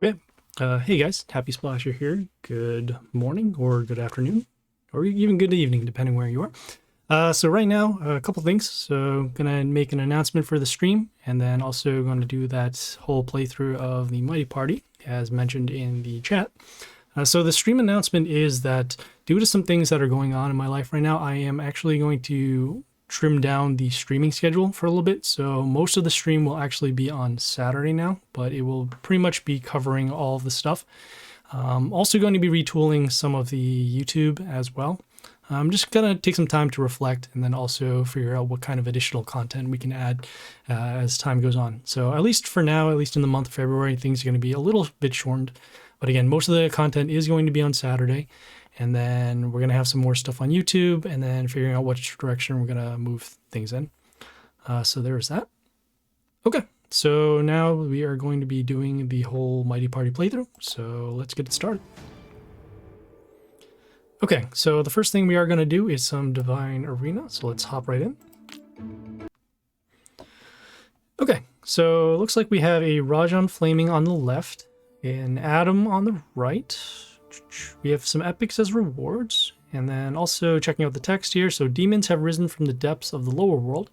Okay. Hey guys, Happy Splasher here. Good morning or good afternoon or even good evening, depending where you are. So right now, a couple things. So gonna make an announcement for the stream, and then also going to do that whole playthrough of the Mighty Party, as mentioned in the chat. So the stream announcement is that due to some things that are going on in my life right now, I am actually going to trim down the streaming schedule for a little bit. So most of the stream will actually be on Saturday now, but it will pretty much be covering all of the stuff. Also going to be retooling some of the YouTube as well. I'm just gonna take some time to reflect and then also figure out what kind of additional content we can add as time goes on. So at least for now, at least in the month of February, things are going to be a little bit shortened. But again, most of the content is going to be on Saturday. And then we're going to have some more stuff on YouTube and then figuring out which direction we're going to move things in. So there's that. Okay, so now we are going to be doing the whole Mighty Party playthrough. So let's get it started. Okay, so the first thing we are going to do is some Divine Arena. So let's hop right in. Okay, so it looks like we have a Rajan Flaming on the left, an Adam on the right. We have some epics as rewards, and then also checking out the text here. So demons have risen from the depths of the lower world.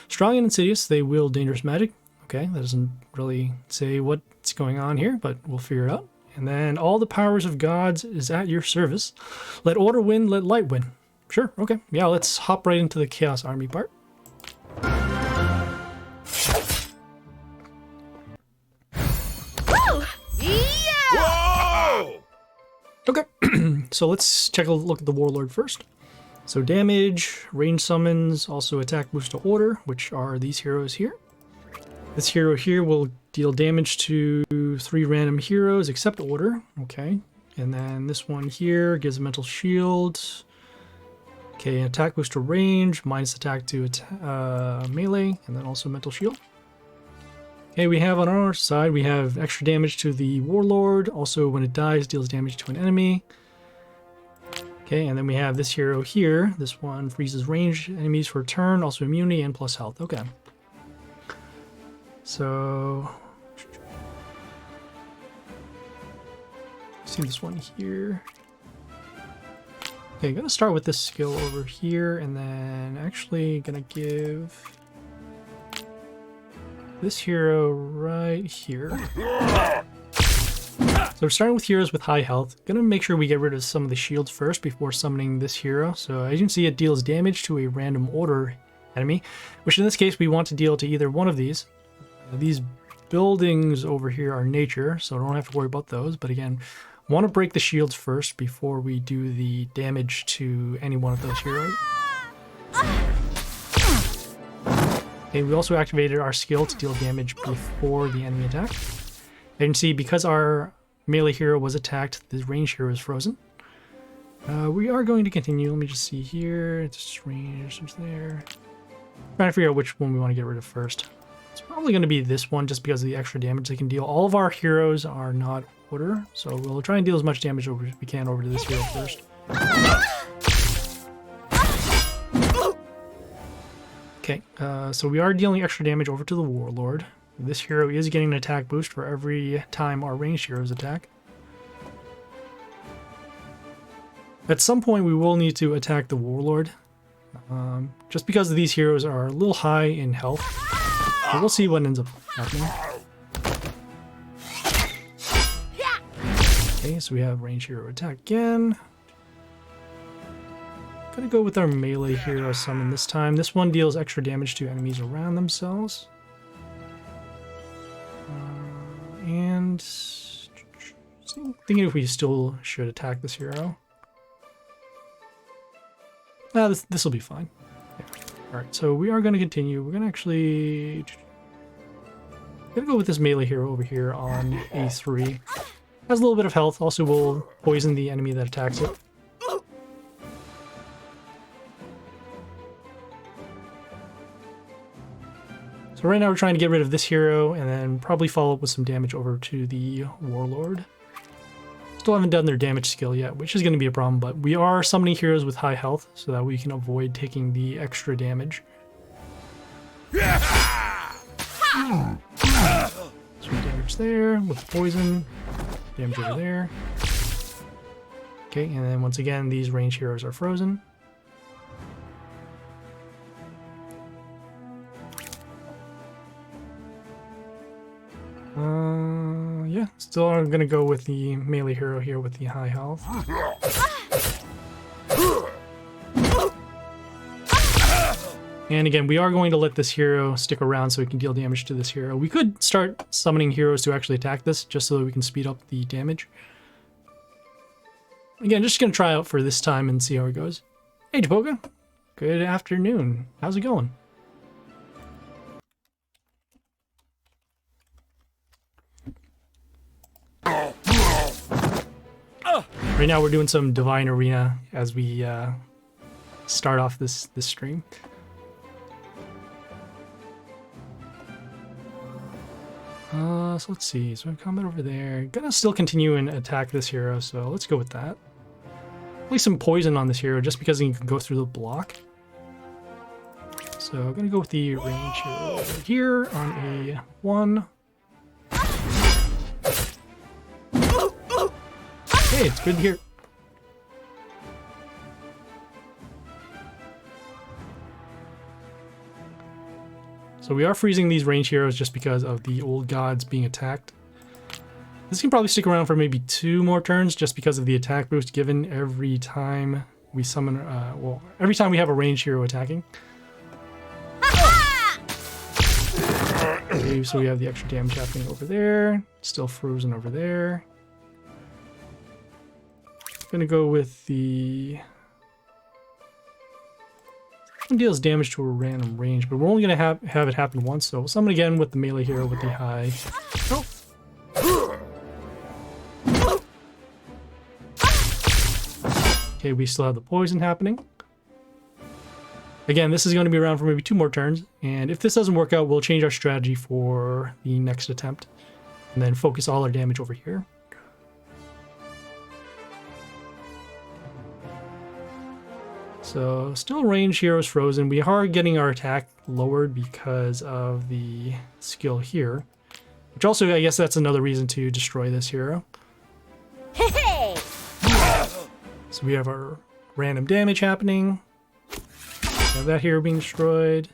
Strong and insidious, they wield dangerous magic. Okay, that doesn't really say what's going on here, but we'll figure it out. And then all the powers of gods is at your service. Let order win, let light win. Sure, okay. Yeah, let's hop right into the Chaos Army part. Okay, so let's take a look at the Warlord first. So damage, range summons, also attack boost to order, which are these heroes here. This hero here will deal damage to 3 random heroes except order, okay. And then this one here gives a mental shield. Okay, attack boost to range, minus attack to melee, and then also mental shield. Okay, we have on our side, we have extra damage to the Warlord. Also, when it dies, deals damage to an enemy. Okay, and then we have this hero here. This one freezes ranged enemies for a turn, also immunity and plus health. Okay. So, see this one here. Okay, I'm gonna start with this skill over here, and then actually gonna give this hero right here. So we're starting with heroes with high health. Gonna make sure we get rid of some of the shields first before summoning this hero. So as you can see, it deals damage to a random order enemy, which in this case we want to deal to either one of these. These buildings over here are nature, so don't have to worry about those. But again, want to break the shields first before we do the damage to any one of those heroes. Okay, we also activated our skill to deal damage before the enemy attack. You can see because our melee hero was attacked, this range hero is frozen. We are going to continue. Let me just see here. It's range, there's there. Trying to figure out which one we want to get rid of first. It's probably going to be this one just because of the extra damage they can deal. All of our heroes are not order, so we'll try and deal as much damage as we can over to this hero first. Okay, so we are dealing extra damage over to the Warlord. This hero is getting an attack boost for every time our ranged heroes attack. At some point we will need to attack the Warlord, just because these heroes are a little high in health. So we'll see what ends up happening. Okay, so we have ranged hero attack again. Gonna go with our melee hero summon this time. This one deals extra damage to enemies around themselves. And thinking if we still should attack this hero. This will be fine. Yeah. Alright, so we are going to continue. We're going to actually go with this melee hero over here on A3. Has a little bit of health. Also will poison the enemy that attacks it. So right now we're trying to get rid of this hero and then probably follow up with some damage over to the Warlord. Still haven't done their damage skill yet, which is going to be a problem, but we are summoning heroes with high health so that we can avoid taking the extra damage. Sweet damage there with poison. Damage over there. Okay, and then once again, these ranged heroes are frozen. Yeah, still I'm gonna go with the melee hero here with the high health. And again, we are going to let this hero stick around so we can deal damage to this hero. We could start summoning heroes to actually attack this, just so that we can speed up the damage. Again, just gonna try out for this time and see how it goes. Hey, Japoka. Good afternoon. How's it going? Right now we're doing some Divine Arena as we start off this stream. So let's see. So we have combat over there. Gonna still continue and attack this hero, so let's go with that. At least some poison on this hero just because he can go through the block. So I'm gonna go with the range hero over here on a 1. Hey, it's good to hear. So we are freezing these range heroes just because of the old gods being attacked. This can probably stick around for maybe 2 more turns just because of the attack boost given every time we summon, well, every time we have a range hero attacking. Okay, so we have the extra damage happening over there. Still frozen over there. Gonna go with the... deals damage to a random range, but we're only gonna have it happen once, so we'll summon again with the melee hero with the high. Oh. Okay, we still have the poison happening. Again, this is going to be around for maybe 2 more turns, and if this doesn't work out, we'll change our strategy for the next attempt, and then focus all our damage over here. So, still range heroes frozen. We are getting our attack lowered because of the skill here. Which also, I guess that's another reason to destroy this hero. Hey! So we have our random damage happening. We have that hero being destroyed.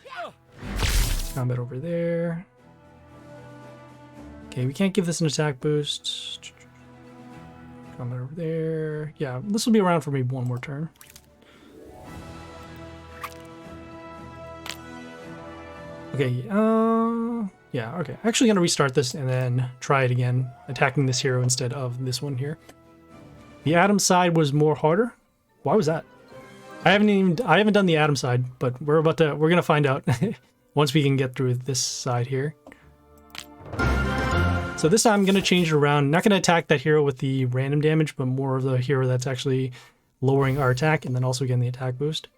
Combat over there. Okay, we can't give this an attack boost. Combat over there. Yeah, this will be around for maybe 1 more turn. Okay, yeah, okay. Actually gonna restart this and then try it again, attacking this hero instead of this one here. The Atom side was more harder. Why was that? I haven't done the Atom side, but we're gonna find out once we can get through this side here. So this time I'm gonna change it around. Not gonna attack that hero with the random damage, but more of the hero that's actually lowering our attack and then also getting the attack boost.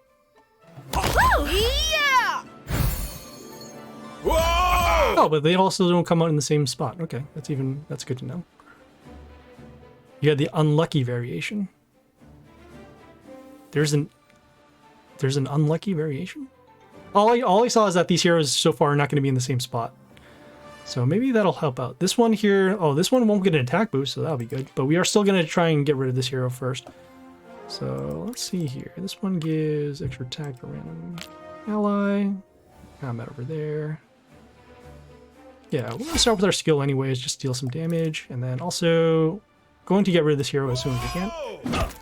Oh, but they also don't come out in the same spot. Okay, that's good to know. You had the unlucky variation. There's an unlucky variation? All I saw is that these heroes so far are not going to be in the same spot. So maybe that'll help out. This one here, oh, this one won't get an attack boost, so that'll be good. But we are still going to try and get rid of this hero first. So let's see here. This one gives extra attack to random ally. Combat over there. Yeah, we're going to start with our skill anyways, just deal some damage, and then also going to get rid of this hero as soon as we can.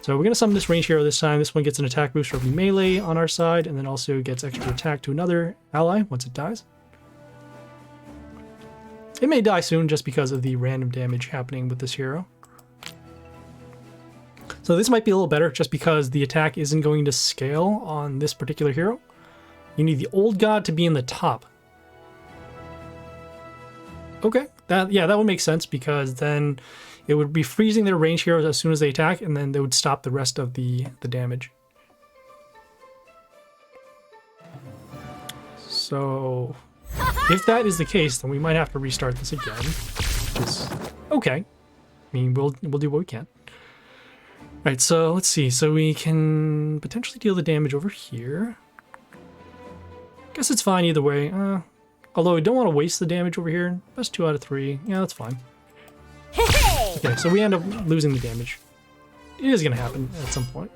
So we're going to summon this range hero this time. This one gets an attack boost for every melee on our side, and then also gets extra attack to another ally once it dies. It may die soon just because of the random damage happening with this hero. So this might be a little better just because the attack isn't going to scale on this particular hero. You need the old god to be in the top. Okay, that would make sense because then it would be freezing their range heroes as soon as they attack, and then they would stop the rest of the damage. So, if that is the case, then we might have to restart this again. Which is okay. I mean, we'll do what we can. Right, so let's see. So we can potentially deal the damage over here. Guess it's fine either way. Although I don't want to waste the damage over here. That's 2 out of 3. Yeah, that's fine. Hey! Okay, so we end up losing the damage. It is going to happen at some point.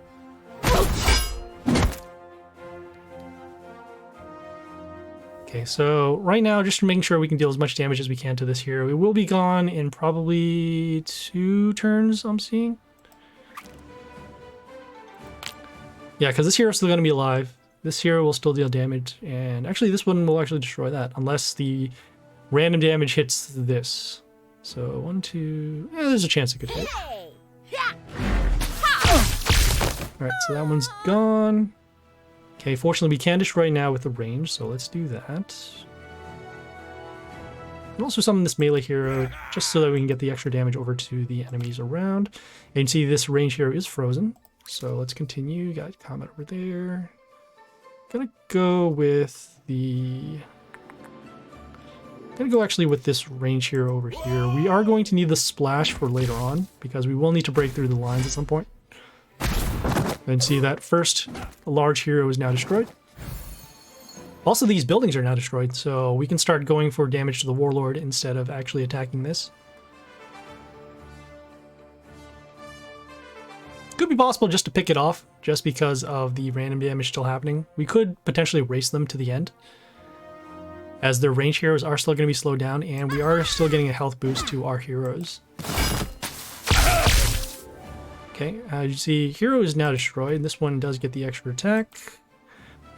Okay, so right now, just making sure we can deal as much damage as we can to this hero. It will be gone in probably 2 turns, I'm seeing. Yeah, because this hero is still going to be alive. This hero will still deal damage, and actually this one will actually destroy that, unless the random damage hits this. So 1, 2... Yeah, there's a chance it could hit. Alright, so that one's gone. Okay, fortunately we can destroy now with the range, so let's do that. And also summon this melee hero, just so that we can get the extra damage over to the enemies around. And you can see this range hero is frozen, so let's continue. Got combat over there. Gonna go with the... Gonna go actually with this range hero over here. We are going to need the splash for later on, because we will need to break through the lines at some point. And see that first large hero is now destroyed. Also, these buildings are now destroyed, so we can start going for damage to the warlord instead of actually attacking this. Could be possible just to pick it off, just because of the random damage still happening. We could potentially race them to the end, as their range heroes are still going to be slowed down, and we are still getting a health boost to our heroes. Okay, as you see, hero is now destroyed. This one does get the extra attack.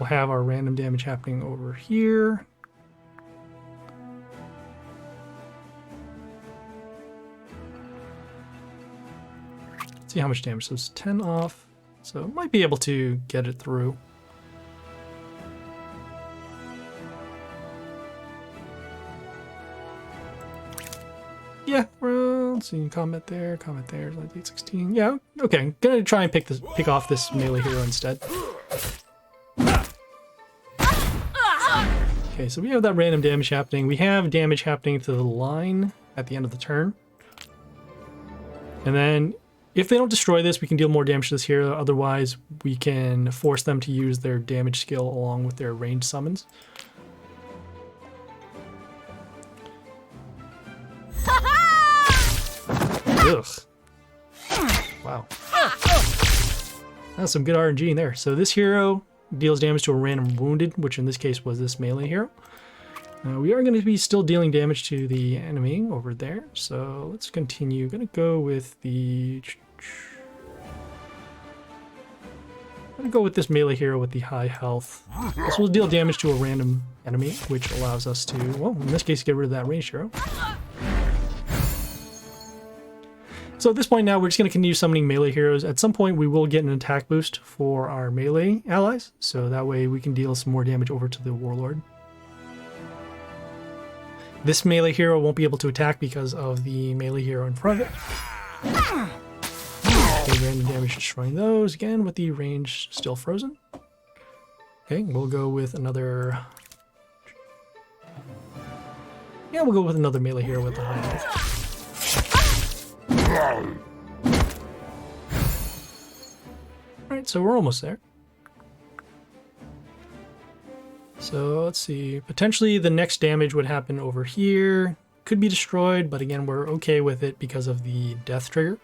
We'll have our random damage happening over here. Let's see how much damage. So it's 10 off. So might be able to get it through. Yeah, well, let's see, combat there, like 816. Yeah, okay, gonna try and pick off this melee hero instead. Okay, so we have that random damage happening. We have damage happening to the line at the end of the turn. And then, if they don't destroy this, we can deal more damage to this hero. Otherwise, we can force them to use their damage skill along with their ranged summons. Ugh. Wow. That's some good RNG in there. So this hero deals damage to a random wounded, which in this case was this melee hero. We are going to be still dealing damage to the enemy over there. So let's continue. Going to go with the... I'm going to go with this melee hero with the high health. This will deal damage to a random enemy, which allows us to, well, in this case, get rid of that range hero. So at this point now, we're just going to continue summoning melee heroes. At some point, we will get an attack boost for our melee allies, so that way we can deal some more damage over to the warlord. This melee hero won't be able to attack because of the melee hero in front of it. Okay, random damage destroying those, again with the range still frozen. Okay, we'll go with another... Yeah, we'll go with another melee hero with the high health. Alright, so we're almost there. So let's see, potentially the next damage would happen over here. Could be destroyed, but again, we're okay with it because of the death trigger.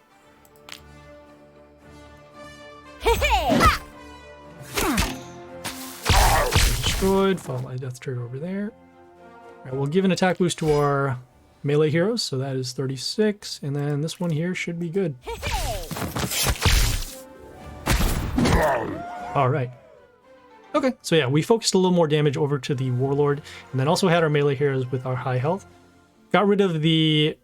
Destroyed, followed by death trigger over there. Alright, we'll give an attack boost to our melee heroes, so that is 36, and then this one here should be good. Alright. Okay, so yeah, we focused a little more damage over to the warlord, and then also had our melee heroes with our high health. Got rid of the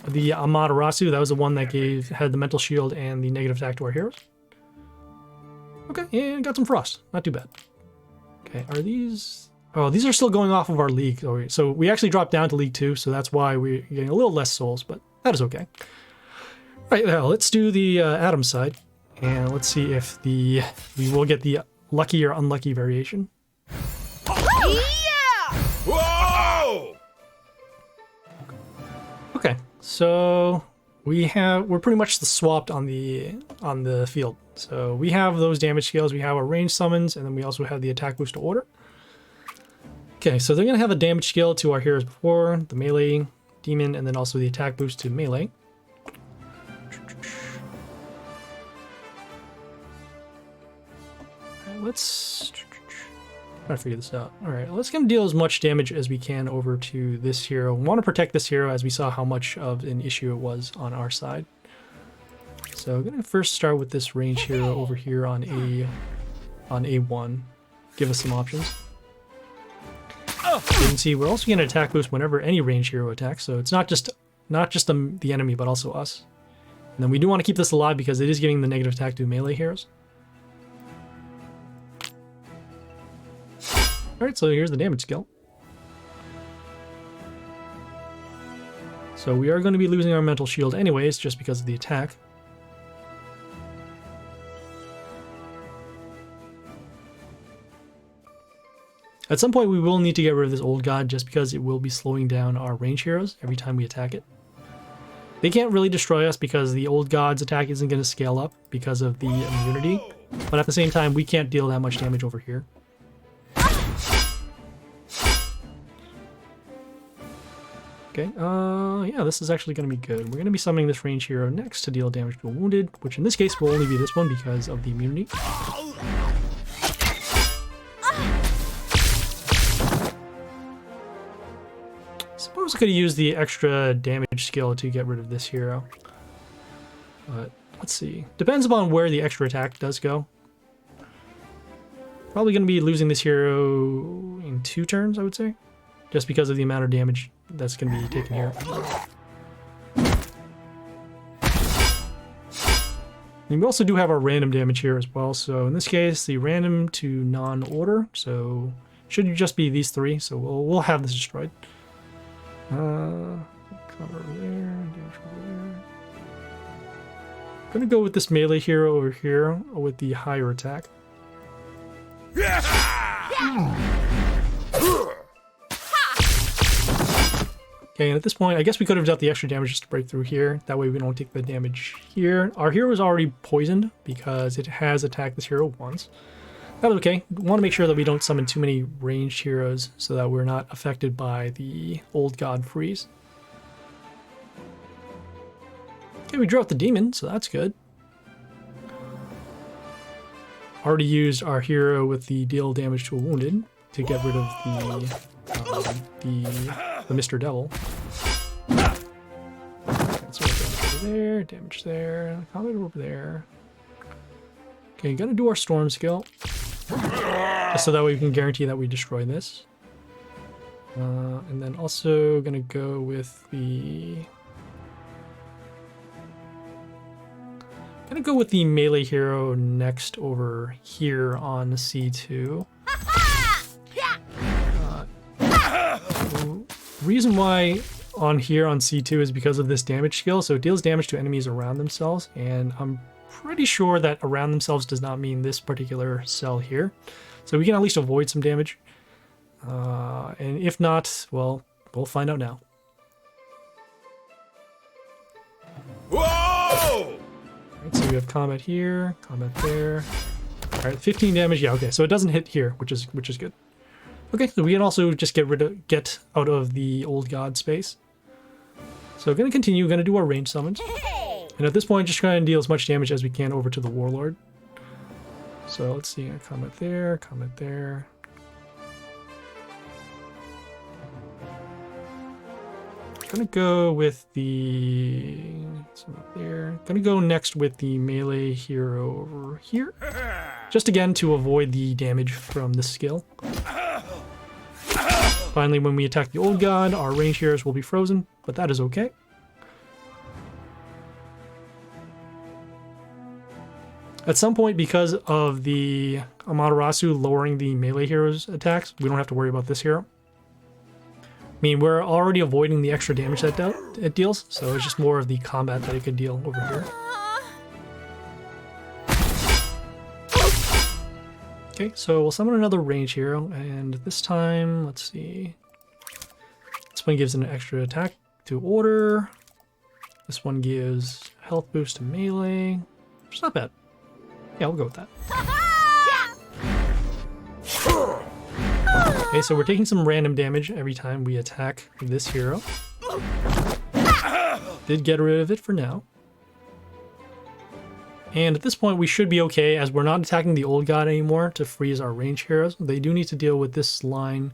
Amaterasu, that was the one that had the mental shield and the negative attack to our heroes. Okay, and got some frost, not too bad. Okay, are these... Oh, these are still going off of our league. So we actually dropped down to League 2, so that's why we're getting a little less souls, but that is okay. Right, now let's do the Atom side, and let's see if we will get the lucky or unlucky variation. Yeah! Whoa! Okay, so we're pretty much swapped on the field. So we have those damage scales, we have our range summons, and then we also have the attack boost to order. Okay, so they're going to have a damage skill to our heroes before, the melee demon, and then also the attack boost to melee. let's try to figure this out. All right, let's gonna deal as much damage as we can over to this hero. We want to protect this hero as we saw how much of an issue it was on our side. So I'm gonna first start with this range hero over here on A1. Give us some options. You can see we're also getting an attack boost whenever any range hero attacks, so it's not just the enemy, but also us. And then we do want to keep this alive because it is giving the negative attack to melee heroes. Alright, so here's the damage skill. So we are going to be losing our mental shield anyways, just because of the attack. At some point we will need to get rid of this old god just because it will be slowing down our range heroes every time we attack it. They can't really destroy us because the old god's attack isn't going to scale up because of the immunity, but at the same time we can't deal that much damage over here. Okay, yeah, this is actually going to be good. We're going to be summoning this range hero next to deal damage to a wounded, which in this case will only be this one because of the immunity. Suppose I could use the extra damage skill to get rid of this hero. But let's see. Depends upon where the extra attack does go. Probably going to be losing this hero in 2 turns, I would say. Just because of the amount of damage that's going to be taken here. And we also do have our random damage here as well. So in this case, the random to non-order. So should just be these 3. So we'll have this destroyed. Cover over there, damage over there. I'm gonna go with this melee hero over here with the higher attack. Okay, and at this point, I guess we could have dealt the extra damage just to break through here. That way we don't take the damage here. Our hero is already poisoned because it has attacked this hero once. That's okay. We want to make sure that we don't summon too many ranged heroes so that we're not affected by the old god freeze. Okay, we drew out the demon, so that's good. Already used our hero with the deal damage to a wounded to get rid of the Mr. Devil. Okay, so damage over there, damage there, combat over there. Okay, gotta do our storm skill. Just so that way we can guarantee that we destroy this. And then also gonna go with the... Gonna go with the melee hero next over here on C2. Reason why on here on C2 is because of this damage skill. So it deals damage to enemies around themselves, and I'm pretty sure that around themselves does not mean this particular cell here. So we can at least avoid some damage. And if not, well, we'll find out now. Whoa! Alright, so we have combat here, combat there. Alright, 15 damage, yeah, okay, so it doesn't hit here, which is good. Okay, so we can also just get out of the old god space. So we're gonna continue, gonna do our range summons. And at this point, just try and deal as much damage as we can over to the warlord. So let's see, combat there, combat there. Gonna go with the... there. Gonna go next with the melee hero over here. Just again to avoid the damage from this skill. Finally, when we attack the old god, our range heroes will be frozen, but that is okay. At some point, because of the Amaterasu lowering the melee hero's attacks, we don't have to worry about this hero. I mean, we're already avoiding the extra damage that it deals, so it's just more of the combat that it could deal over here. Okay, so we'll summon another range hero, and this time, let's see. This one gives an extra attack to order. This one gives health boost to melee, which is not bad. Yeah, we'll go with that. Okay, so we're taking some random damage every time we attack this hero. Did get rid of it for now. And at this point, we should be okay as we're not attacking the old god anymore to freeze our range heroes. They do need to deal with this line.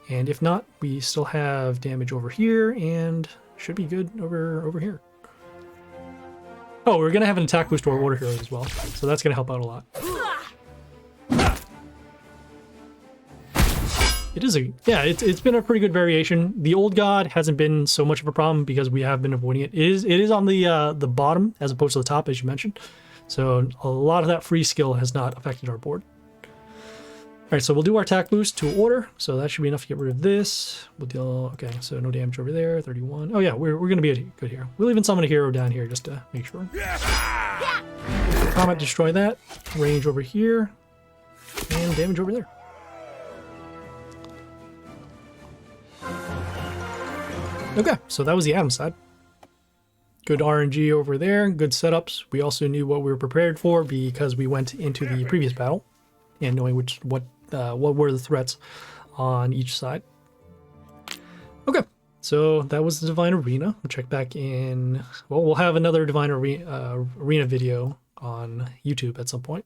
And if not, we still have damage over here and should be good over here. Oh, we're going to have an attack boost to our order heroes as well. So that's going to help out a lot. It is it's been a pretty good variation. The old god hasn't been so much of a problem because we have been avoiding it. It is on the bottom as opposed to the top, as you mentioned. So a lot of that free skill has not affected our board. All right, so we'll do our attack boost to order. So that should be enough to get rid of this. We'll deal, okay, so no damage over there, 31. Oh yeah, we're going to be good here. We'll even summon a hero down here just to make sure. Combat, destroy that. Range over here. And damage over there. Okay, so that was the Atom side. Good RNG over there, good setups. We also knew what we were prepared for because we went into the previous battle and knowing what were the threats on each side. Okay, so that was the Divine Arena. We'll check back in. Well, we'll have another Divine Arena video on YouTube at some point.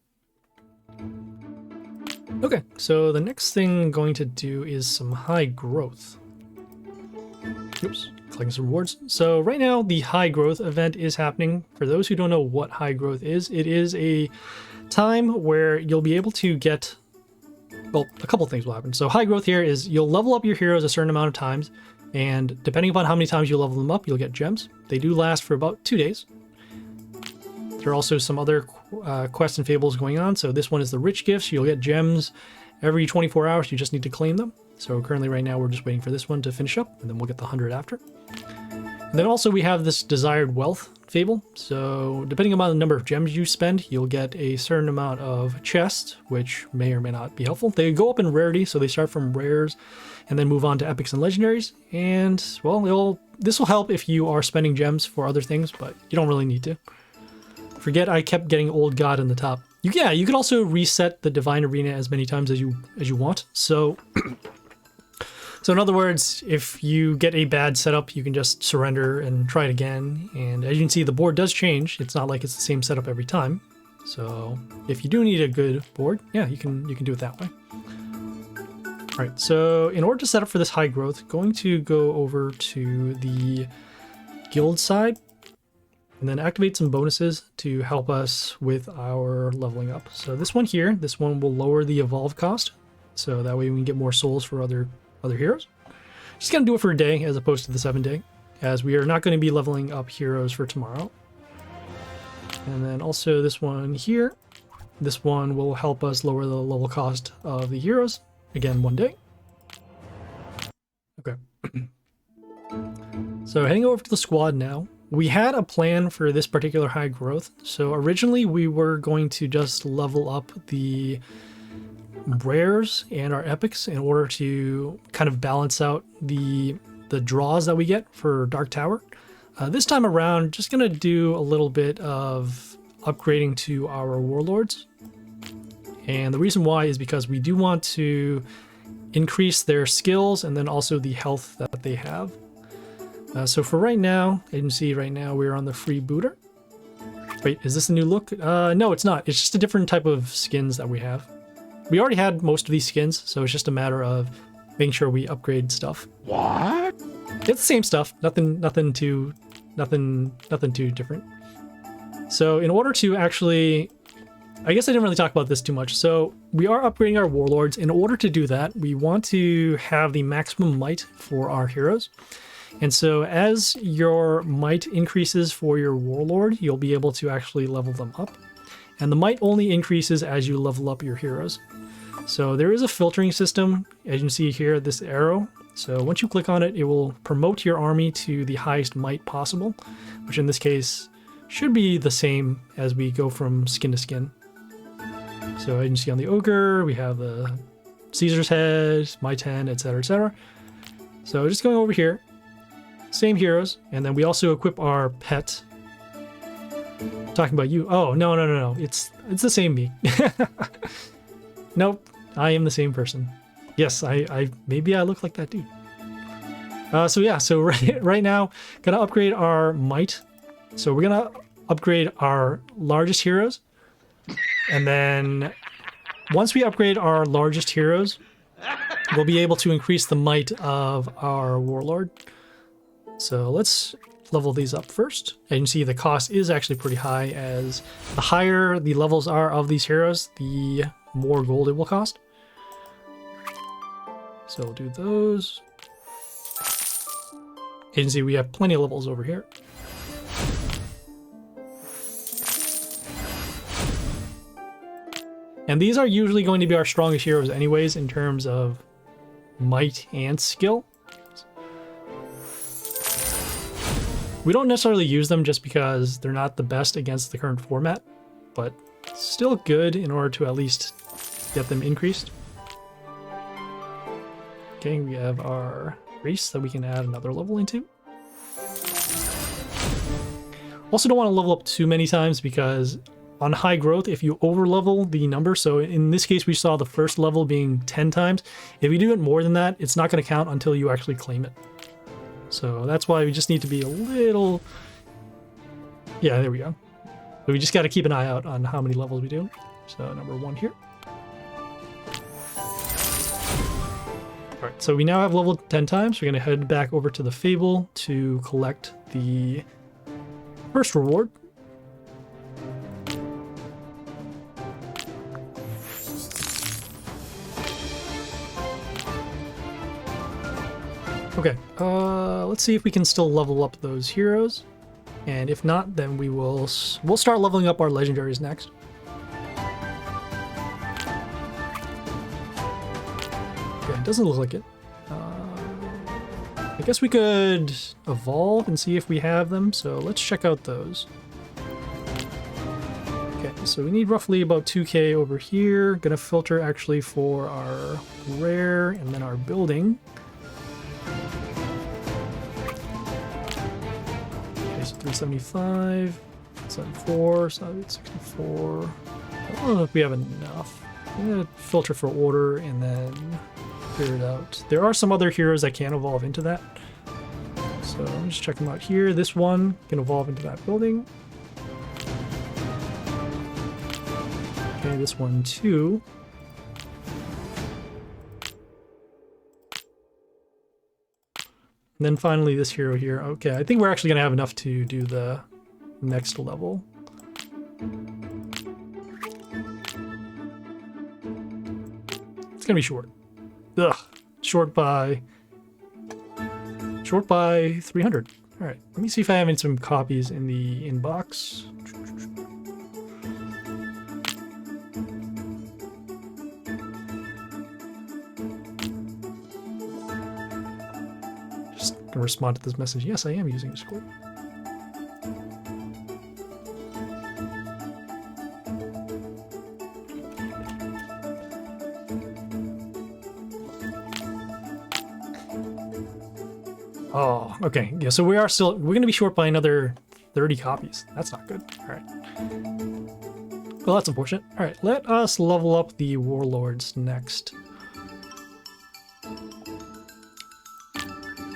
Okay, so the next thing I'm going to do is some high growth. Oops, collecting some rewards. So right now the high growth event is happening. For those who don't know what high growth is, it is a time where you'll be able to get, well, a couple things will happen. So high growth here is you'll level up your heroes a certain amount of times, and depending upon how many times you level them up, you'll get gems. They do last for about 2 days. There are also some other quests and fables going on. So this one is the rich gifts. You'll get gems every 24 hours. You just need to claim them. So currently right now we're just waiting for this one to finish up, and then we'll get the 100 after. And then also we have this desired wealth fable. So depending upon the number of gems you spend, you'll get a certain amount of chests, which may or may not be helpful. They go up in rarity, so they start from rares and then move on to epics and legendaries. And well, this will help if you are spending gems for other things, but you don't really need to. Forget I kept getting old god in the top. You could also reset the Divine Arena as many times as you want. So so in other words, if you get a bad setup, you can just surrender and try it again. And as you can see, the board does change. It's not like it's the same setup every time. So if you do need a good board, yeah, you can do it that way. All right, so in order to set up for this high growth, going to go over to the guild side and then activate some bonuses to help us with our leveling up. So this one here, this one will lower the evolve cost. So that way we can get more souls for other heroes. Just gonna do it for a day as opposed to the 7-day, as we are not going to be leveling up heroes for tomorrow. And then also this one here, this one will help us lower the level cost of the heroes. Again, 1 day. Okay. So heading over to the squad now. We had a plan for this particular high growth. So originally we were going to just level up the rares and our epics in order to kind of balance out the draws that we get for Dark Tower. This time around, just gonna do a little bit of upgrading to our warlords. And the reason why is because we do want to increase their skills and then also the health that they have. So for right now, as you can see right now, we're on the freebooter. Wait, is this a new look? No, it's not. It's just a different type of skins that we have. We already had most of these skins, so it's just a matter of making sure we upgrade stuff. What? It's the same stuff. Nothing too different. So in order to actually, I guess I didn't really talk about this too much. So we are upgrading our warlords. In order to do that, we want to have the maximum might for our heroes. And so as your might increases for your warlord, you'll be able to actually level them up. And the might only increases as you level up your heroes. So there is a filtering system, as you can see here, this arrow. So once you click on it, it will promote your army to the highest might possible, which in this case should be the same as we go from skin to skin. So as you can see on the ogre, we have the Caesar's head, might 10, etc., etc. So just going over here, same heroes, and then we also equip our pet. Talking about you. Oh, no. It's the same me. Nope, I am the same person. Yes, I maybe I look like that dude. So yeah, so right now, gonna upgrade our might. So we're gonna upgrade our largest heroes. And then once we upgrade our largest heroes, we'll be able to increase the might of our warlord. So let's level these up first. And you can see the cost is actually pretty high, as the higher the levels are of these heroes, the more gold it will cost. So we'll do those. You can see we have plenty of levels over here. And these are usually going to be our strongest heroes anyways in terms of might and skill. We don't necessarily use them just because they're not the best against the current format, but still good in order to at least get them increased. Okay, we have our race that we can add another level into. Also don't want to level up too many times, because on high growth, if you over level the number, so in this case we saw the first level being 10 times, if you do it more than that, it's not going to count until you actually claim it. So that's why we just need to be a little... Yeah, there we go. So we just got to keep an eye out on how many levels we do. So number 1 here. Alright, so we now have leveled 10 times. We're going to head back over to the Fable to collect the first reward. Okay, let's see if we can still level up those heroes, and if not, then we'll start leveling up our legendaries next. Okay, it doesn't look like it. I guess we could evolve and see if we have them, so let's check out those. Okay, so we need roughly about 2k over here. Gonna filter actually for our rare and then our building. 375, 74, 64. I don't know if we have enough. I'm gonna filter for order and then figure it out. There are some other heroes that can evolve into that. So I'm just checking them out here. This one can evolve into that building. Okay, this one too. And then finally this hero here. Okay, I think we're actually going to have enough to do the next level. It's going to be short. Ugh. Short by 300. All right, let me see if I have some copies in the inbox. Respond to this message. Yes, I am using Discord. Oh, okay. Yeah, so we're going to be short by another 30 copies. That's not good. All right. Well, that's unfortunate. All right, let us level up the warlords next.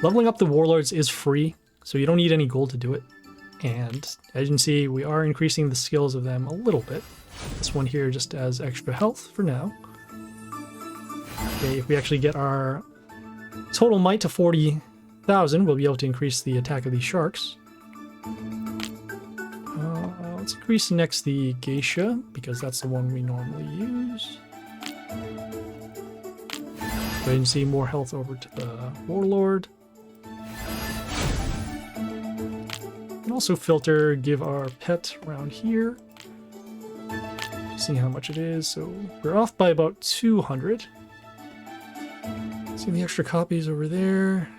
Leveling up the warlords is free, so you don't need any gold to do it. And as you can see, we are increasing the skills of them a little bit. This one here just has extra health for now. Okay, if we actually get our total might to 40,000, we'll be able to increase the attack of these sharks. Let's increase next the geisha, because that's the one we normally use. So you can see more health over to the warlord. And also filter, give our pet around here. See how much it is. So we're off by about 200. See the extra copies over there.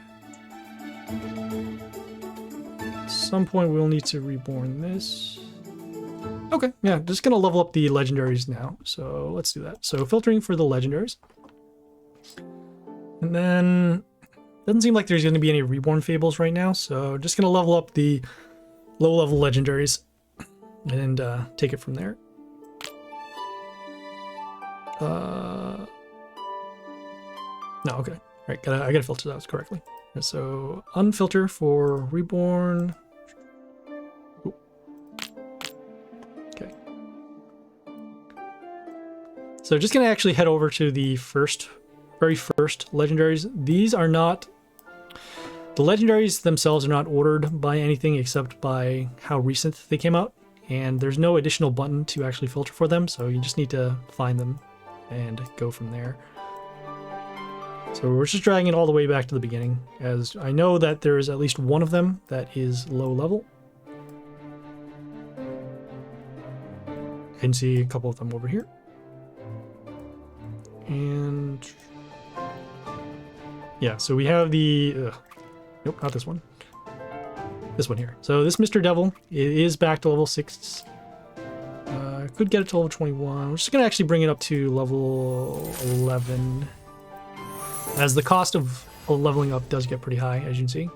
At some point we'll need to reborn this. Okay, yeah, just gonna level up the legendaries now. So let's do that. So filtering for the legendaries. And then doesn't seem like there's going to be any reborn fables right now, so just going to level up the low-level legendaries and take it from there. No, okay. All right, I gotta filter those correctly. So unfilter for reborn. Ooh. So just gonna actually head over to the very first legendaries. These are not, the legendaries themselves are not ordered by anything except by how recent they came out, and there's no additional button to actually filter for them, so you just need to find them and go from there. So we're just dragging it all the way back to the beginning, as I know that there is at least one of them that is low level. You can see a couple of them over here. And yeah, so we have the nope, not this one. This one here. So this Mr. Devil, it is back to level 6. Could get it to level 21. We're just gonna actually bring it up to level 11, as the cost of leveling up does get pretty high, as you can see.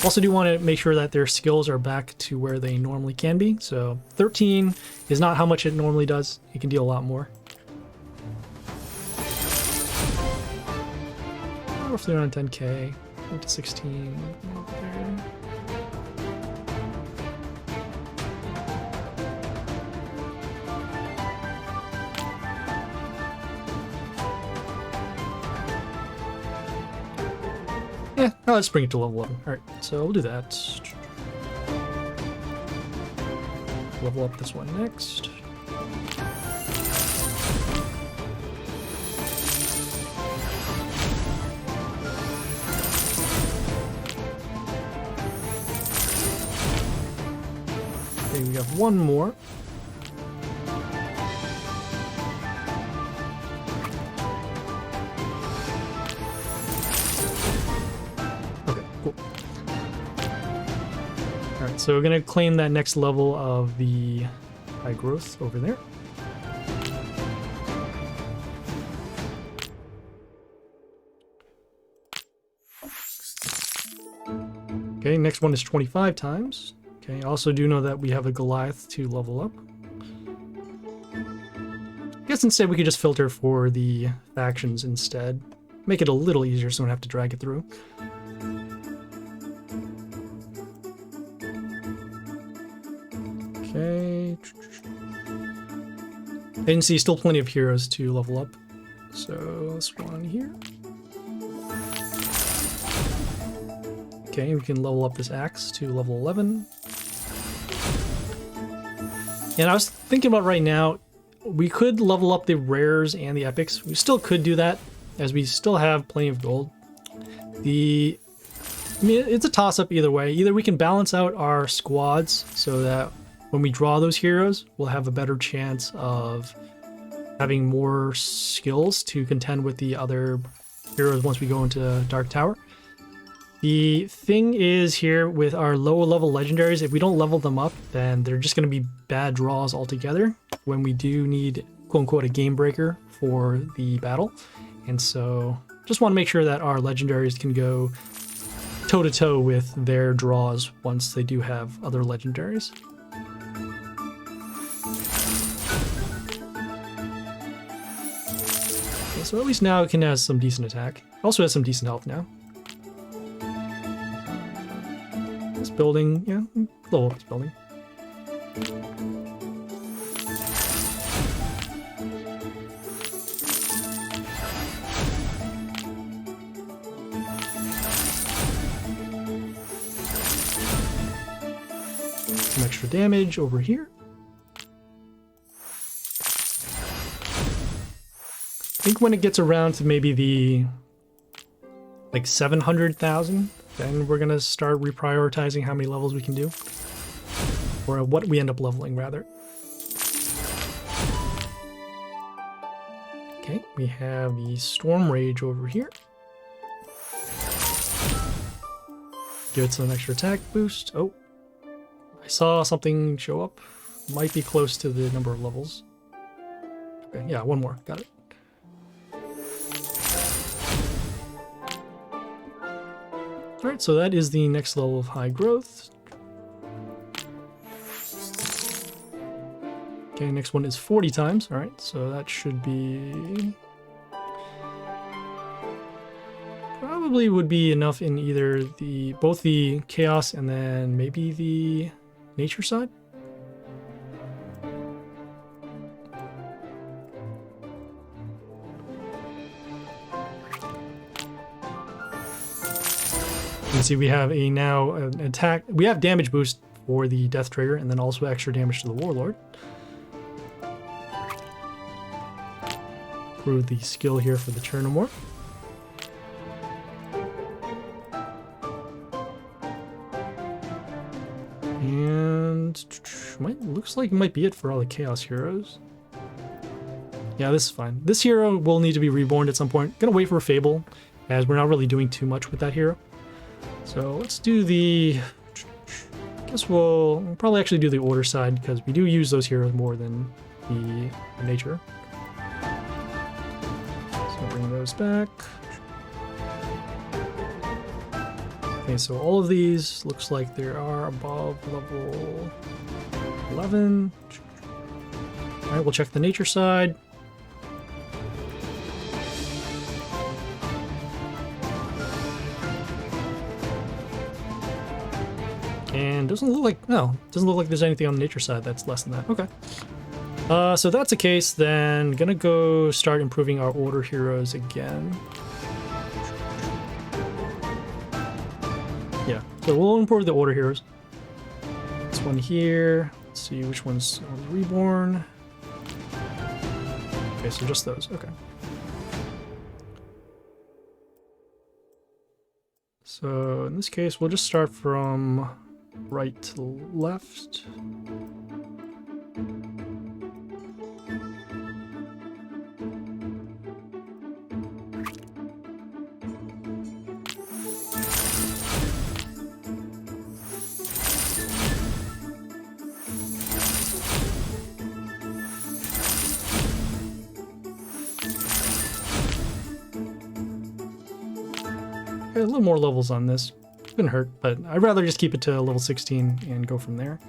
Also do want to make sure that their skills are back to where they normally can be. So 13 is not how much it normally does. It can deal a lot more. Roughly around 10k, up to 16. Up there. Yeah, now let's bring it to level 11. Alright, so we'll do that. Level up this one next. Okay, we have one more. So we're going to claim that next level of the high growth over there. Okay, next one is 25 times. Okay, also do know that we have a Goliath to level up. I guess instead we could just filter for the factions instead. Make it a little easier so we don't have to drag it through. Okay. I can see still plenty of heroes to level up. So this one here. Okay, we can level up this axe to level 11. And I was thinking about right now, we could level up the rares and the epics. We still could do that, as we still have plenty of gold. I mean, it's a toss-up either way. Either we can balance out our squads so that when we draw those heroes, we'll have a better chance of having more skills to contend with the other heroes once we go into Dark Tower. The thing is here with our lower level legendaries, if we don't level them up, then they're just going to be bad draws altogether when we do need, quote unquote, a game breaker for the battle. And so just want to make sure that our legendaries can go toe to toe with their draws once they do have other legendaries. Okay, so at least now it can have some decent attack. Also has some decent health now. This building, yeah, level up this building. Some extra damage over here. I think when it gets around to maybe the like 700,000, then we're gonna start reprioritizing how many levels we can do, or what we end up leveling rather. Okay, we have the Storm Rage over here. Give it some extra attack boost. Oh, I saw something show up. Might be close to the number of levels. Okay, yeah, one more. Got it. Alright, so that is the next level of high growth. Okay, next one is 40 times. Alright, so that should be... probably would be enough in either the both the chaos and then maybe the nature side. can see we have now an attack. We have damage boost for the death trigger, and then also extra damage to the warlord. Improve the skill here for the Chernomorph. And looks like it might be it for all the Chaos heroes. Yeah, this is fine. This hero will need to be reborn at some point. Gonna wait for a Fable, as we're not really doing too much with that hero. So let's do the... I guess we'll probably actually do the order side, because we do use those heroes more than the nature. So bring those back. Okay, so all of these looks like they are above level 11. Alright, we'll check the nature side. And doesn't look like, no, doesn't look like there's anything on the nature side that's less than that. Okay. So that's the case, then gonna go start improving our order heroes again. Yeah, so we'll improve the order heroes. This one here, let's see which one's reborn. Okay, so just those, okay. So in this case, we'll just start from right to left. Okay, a little more levels on this. Couldn't hurt, but I'd rather just keep it to level 16 and go from there.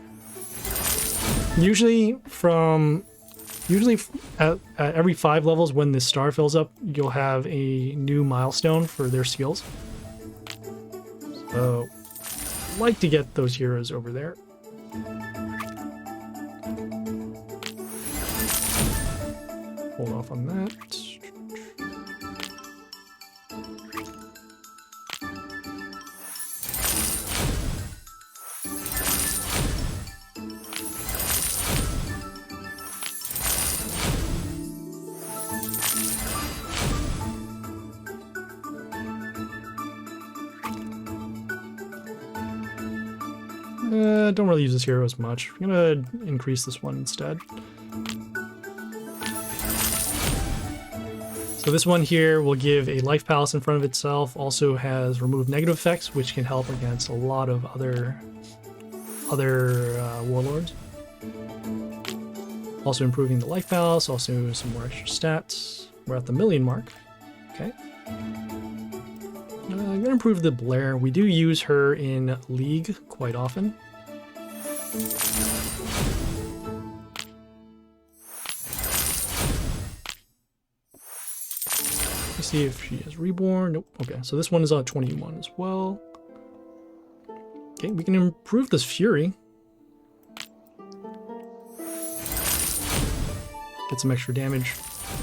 Usually at every 5 levels, when this star fills up, you'll have a new milestone for their skills. So, I'd like to get those heroes over there. Hold off on that. Don't really use this hero as much. I'm gonna increase this one instead. So this one here will give a life palace in front of itself. Also has remove negative effects, which can help against a lot of other warlords. Also improving the life palace. Also some more extra stats. We're at the 1,000,000 mark. Okay. I'm gonna improve the Blair. We do use her in League quite often. Let's see if she is reborn. Nope. Okay, so this one is on 21 as well. Okay, we can improve this Fury. Get some extra damage.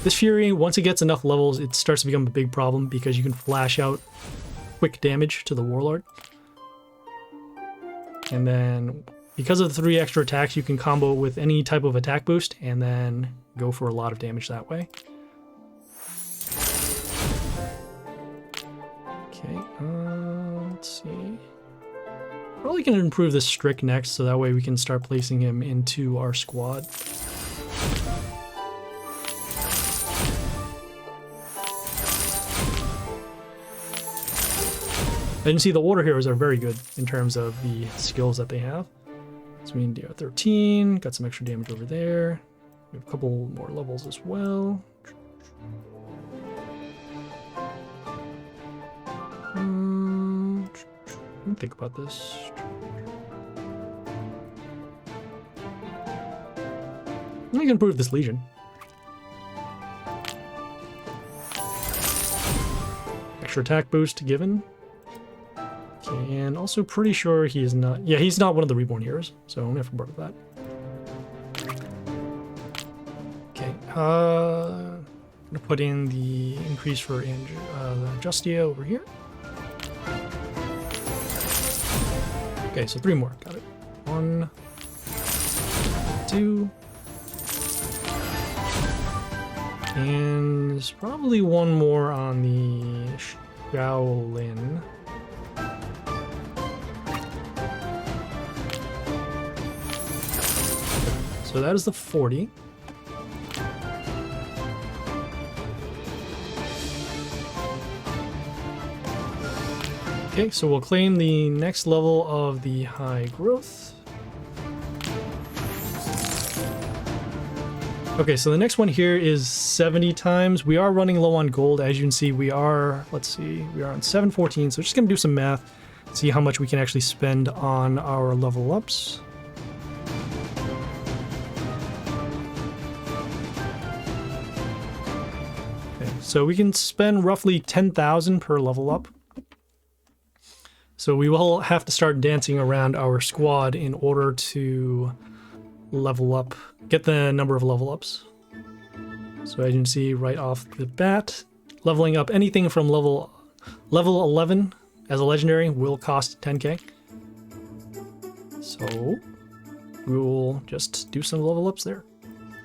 This Fury, once it gets enough levels, it starts to become a big problem because you can flash out quick damage to the Warlord. And then, because of the 3 extra attacks, you can combo with any type of attack boost and then go for a lot of damage that way. Okay, let's see. Probably can improve the Strict next, so that way we can start placing him into our squad. And you see the order heroes are very good in terms of the skills that they have. So we need 13, got some extra damage over there. We have a couple more levels as well. Let me think about this. We can improve this Legion. Extra attack boost given. Okay, and also pretty sure he is not... Yeah, he's not one of the reborn heroes, so I'm gonna have to work with that. Okay, I'm gonna put in the increase for Justia over here. Okay, so 3 more. Got it. 1, 2. And there's probably 1 more on the Shaolin. So that is the 40. Okay, so we'll claim the next level of the high growth. Okay, so the next one here is 70 times. We are running low on gold. As you can see, we are, let's see, we are on 714. So just gonna do some math, see how much we can actually spend on our level ups. Okay, so we can spend roughly 10,000 per level up. So we will have to start dancing around our squad in order to level up, get the number of level ups. So as you can see right off the bat, leveling up anything from level 11 as a legendary will cost 10k. So we will just do some level ups there.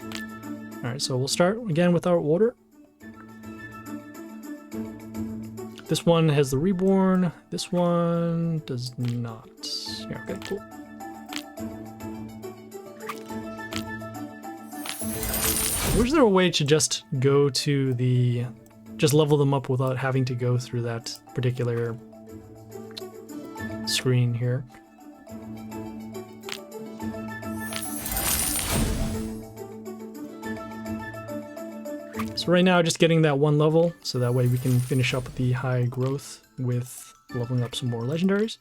All right, so we'll start again with our order. This one has the reborn. This one does not. Yeah, okay, cool. Was there a way to just go to the, just level them up without having to go through that particular screen here? So right now, just getting that 1 level, so that way we can finish up the high growth with leveling up some more legendaries.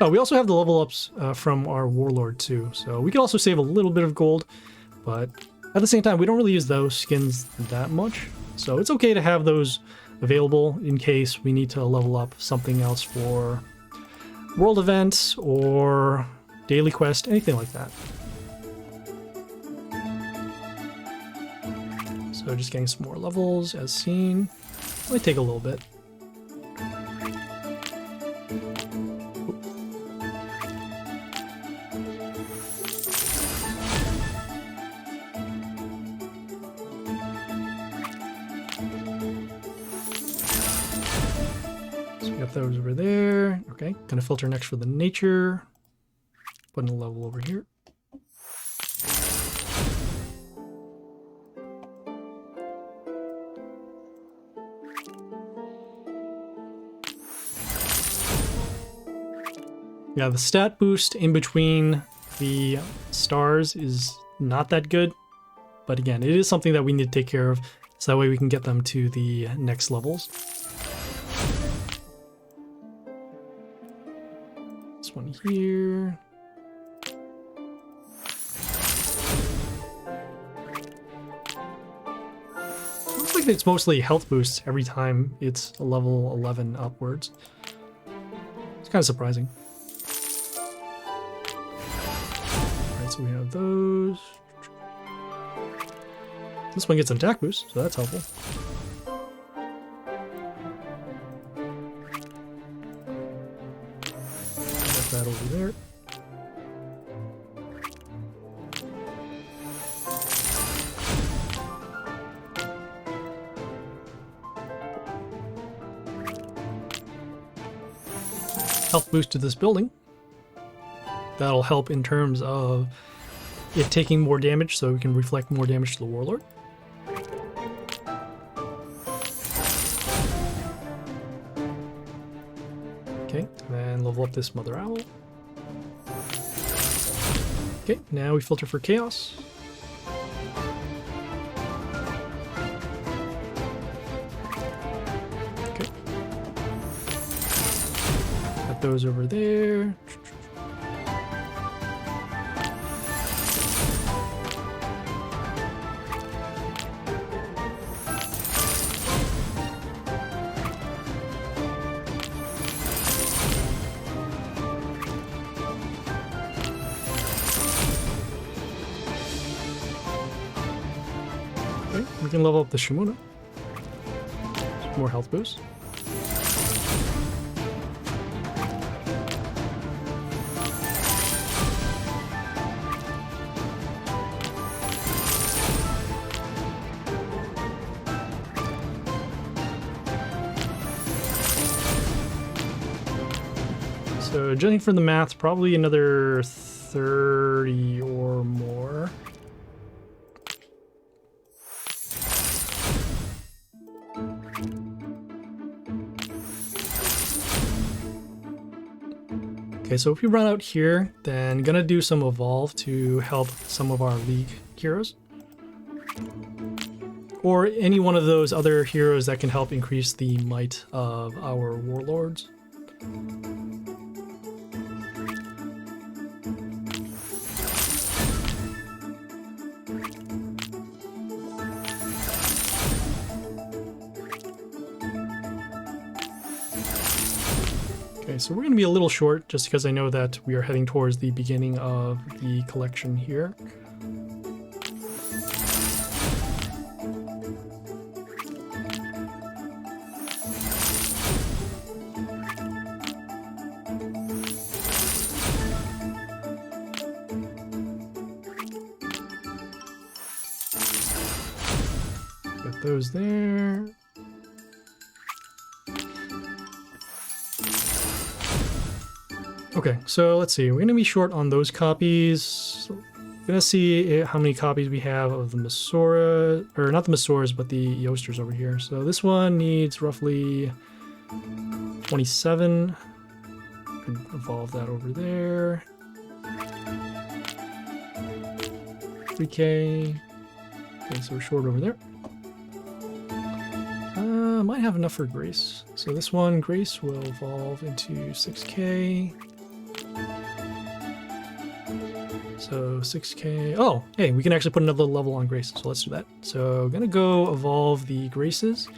Oh, we also have the level ups from our warlord too, so we can also save a little bit of gold, but at the same time, we don't really use those skins that much, so it's okay to have those available in case we need to level up something else for world events or daily quest, anything like that. So just getting some more levels as seen. Might take a little bit. So we got those over there. Okay, gonna filter next for the nature. Putting a level over here. Yeah, the stat boost in between the stars is not that good, but again, it is something that we need to take care of, so that way we can get them to the next levels. This one here. It's mostly health boosts every time it's a level 11 upwards. It's kind of surprising. Alright, so we have those. This one gets an attack boost, so that's helpful. Got that over there. Health boost to this building. That'll help in terms of it taking more damage, so we can reflect more damage to the warlord. Okay, and level up this mother owl. Okay, now we filter for chaos. Okay. Got those over there. We can level up the Shimuna. More health boost. So judging from the math, probably another 30 or more. Okay, so if we run out here, then gonna do some evolve to help some of our League heroes. Or any one of those other heroes that can help increase the might of our warlords. Okay, so we're going to be a little short just because I know that we are heading towards the beginning of the collection here. Got those there. Okay, so let's see. We're going to be short on those copies. We're going to see how many copies we have of the Masora, or not the Masoras, but the Yoasters over here. So this one needs roughly 27. Could evolve that over there. 3K. Okay, so we're short over there. Might have enough for Grace. So this one, Grace, will evolve into 6K. So 6K. Oh, hey, we can actually put another level on Grace. So let's do that. So gonna go evolve the Graces.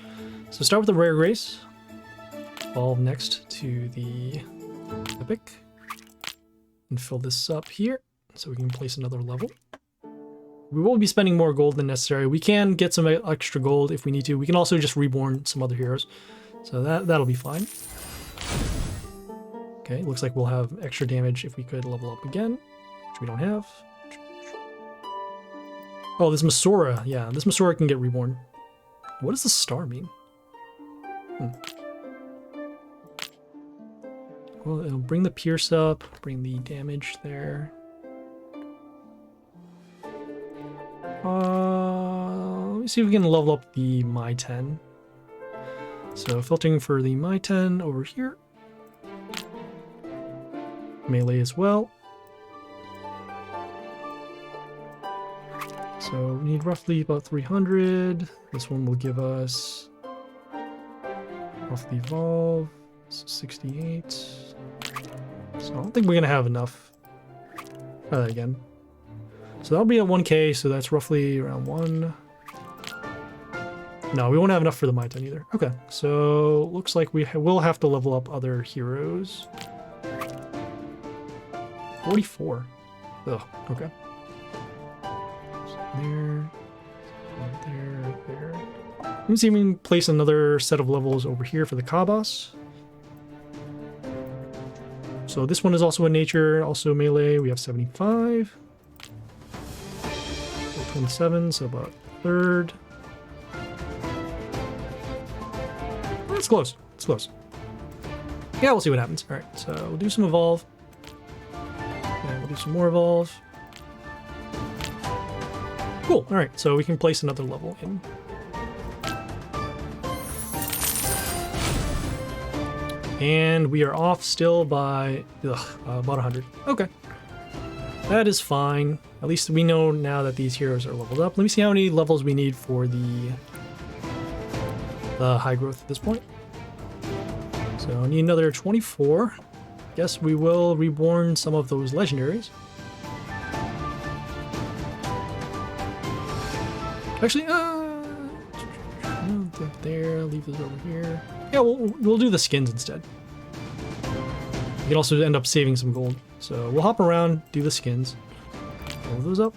So start with the rare Grace. Evolve next to the Epic. And fill this up here so we can place another level. We won't be spending more gold than necessary. We can get some extra gold if we need to. We can also just reborn some other heroes. So that'll be fine. Okay, looks like we'll have extra damage if we could level up again, which we don't have. Oh, this Masora. Yeah, this Masora can get reborn. What does the star mean? Well, it'll bring the pierce up, bring the damage there. Let me see if we can level up the My 10. So filtering for the My 10 over here. Melee as well. So we need roughly about 300. This one will give us roughly evolve, 68. So I don't think we're gonna have enough. Try that again. So that'll be at 1K, so that's roughly around 1. No, we won't have enough for the My 10 either. Okay, so looks like we will have to level up other heroes. 44. Ugh, okay. So there. Let me see if we can place another set of levels over here for the Kabas. So this one is also in nature, also melee. We have 75. 27, so about a third. It's close. It's close. Yeah, we'll see what happens. All right, so we'll do some evolve. And we'll do some more evolve. Cool. All right, so we can place another level in. And we are off still by about 100. Okay. That is fine. At least we know now that these heroes are leveled up. Let me see how many levels we need for the high growth at this point. So I need another 24. Guess we will reborn some of those legendaries. Actually, there, leave those over here. Yeah, we'll do the skins instead. You can also end up saving some gold. So we'll hop around, do the skins. Roll those up.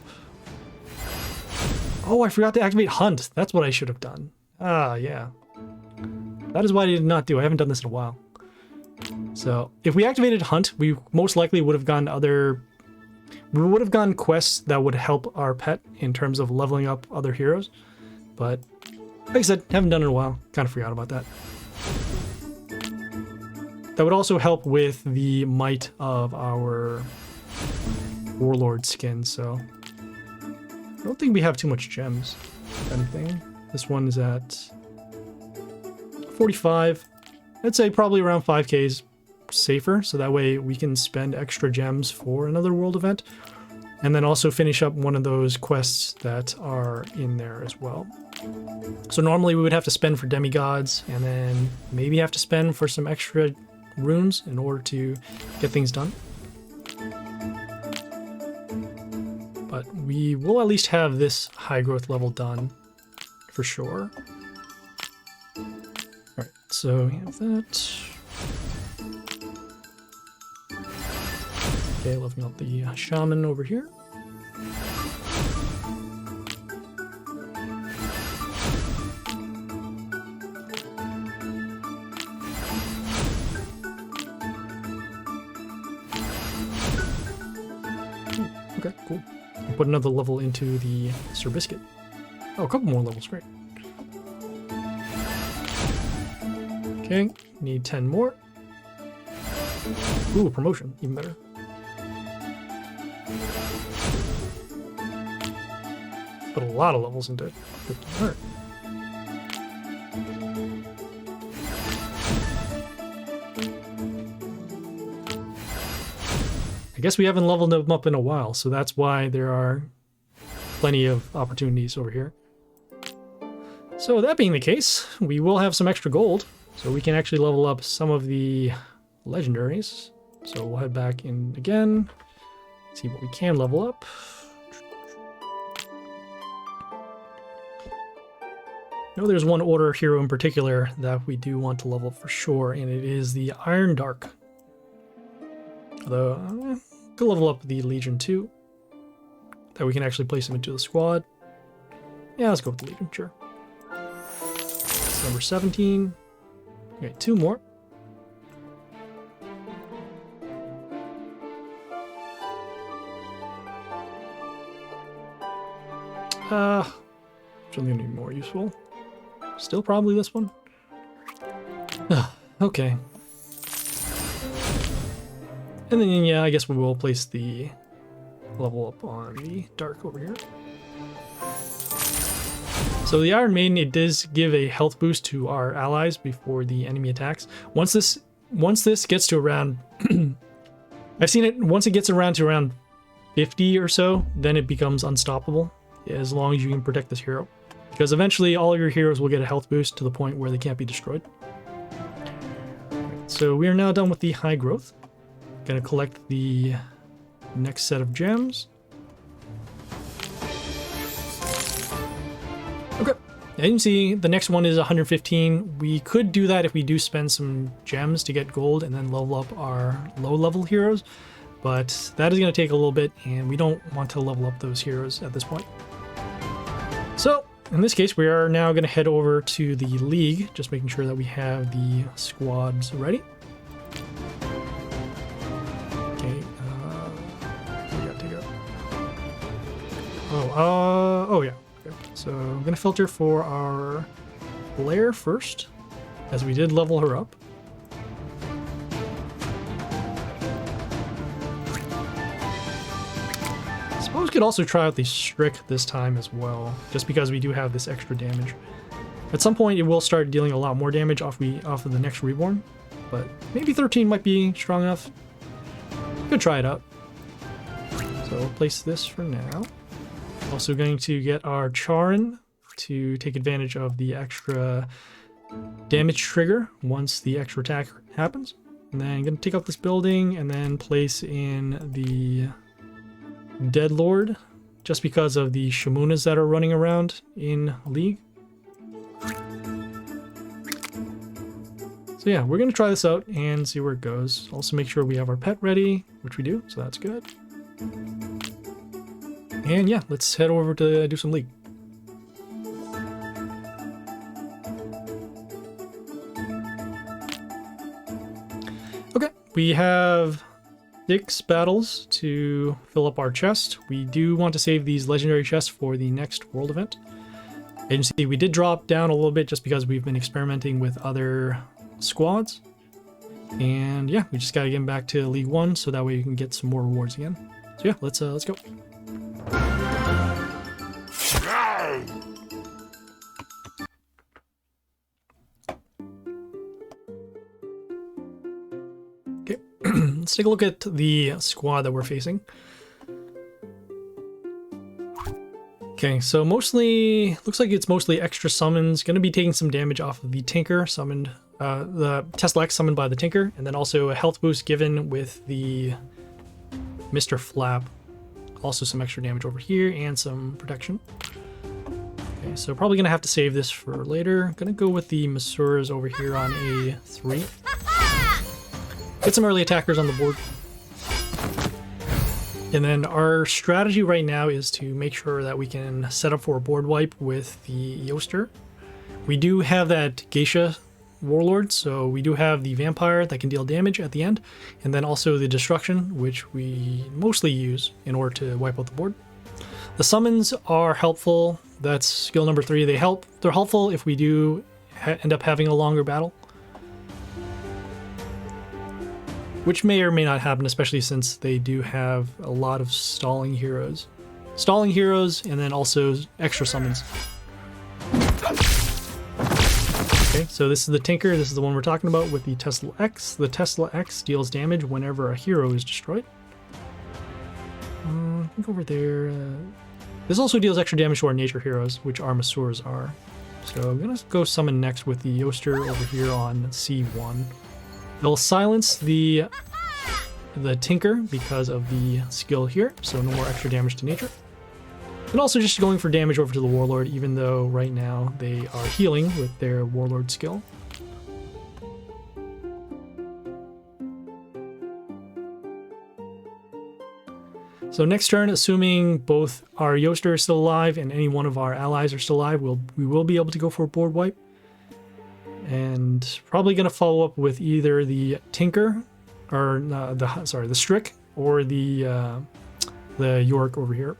Oh, I forgot to activate Hunt. That's what I should have done. Ah, yeah. That is why I did not do. I haven't done this in a while. So if we activated Hunt, we most likely would have gotten we would have gotten quests that would help our pet in terms of leveling up other heroes. But like I said, haven't done it in a while. Kind of forgot about that. That would also help with the might of our Warlord skin, so I don't think we have too much gems, if anything. This one is at 45. I'd say probably around 5k is safer, so that way we can spend extra gems for another world event, and then also finish up one of those quests that are in there as well. So normally we would have to spend for demigods, and then maybe have to spend for some extra runes in order to get things done. But we will at least have this high growth level done for sure. Alright, so we have that. Okay, leveling up the shaman over here. Okay, cool. I'll put another level into the Sir Biscuit. Oh, a couple more levels, great. Okay, need 10 more. Ooh, promotion, even better. Put a lot of levels into it. Alright. I guess we haven't leveled them up in a while, so that's why there are plenty of opportunities over here. So that being the case, we will have some extra gold, so we can actually level up some of the legendaries. So we'll head back in again, see what we can level up. I know there's one order hero in particular that we do want to level up for sure, and it is the Iron Dark. Although, could level up the Legion too. That we can actually place them into the squad. Yeah, let's go with the Legion, sure. That's number 17. Okay, 2 more. Something gonna be more useful. Still probably this one. Okay. And then, yeah, I guess we will place the level up on the Dark over here. So the Iron Maiden, it does give a health boost to our allies before the enemy attacks. Once this gets to around... I've seen it, once it gets around to around 50 or so, then it becomes unstoppable, as long as you can protect this hero. Because eventually all of your heroes will get a health boost to the point where they can't be destroyed. So we are now done with the high growth. Gonna collect the next set of gems. Okay, as you can see, the next one is 115. We could do that if we do spend some gems to get gold and then level up our low level heroes, but that is going to take a little bit, and we don't want to level up those heroes at this point. So in this case, we are now going to head over to the League, just making sure that we have the squads ready. Oh yeah. Okay. So I'm gonna filter for our Blair first, as we did level her up. I suppose we could also try out the Strick this time as well, just because we do have this extra damage. At some point, it will start dealing a lot more damage off of the next Reborn, but maybe 13 might be strong enough. Could try it out. So we'll place this for now. Also going to get our Charin to take advantage of the extra damage trigger once the extra attack happens. And then I'm going to take out this building and then place in the Deadlord, just because of the Shamunas that are running around in League. So yeah, we're going to try this out and see where it goes. Also make sure we have our pet ready, which we do, so that's good. And yeah, let's head over to do some League. we have 6 battles to fill up our chest. We do want to save these legendary chests for the next world event. And you see, we did drop down a little bit just because we've been experimenting with other squads. And yeah, we just gotta get back to League 1 so that way you can get some more rewards again. So yeah, let's go. Okay, let's take a look at the squad that we're facing. Okay, so mostly, looks like it's mostly extra summons. Going to be taking some damage off of the Tinker summoned, the Tesla X summoned by the Tinker, and then also a health boost given with the Mr. Flap. Also some extra damage over here and some protection. Okay, so probably going to have to save this for later. Going to go with the Masuras over here on A3. Get some early attackers on the board. And then our strategy right now is to make sure that we can set up for a board wipe with the Yoster. We do have that Geisha Warlord, so we do have the Vampire that can deal damage at the end, and then also the Destruction, which we mostly use in order to wipe out the board. The summons are helpful. That's skill number 3. They're helpful if we do end up having a longer battle, which may or may not happen, especially since they do have a lot of stalling heroes. Stalling heroes, and then also extra summons. Okay, so this is the Tinker. This is the one we're talking about with the Tesla X. The Tesla X deals damage whenever a hero is destroyed. I think over there... this also deals extra damage to our nature heroes, which our Masuras are. So I'm going to go summon next with the Yoster over here on C1. They'll silence the Tinker because of the skill here, so no more extra damage to nature. And also just going for damage over to the Warlord, even though right now they are healing with their Warlord skill. So next turn, assuming both our Yoster is still alive and any one of our allies are still alive, we will be able to go for a board wipe. And probably going to follow up with either the Tinker, or the Strick, or the York over here.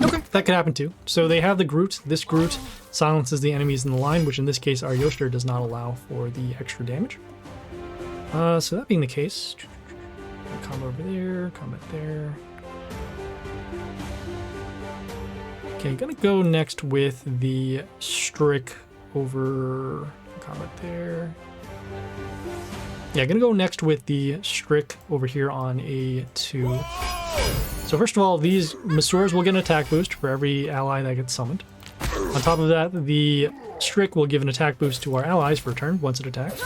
Okay, that could happen too. So they have the Groot. This Groot silences the enemies in the line, which in this case our Yoster does not allow for the extra damage. So that being the case, combat over there, combat there. Okay, gonna go next with the Strick over combat there. Yeah, gonna go next with the Strick over here on A2. So first of all, these Masuras will get an attack boost for every ally that gets summoned. On top of that, the Strick will give an attack boost to our allies for a turn once it attacks.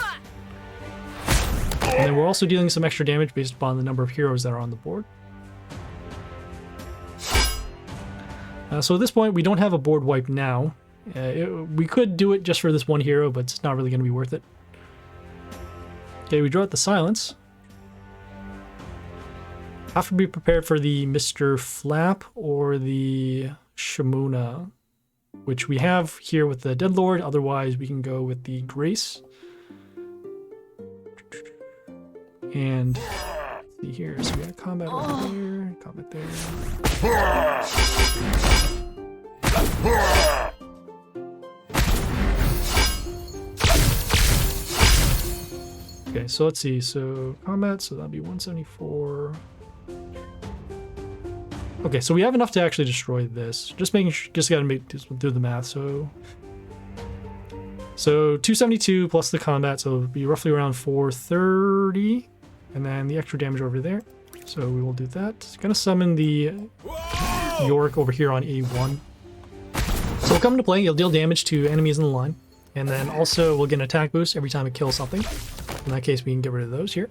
And then we're also dealing some extra damage based upon the number of heroes that are on the board. So at this point, we don't have a board wipe now. We could do it just for this one hero, but it's not really going to be worth it. Okay, we draw out the Silence. Have to be prepared for the Mr. Flap or the Shamuna, which we have here with the Deadlord. Otherwise, we can go with the Grace. And let's see here, so we got combat over there, combat there. Okay, so let's see, so combat, so that'll be 174. Okay, so we have enough to actually destroy this. Just making sure, just gotta do the math. So 272 plus the combat, so it'll be roughly around 430, and then the extra damage over there. So we will do that. Gonna summon the York over here on A1. So it'll come into play. You'll deal damage to enemies in the line, and then also we'll get an attack boost every time it kills something. In that case, we can get rid of those here.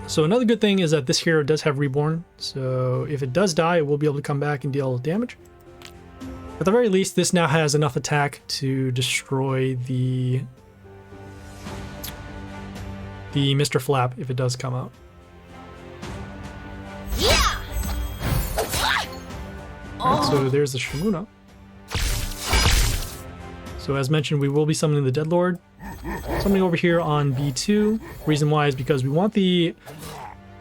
So another good thing is that this hero does have Reborn, so if it does die, it will be able to come back and deal damage. At the very least, this now has enough attack to destroy the Mr. Flap if it does come out. Yeah! Alright, so there's the Shimuna. So as mentioned, we will be summoning the Deadlord. Summoning over here on B2. Reason why is because we want the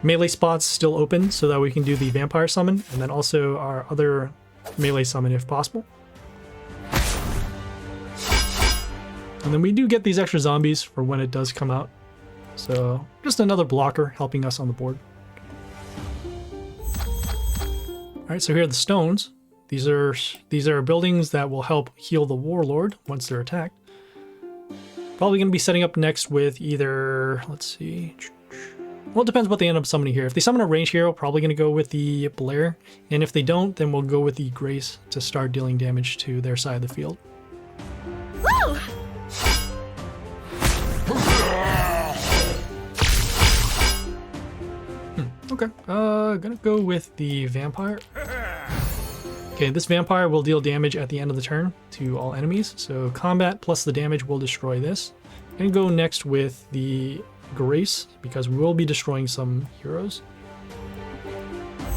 melee spots still open so that we can do the vampire summon, and then also our other melee summon if possible. And then we do get these extra zombies for when it does come out. So just another blocker helping us on the board. Alright, so here are the stones. These are buildings that will help heal the warlord once they're attacked. Probably going to be setting up next with either, let's see, well, it depends what they end up summoning here. If they summon a ranged hero, probably going to go with the Blair, and if they don't, then we'll go with the Grace to start dealing damage to their side of the field. Woo! Okay, gonna go with the Vampire. Okay, this Vampire will deal damage at the end of the turn to all enemies, so combat plus the damage will destroy this. And go next with the Grace, because we will be destroying some heroes.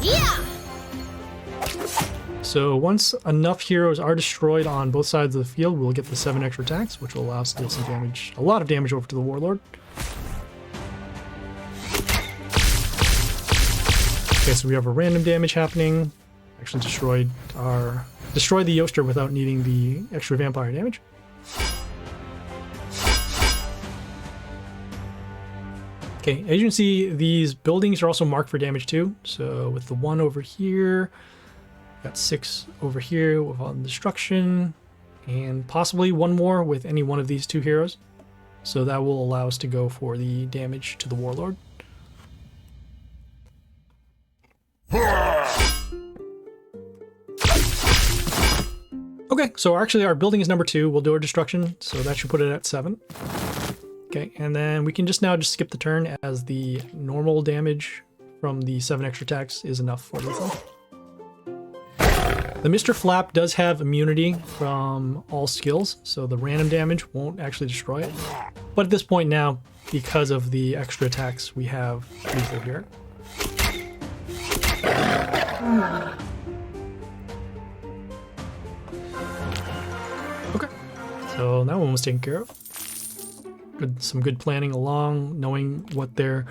Yeah! So once enough heroes are destroyed on both sides of the field, we'll get the 7 extra attacks, which will allow us to deal some damage, a lot of damage over to the Warlord. Okay, so we have a random damage happening. Actually destroyed the Yoster without needing the extra vampire damage. Okay, as you can see, these buildings are also marked for damage too. So with the 1 over here, got 6 over here with on destruction, and possibly 1 more with any one of these 2 heroes. So that will allow us to go for the damage to the Warlord. Okay, so actually our building is number 2. We'll do our destruction, so that should put it at 7. Okay, and then we can just skip the turn as the normal damage from the 7 extra attacks is enough for lethal. The Mr. Flap does have immunity from all skills, so the random damage won't actually destroy it. But at this point now, because of the extra attacks, we have lethal here. Okay, so that one was taken care of. Some good planning along, knowing what their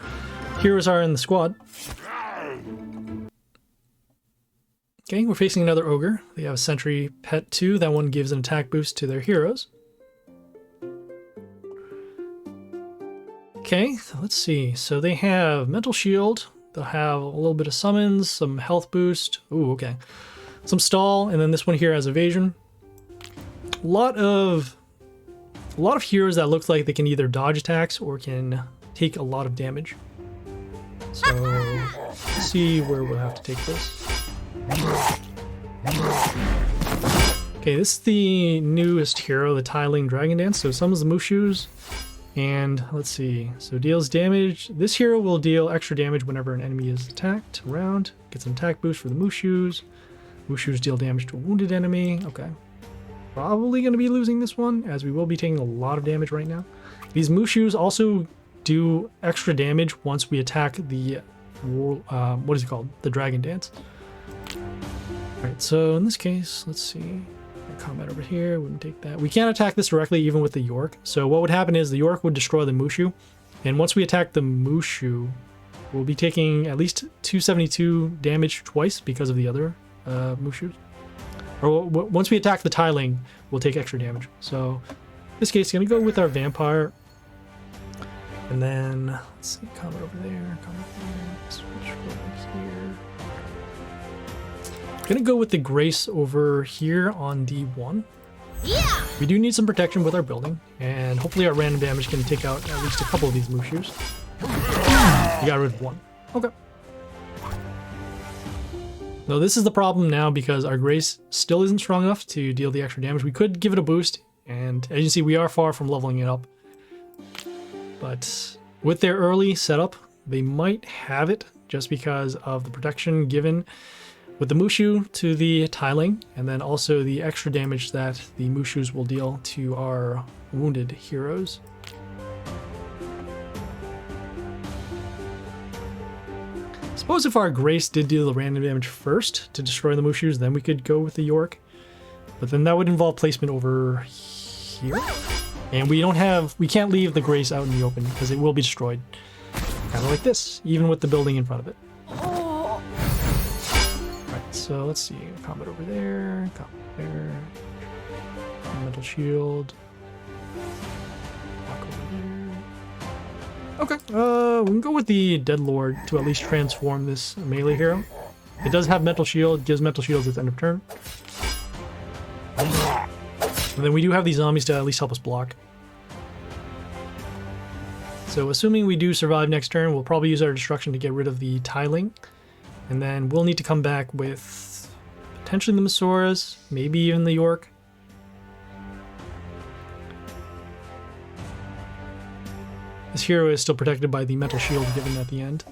heroes are in the squad. Okay, we're facing another ogre. They have a sentry pet 2. That one gives an attack boost to their heroes. Okay, so let's see. So they have mental shield. They'll have a little bit of summons, some health boost. Ooh, okay. Some stall, and then this one here has evasion. A lot of heroes that look like they can either dodge attacks or can take a lot of damage. So let's see where we'll have to take this. Okay, this is the newest hero, the Tiling Dragon Dance. So summons the Mushus, and let's see. So deals damage. This hero will deal extra damage whenever an enemy is attacked around. Gets an attack boost for the Mushus. Mushus deal damage to a wounded enemy. Okay. Probably going to be losing this one, as we will be taking a lot of damage right now. These Mushus also do extra damage once we attack the, what is it called? The Dragon Dance. Alright, so in this case, let's see. Combat over here, wouldn't take that. We can't attack this directly even with the York. So what would happen is the York would destroy the Mushu. And once we attack the Mushu, we'll be taking at least 272 damage twice because of the other Mushus. Or once we attack the Tiling, we'll take extra damage. So in this case, going to go with our Vampire. And then, let's see, combat over there, combat there, switch over here. Going to go with the Grace over here on D1. Yeah! We do need some protection with our building, and hopefully our random damage can take out at least a couple of these Mushus. We got rid of 1. Okay. So this is the problem now because our Grace still isn't strong enough to deal the extra damage. We could give it a boost, and as you see, we are far from leveling it up. But with their early setup, they might have it just because of the protection given with the Mushu to the Tiling, and then also the extra damage that the Mushus will deal to our wounded heroes. Suppose if our Grace did deal the random damage first to destroy the Mushus, then we could go with the York. But then that would involve placement over here. And we can't leave the Grace out in the open because it will be destroyed. Kind of like this, even with the building in front of it. Alright, so let's see. Combat over there, combat there. Mental shield. Walk over there. Okay, we can go with the Dead Lord to at least transform this melee hero. It does have mental shield, gives mental shields at the end of turn. And then we do have these zombies to at least help us block. So assuming we do survive next turn, we'll probably use our destruction to get rid of the tiling. And then we'll need to come back with potentially the Masoras, maybe even the York. This hero is still protected by the mental shield given at the end.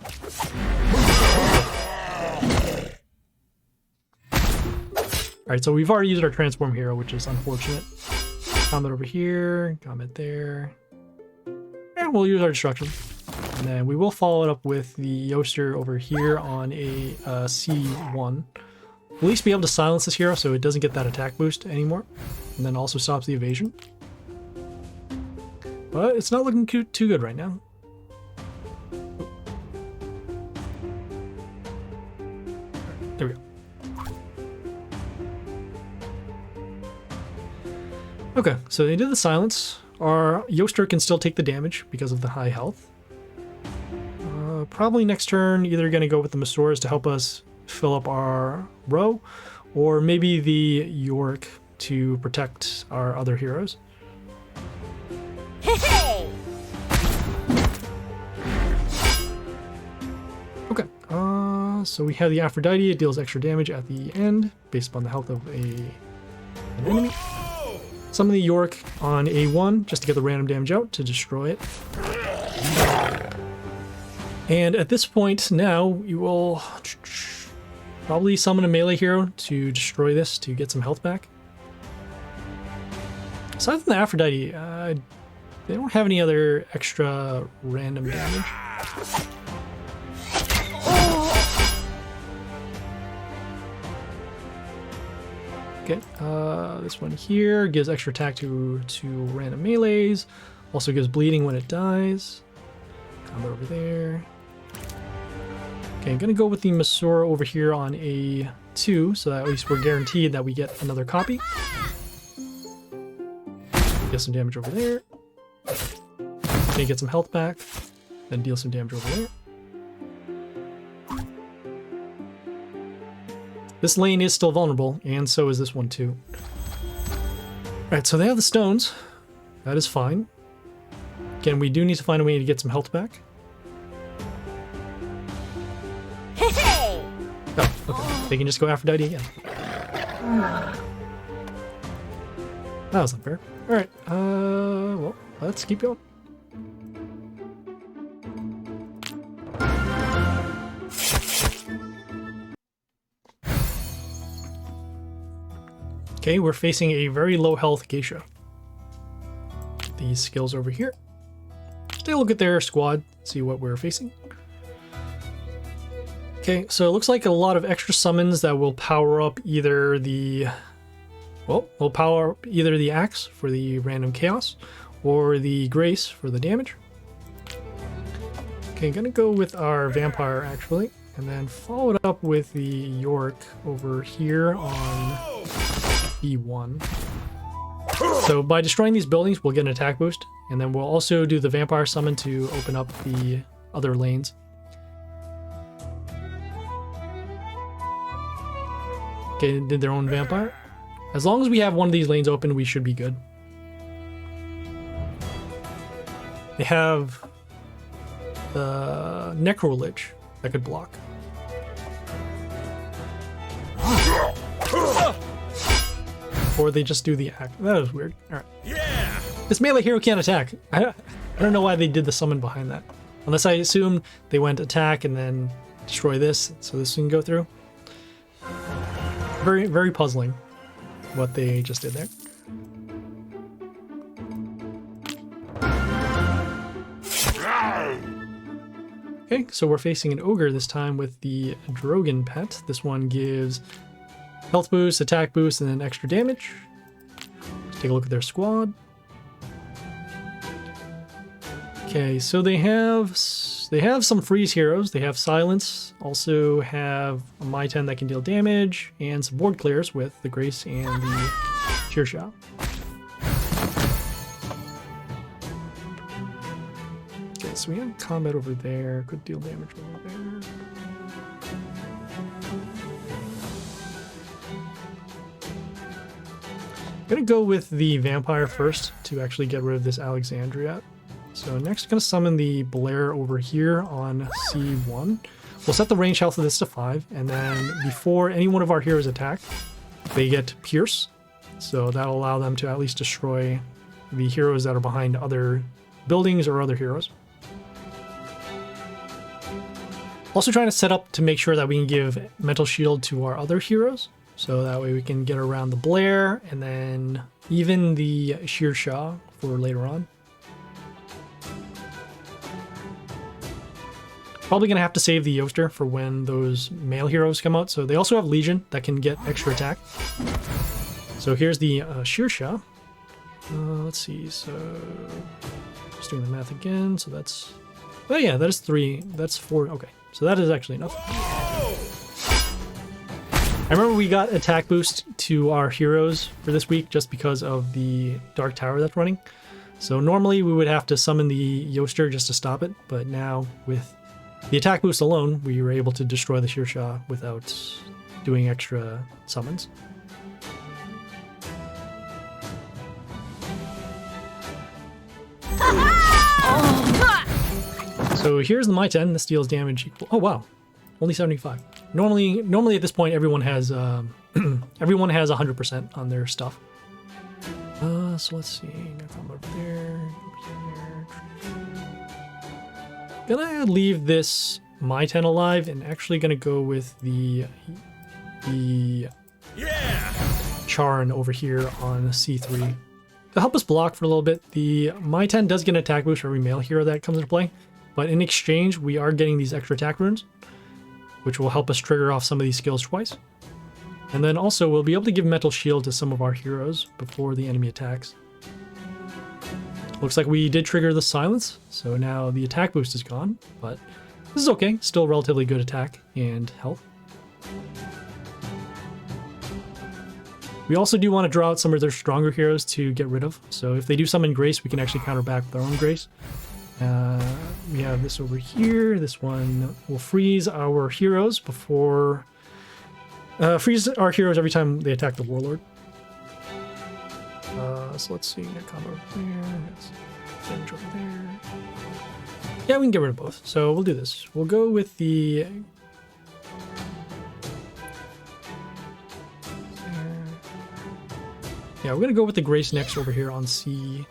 Alright, so we've already used our transform hero, which is unfortunate. Combat over here, combat there. And we'll use our destruction. And then we will follow it up with the Yoster over here on a C1. At least be able to silence this hero so it doesn't get that attack boost anymore. And then also stops the evasion. But it's not looking too good right now. There we go. Okay, so they did the silence. Our Yoster can still take the damage because of the high health. Probably next turn, either going to go with the Masoras to help us fill up our row, or maybe the York to protect our other heroes. Hey! Okay, so we have the Aphrodite. It deals extra damage at the end based upon the health of an enemy. Summon the York on A1 just to get the random damage out to destroy it. And at this point now, you will probably summon a melee hero to destroy this to get some health back. Aside from the Aphrodite, they don't have any other extra random damage. Okay, this one here gives extra attack to random melees. Also gives bleeding when it dies. Combat over there. Okay, I'm gonna go with the Masora over here on A2, so that at least we're guaranteed that we get another copy. Get some damage over there. Okay, get some health back. Then deal some damage over there. This lane is still vulnerable, and so is this one too. Alright, so they have the stones. That is fine. Again, we do need to find a way to get some health back. Hey! Oh, okay. They can just go Aphrodite again. That was unfair. Alright, well, let's keep going. Okay, we're facing a very low health Geisha. These skills over here. Take a look at their squad, see what we're facing. Okay, so it looks like a lot of extra summons that will power up either the... Well, will power up either the Axe for the random chaos, or the Grace for the damage. Okay, gonna go with our Vampire actually, and then follow it up with the York over here on B1. So by destroying these buildings, we'll get an attack boost, and then we'll also do the Vampire summon to open up the other lanes. Okay, did their own Vampire. As long as we have one of these lanes open, we should be good. They have the Necrolich that could block. Or they just do the act. That was weird. Alright. Yeah! This melee hero can't attack. I don't know why they did the summon behind that. Unless I assume they went attack and then destroy this, so this can go through. Very, very puzzling what they just did there. Okay, so we're facing an ogre this time with the Drogon pet. This one gives health boost, attack boost, and then extra damage. Let's take a look at their squad. Okay, so they have some freeze heroes. They have silence, also have a My-10 that can deal damage, and some board clears with the Grace and the Shashou. Okay, so we have combat over there, could deal damage over there. I'm gonna go with the vampire first to actually get rid of this Alexandria. So next, I'm gonna summon the Blair over here on C1. We'll set the range health of this to 5, and then before any one of our heroes attack, they get Pierce. So that'll allow them to at least destroy the heroes that are behind other buildings or other heroes. Also trying to set up to make sure that we can give Mental Shield to our other heroes. So that way we can get around the Blair and then even the Shashou for later on. Probably going to have to save the Yoster for when those male heroes come out. So they also have Legion that can get extra attack. So here's the Shashou. Let's see, so just doing the math again. So that's, oh yeah, that is 3, that's 4, okay. So that is actually enough. I remember we got attack boost to our heroes for this week just because of the Dark Tower that's running. So normally we would have to summon the Yoster just to stop it, but now with the attack boost alone, we were able to destroy the Shashou without doing extra summons. So here's the My-10. This deals damage equal. Oh wow, only 75. Normally at this point, everyone has everyone has 100% on their stuff. So let's see. Gonna come over there. Gonna leave this My-10 alive and actually gonna go with the Charn over here on C3. To help us block for a little bit, the My-10 does get an attack boost for every male hero that comes into play, but in exchange we are getting these extra attack runes, which will help us trigger off some of these skills twice. And then also we'll be able to give Mental Shield to some of our heroes before the enemy attacks. Looks like we did trigger the silence, so now the attack boost is gone, but this is okay. Still relatively good attack and health. We also do want to draw out some of their stronger heroes to get rid of. So if they do summon Grace, we can actually counter back with our own Grace. We have this over here. This one will freeze our heroes before... freeze our heroes every time they attack the Warlord. So let's see, combo over there, damage over there. Yeah, we can get rid of both. So we'll do this. We'll go with the... Yeah, we're going to go with the Grace next over here on C1.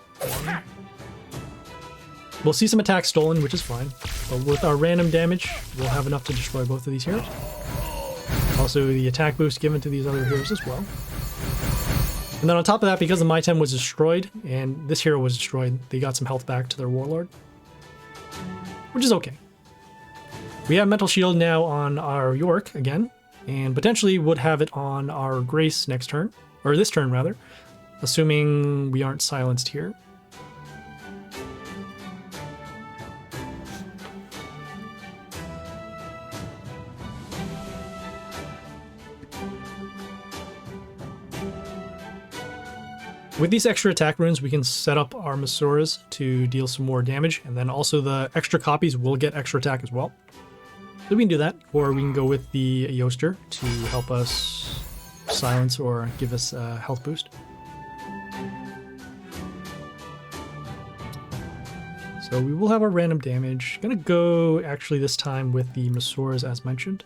We'll see some attacks stolen, which is fine. But with our random damage, we'll have enough to destroy both of these heroes. Also, the attack boost given to these other heroes as well. And then on top of that, because the My-10 was destroyed, and this hero was destroyed, they got some health back to their Warlord. Which is okay. We have Mental Shield now on our York again, and potentially would have it on our Grace next turn. Or this turn, rather. Assuming we aren't silenced here. With these extra attack runes, we can set up our Masuras to deal some more damage, and then also the extra copies will get extra attack as well. So we can do that, or we can go with the Yoster to help us silence or give us a health boost. So we will have our random damage. Gonna go actually this time with the Masuras as mentioned.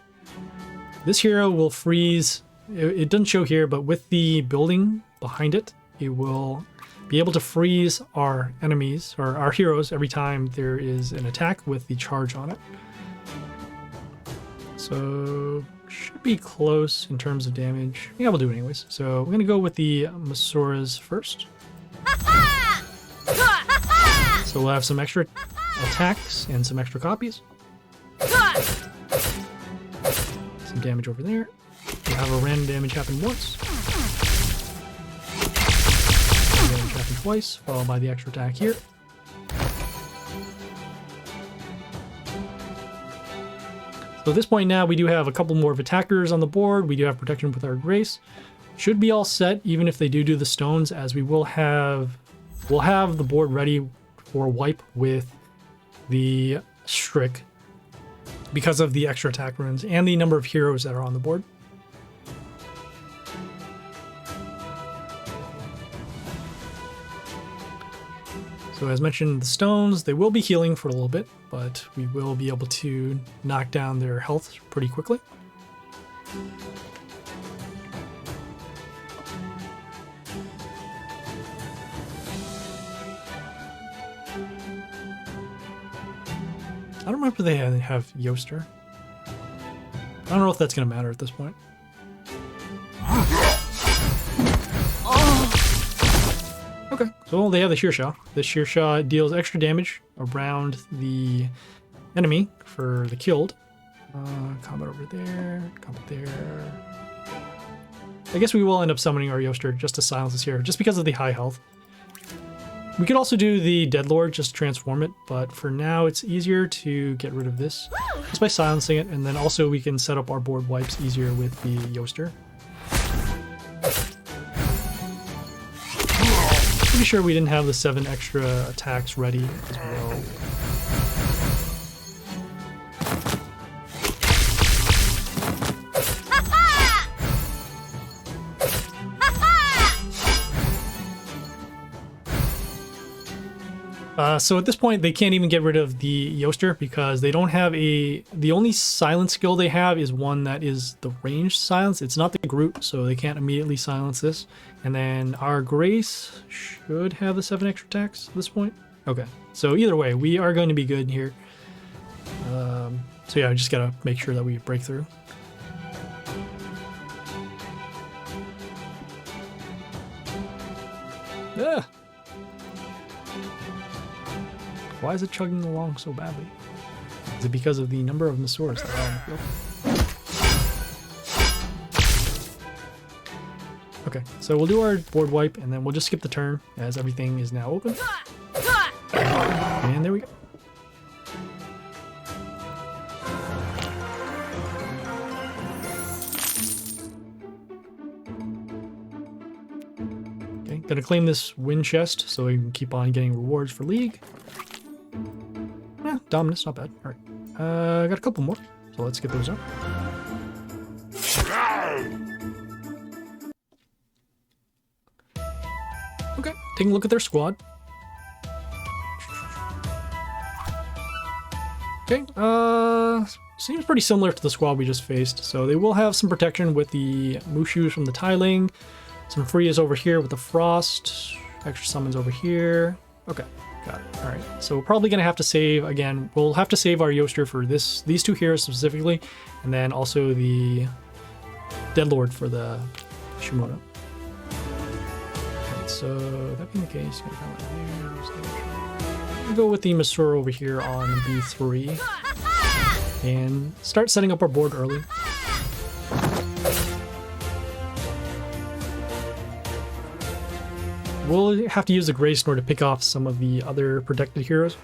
This hero will freeze, it doesn't show here, but with the building behind it, it will be able to freeze our enemies, or our heroes, every time there is an attack with the charge on it. So, should be close in terms of damage. Yeah, we'll do it anyways. So, we're going to go with the Masuras first. So we'll have some extra attacks and some extra copies. Some damage over there. We'll have a random damage happen once. Random damage happen twice, followed by the extra attack here. So at this point now, we do have a couple more of attackers on the board. We do have protection with our Grace. Should be all set, even if they do the stones, as we'll have the board ready for wipe with the Strick because of the extra attack runes and the number of heroes that are on the board. So as mentioned, the stones, they will be healing for a little bit, but we will be able to knock down their health pretty quickly. I don't remember if they have Yoster. I don't know if that's going to matter at this point. Okay, so they have the Shashou. The Shashou deals extra damage around the enemy for the killed. Combat over there, combat there. I guess we will end up summoning our Yoster just to silence this here, just because of the high health. We could also do the Deadlord just to transform it, but for now it's easier to get rid of this just by silencing it, and then also we can set up our board wipes easier with the Yoster. Pretty sure we didn't have the 7 extra attacks ready as well. So at this point, they can't even get rid of the Yoster because they don't have the only silence skill they have is one that is the ranged silence. It's not the Groot, so they can't immediately silence this. And then our Grace should have the 7 extra attacks at this point. Okay, so either way, we are going to be good here. So yeah, I just gotta make sure that we break through. Ah! Why is it chugging along so badly? Is it because of the number of Masaurs that are on the field? Okay, so we'll do our board wipe and then we'll just skip the turn as everything is now open. And there we go. Okay, gonna claim this win chest so we can keep on getting rewards for League. Dominus, not bad. Alright. Got a couple more, so let's get those up. Okay, taking a look at their squad. Okay, seems pretty similar to the squad we just faced. So they will have some protection with the Mushus from the tiling, some Freas over here with the Frost, extra summons over here. Okay. Got it. All right. So we're probably going to have to save again. We'll have to save our Yoster for these 2 heroes specifically, and then also the Deadlord for the Shimono. Right, so that being the case, we'll go with the Masura over here on B3 and start setting up our board early. We'll have to use the Grace in order to pick off some of the other protected heroes,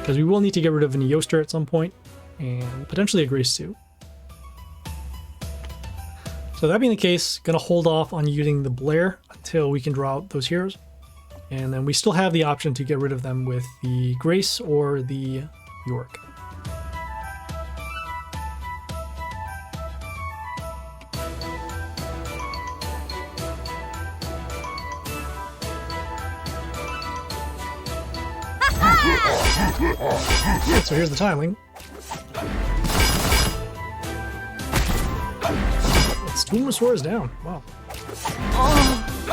because we will need to get rid of an Yoster at some point, and potentially a Grace too. So that being the case, gonna hold off on using the Blair until we can draw out those heroes, and then we still have the option to get rid of them with the Grace or the York. So here's the tiling. It's 2 Masaurs down. Wow.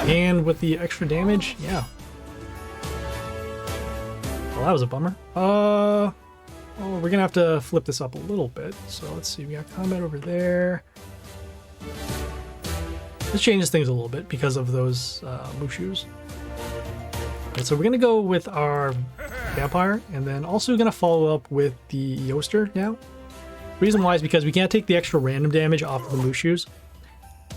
And with the extra damage, yeah. Well, that was a bummer. Oh, we're gonna have to flip this up a little bit. So let's see, we got combat over there. This changes things a little bit because of those Mushus. So we're gonna go with our vampire, and then also gonna follow up with the Yoster now. Reason why is because we can't take the extra random damage off of the Mushus,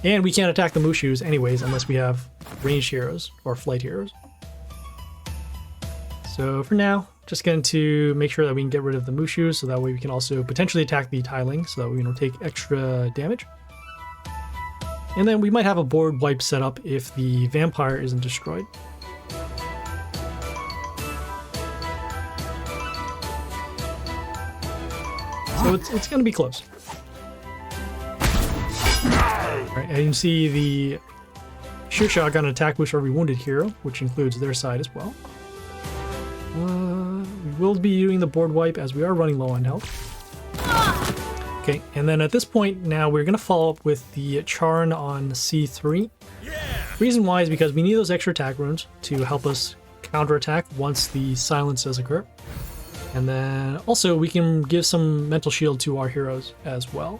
and we can't attack the Mushus anyways unless we have ranged heroes or flight heroes. So for now, just going to make sure that we can get rid of the Mushus, so that way we can also potentially attack the Tiling, so that we can take extra damage. And then we might have a board wipe set up if the vampire isn't destroyed. So it's going to be close. Alright, and you can see the Shear Shotgun attack boost for every wounded hero, which includes their side as well. We will be doing the board wipe as we are running low on health. Okay, and then at this point now we're going to follow up with the Charn on C3. Reason why is because we need those extra attack runes to help us counterattack once the silence does occur. And then also we can give some mental shield to our heroes as well.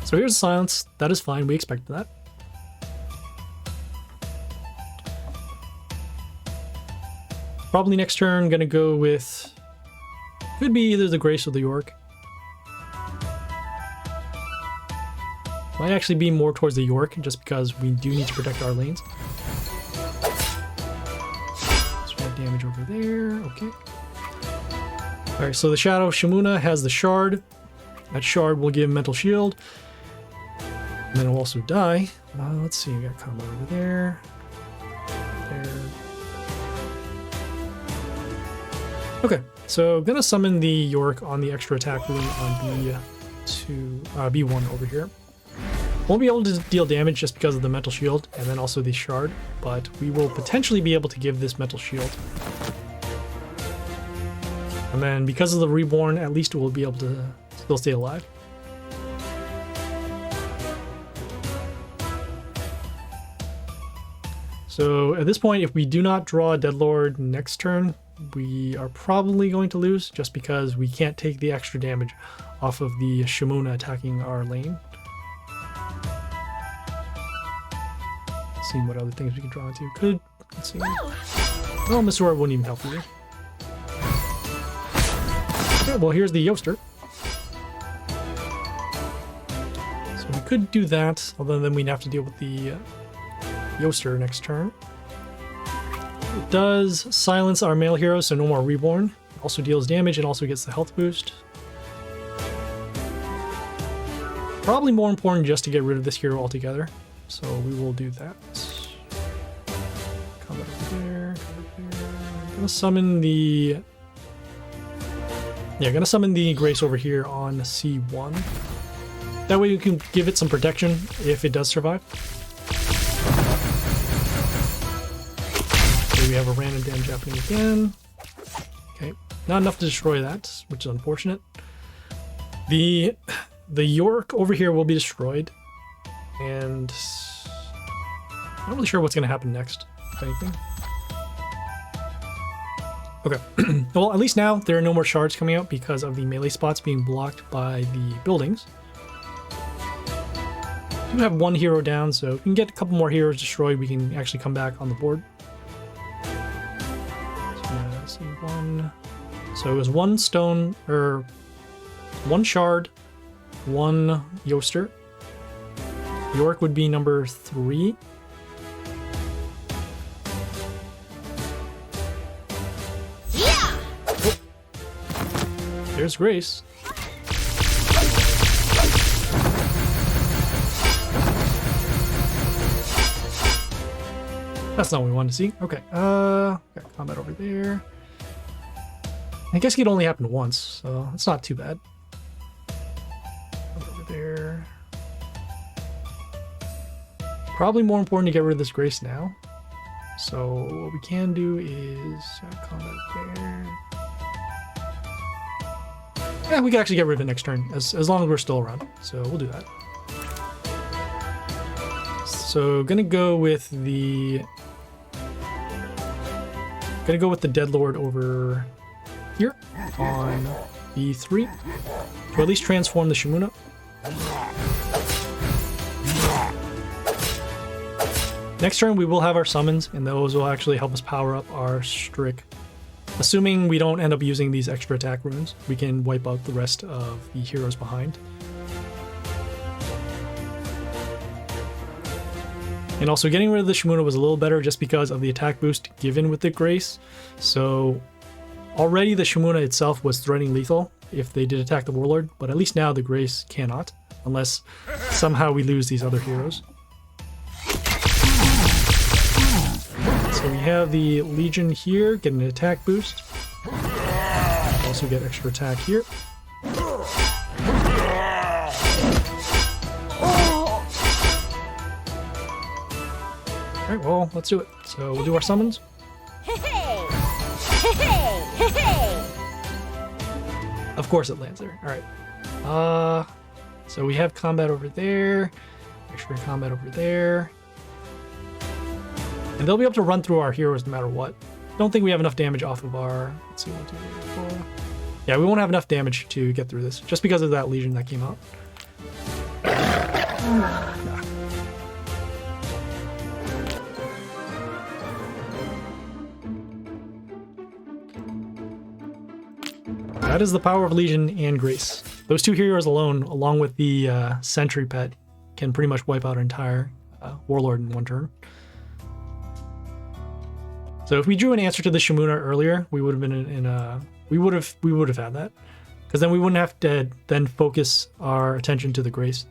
So here's the silence. That is fine. We expected that. Probably next turn, gonna go with... Could be either the Grace or the York. Might actually be more towards the York, just because we do need to protect our lanes. Damage over there, okay. Alright, so the Shadow Shimuna has the Shard. That Shard will give Mental Shield. And then it'll also die. Let's see, we got combo over there. There. Okay, so gonna summon the York on the extra attack rune on B1 over here. Won't be able to deal damage just because of the Mental Shield and then also the Shard, but we will potentially be able to give this Mental Shield. And then because of the Reborn, at least we'll be able to still stay alive. So at this point, if we do not draw a Deadlord next turn, we are probably going to lose just because we can't take the extra damage off of the Shimuna attacking our lane. Seeing what other things we can draw into. Let's see. Oh, Misora won't even help you. Okay, well, here's the Yoster. So we could do that, although then we'd have to deal with the Yoster next turn. It does silence our male hero, so no more Reborn. It also deals damage and also gets the health boost. Probably more important just to get rid of this hero altogether. So we will do that. Come over there, come over there. I'm gonna summon the... Yeah, I'm gonna summon the Grace over here on C1. That way we can give it some protection if it does survive. Okay, we have a random damage happening again. Okay, not enough to destroy that, which is unfortunate. The York over here will be destroyed. And I'm not really sure what's going to happen next, if anything. Okay, well, at least now there are no more shards coming out because of the melee spots being blocked by the buildings. We do have one hero down, so if we can get a couple more heroes destroyed, we can actually come back on the board. So, see one. So it was one stone, or one shard, one Yoster. York would be number 3. Yeah! Oh. There's Grace. That's not what we wanted to see. Okay, got combat over there. I guess it only happened once, so it's not too bad. Over there. Probably more important to get rid of this Grace now. So what we can do is combat there. Yeah, we can actually get rid of it next turn, as long as we're still around. So we'll do that. So gonna go with the Deadlord over here on B3 to at least transform the Shimuna. Next turn we will have our summons, and those will actually help us power up our Strick. Assuming we don't end up using these extra attack runes, we can wipe out the rest of the heroes behind. And also getting rid of the Shimuna was a little better just because of the attack boost given with the Grace. So already the Shimuna itself was threatening lethal if they did attack the Warlord, but at least now the Grace cannot, unless somehow we lose these other heroes. So we have the Legion here, get an attack boost. Also get extra attack here. Alright, well, let's do it. So we'll do our summons. Of course it lands there. Alright. So we have combat over there. Extra combat over there. And they'll be able to run through our heroes no matter what. Don't think we have enough damage off of our... Let's see, 1, 2, 3, 4. Yeah, we won't have enough damage to get through this, just because of that Legion that came out. That is the power of Legion and Grace. Those two heroes alone, along with the Sentry pet, can pretty much wipe out an entire Warlord in one turn. So if we drew an answer to the Shimuna earlier, we would have been in a we would have had that, because then we wouldn't have to then focus our attention to the Grace.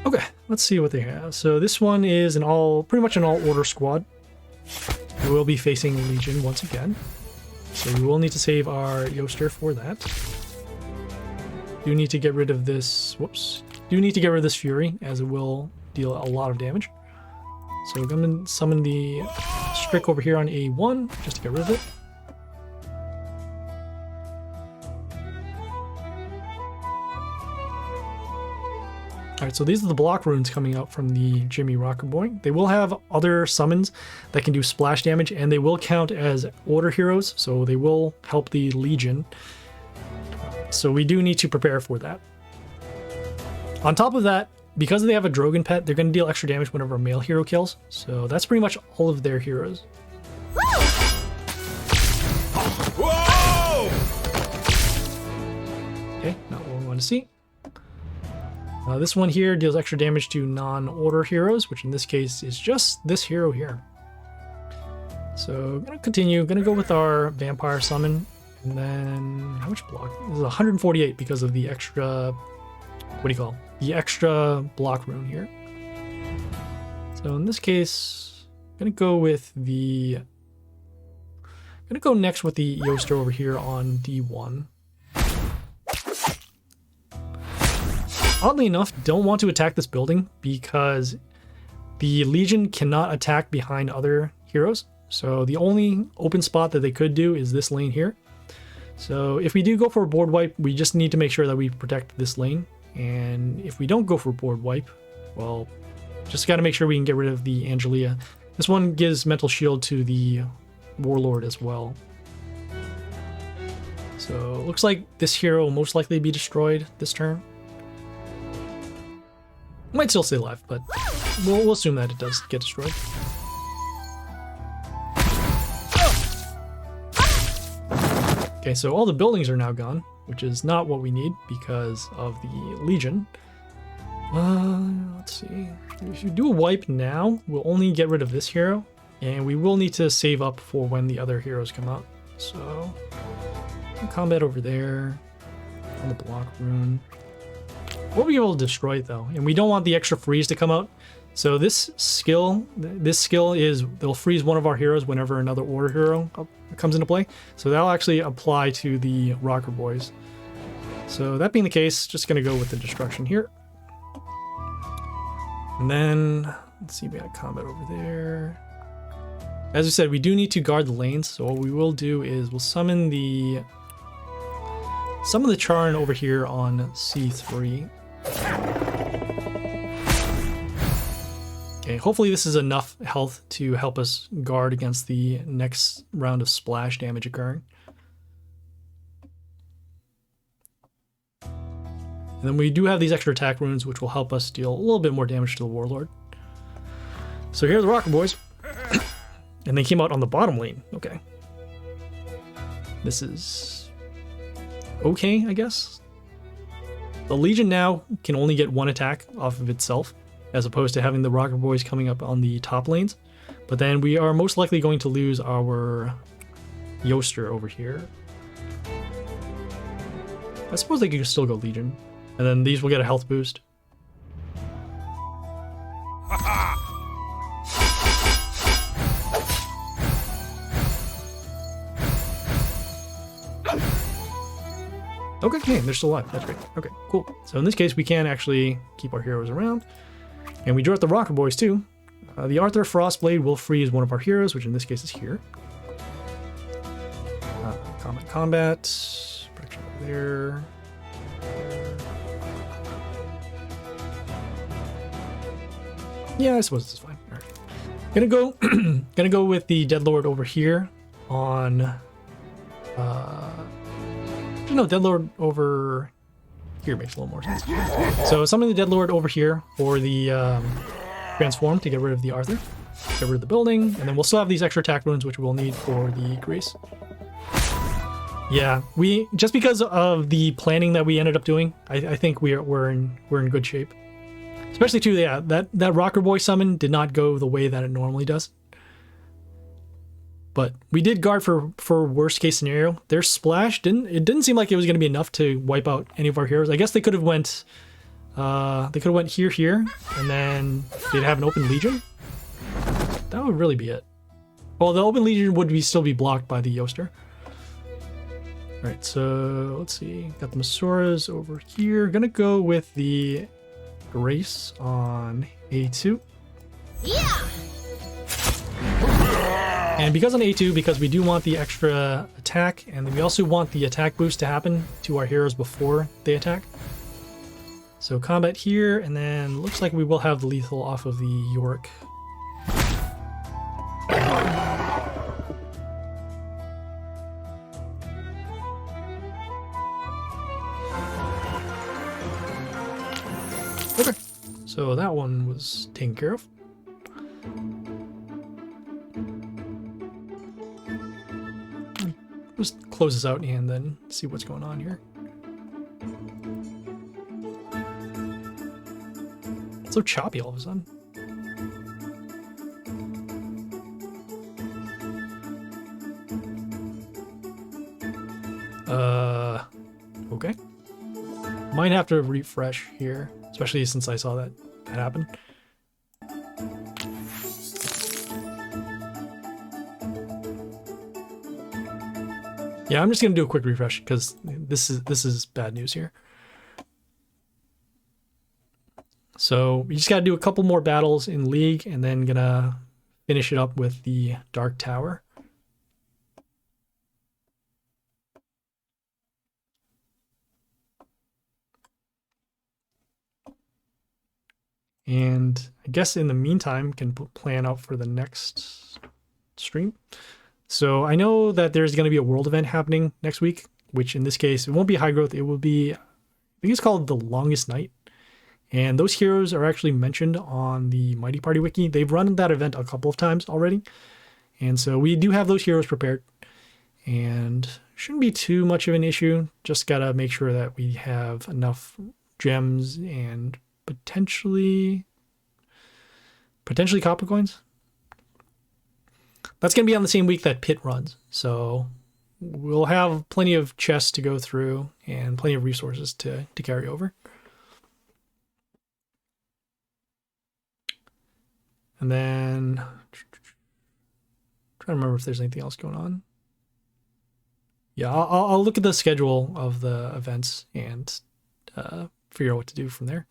Okay, let's see what they have. So this one is pretty much an all order squad. We will be facing Legion once again, so we will need to save our Yoster for that. Do need to get rid of this. Whoops. Do need to get rid of this Fury, as it will deal a lot of damage. So we're going to summon the Strick over here on A1, just to get rid of it. Alright, so these are the block runes coming out from the Jimmy Rocker Boy. They will have other summons that can do splash damage, and they will count as order heroes, so they will help the Legion. So we do need to prepare for that. On top of that, because they have a Drogon pet, they're going to deal extra damage whenever a male hero kills. So that's pretty much all of their heroes. Whoa! Okay, not what we want to see. This one here deals extra damage to non-order heroes, which in this case is just this hero here. So gonna continue, gonna go with our Vampire Summon, and then how much block? This is 148 because of the extra, what do you call it? The extra block rune here. So in this case, I'm gonna go with the, next with the Yoster over here on D1. Oddly enough, don't want to attack this building because the Legion cannot attack behind other heroes. So the only open spot that they could do is this lane here. So if we do go for a board wipe, we just need to make sure that we protect this lane. And if we don't go for board wipe, well, just got to make sure we can get rid of the Angelia. This one gives mental shield to the Warlord as well. So it looks like this hero will most likely be destroyed this turn. Might still stay alive, but we'll assume that it does get destroyed. Okay, so all the buildings are now gone, which is not what we need because of the Legion. Let's see. If you do a wipe now, we'll only get rid of this hero, and we will need to save up for when the other heroes come out. So, combat over there on the block rune. We'll be able to destroy it though, and we don't want the extra freeze to come out. So this skill is they'll freeze one of our heroes whenever another order hero comes into play. So that'll actually apply to the Rocker Boys. So that being the case, just gonna go with the destruction here. And then let's see, we got combat over there. As we said, we do need to guard the lanes. So what we will do is we'll summon the Charn over here on C3. Okay, hopefully this is enough health to help us guard against the next round of splash damage occurring. And then we do have these extra attack runes, which will help us deal a little bit more damage to the Warlord. So here are the Rocker Boys. And they came out on the bottom lane. Okay. This is okay, I guess. The Legion now can only get one attack off of itself, as opposed to having the Rocker Boys coming up on the top lanes. But then we are most likely going to lose our Yoster over here. I suppose they could still go Legion. And then these will get a health boost. Okay, hey, they're still alive. That's great. Okay, cool. So in this case, we can actually keep our heroes around. And we draw out the Rocker Boys too. The Arthur Frostblade will freeze one of our heroes, which in this case is here. Combat. Protection over there. Yeah, I suppose this is fine. All right. Gonna go with the Deadlord over here on. No, Deadlord over here makes a little more sense. So summon the Deadlord over here for the transform to get rid of the Arthur, get rid of the building, and then we'll still have these extra attack runes which we'll need for the Grace. Yeah, we just because of the planning that we ended up doing, I think we're in good shape. Especially too, yeah, that Rocker Boy summon did not go the way that it normally does. But we did guard for worst case scenario. Their splash didn't seem like it was going to be enough to wipe out any of our heroes. I guess they could have went here, and then they'd have an open Legion. That would really be it. Well, the open Legion would still be blocked by the Yoster. All right, so let's see. Got the Masuras over here. Gonna go with the Grace on A2. Yeah. And because on A2, because we do want the extra attack, and then we also want the attack boost to happen to our heroes before they attack. So combat here, and then looks like we will have the lethal off of the Yorick. Okay, so that one was taken care of. Just close this out and then see what's going on here. It's so choppy all of a sudden. Okay. Might have to refresh here, especially since I saw that happen. Yeah, I'm just gonna do a quick refresh because this is bad news here. So we just gotta do a couple more battles in League and then gonna finish it up with the Dark Tower. And I guess in the meantime, can plan out for the next stream. So I know that there's going to be a world event happening next week, which in this case, it won't be high growth. It will be, I think it's called The Longest Night. And those heroes are actually mentioned on the Mighty Party Wiki. They've run that event a couple of times already. And so we do have those heroes prepared. And shouldn't be too much of an issue. Just got to make sure that we have enough gems and potentially copper coins. That's going to be on the same week that Pit runs, so we'll have plenty of chests to go through and plenty of resources to carry over. And then, trying to remember if there's anything else going on. Yeah, I'll look at the schedule of the events and figure out what to do from there.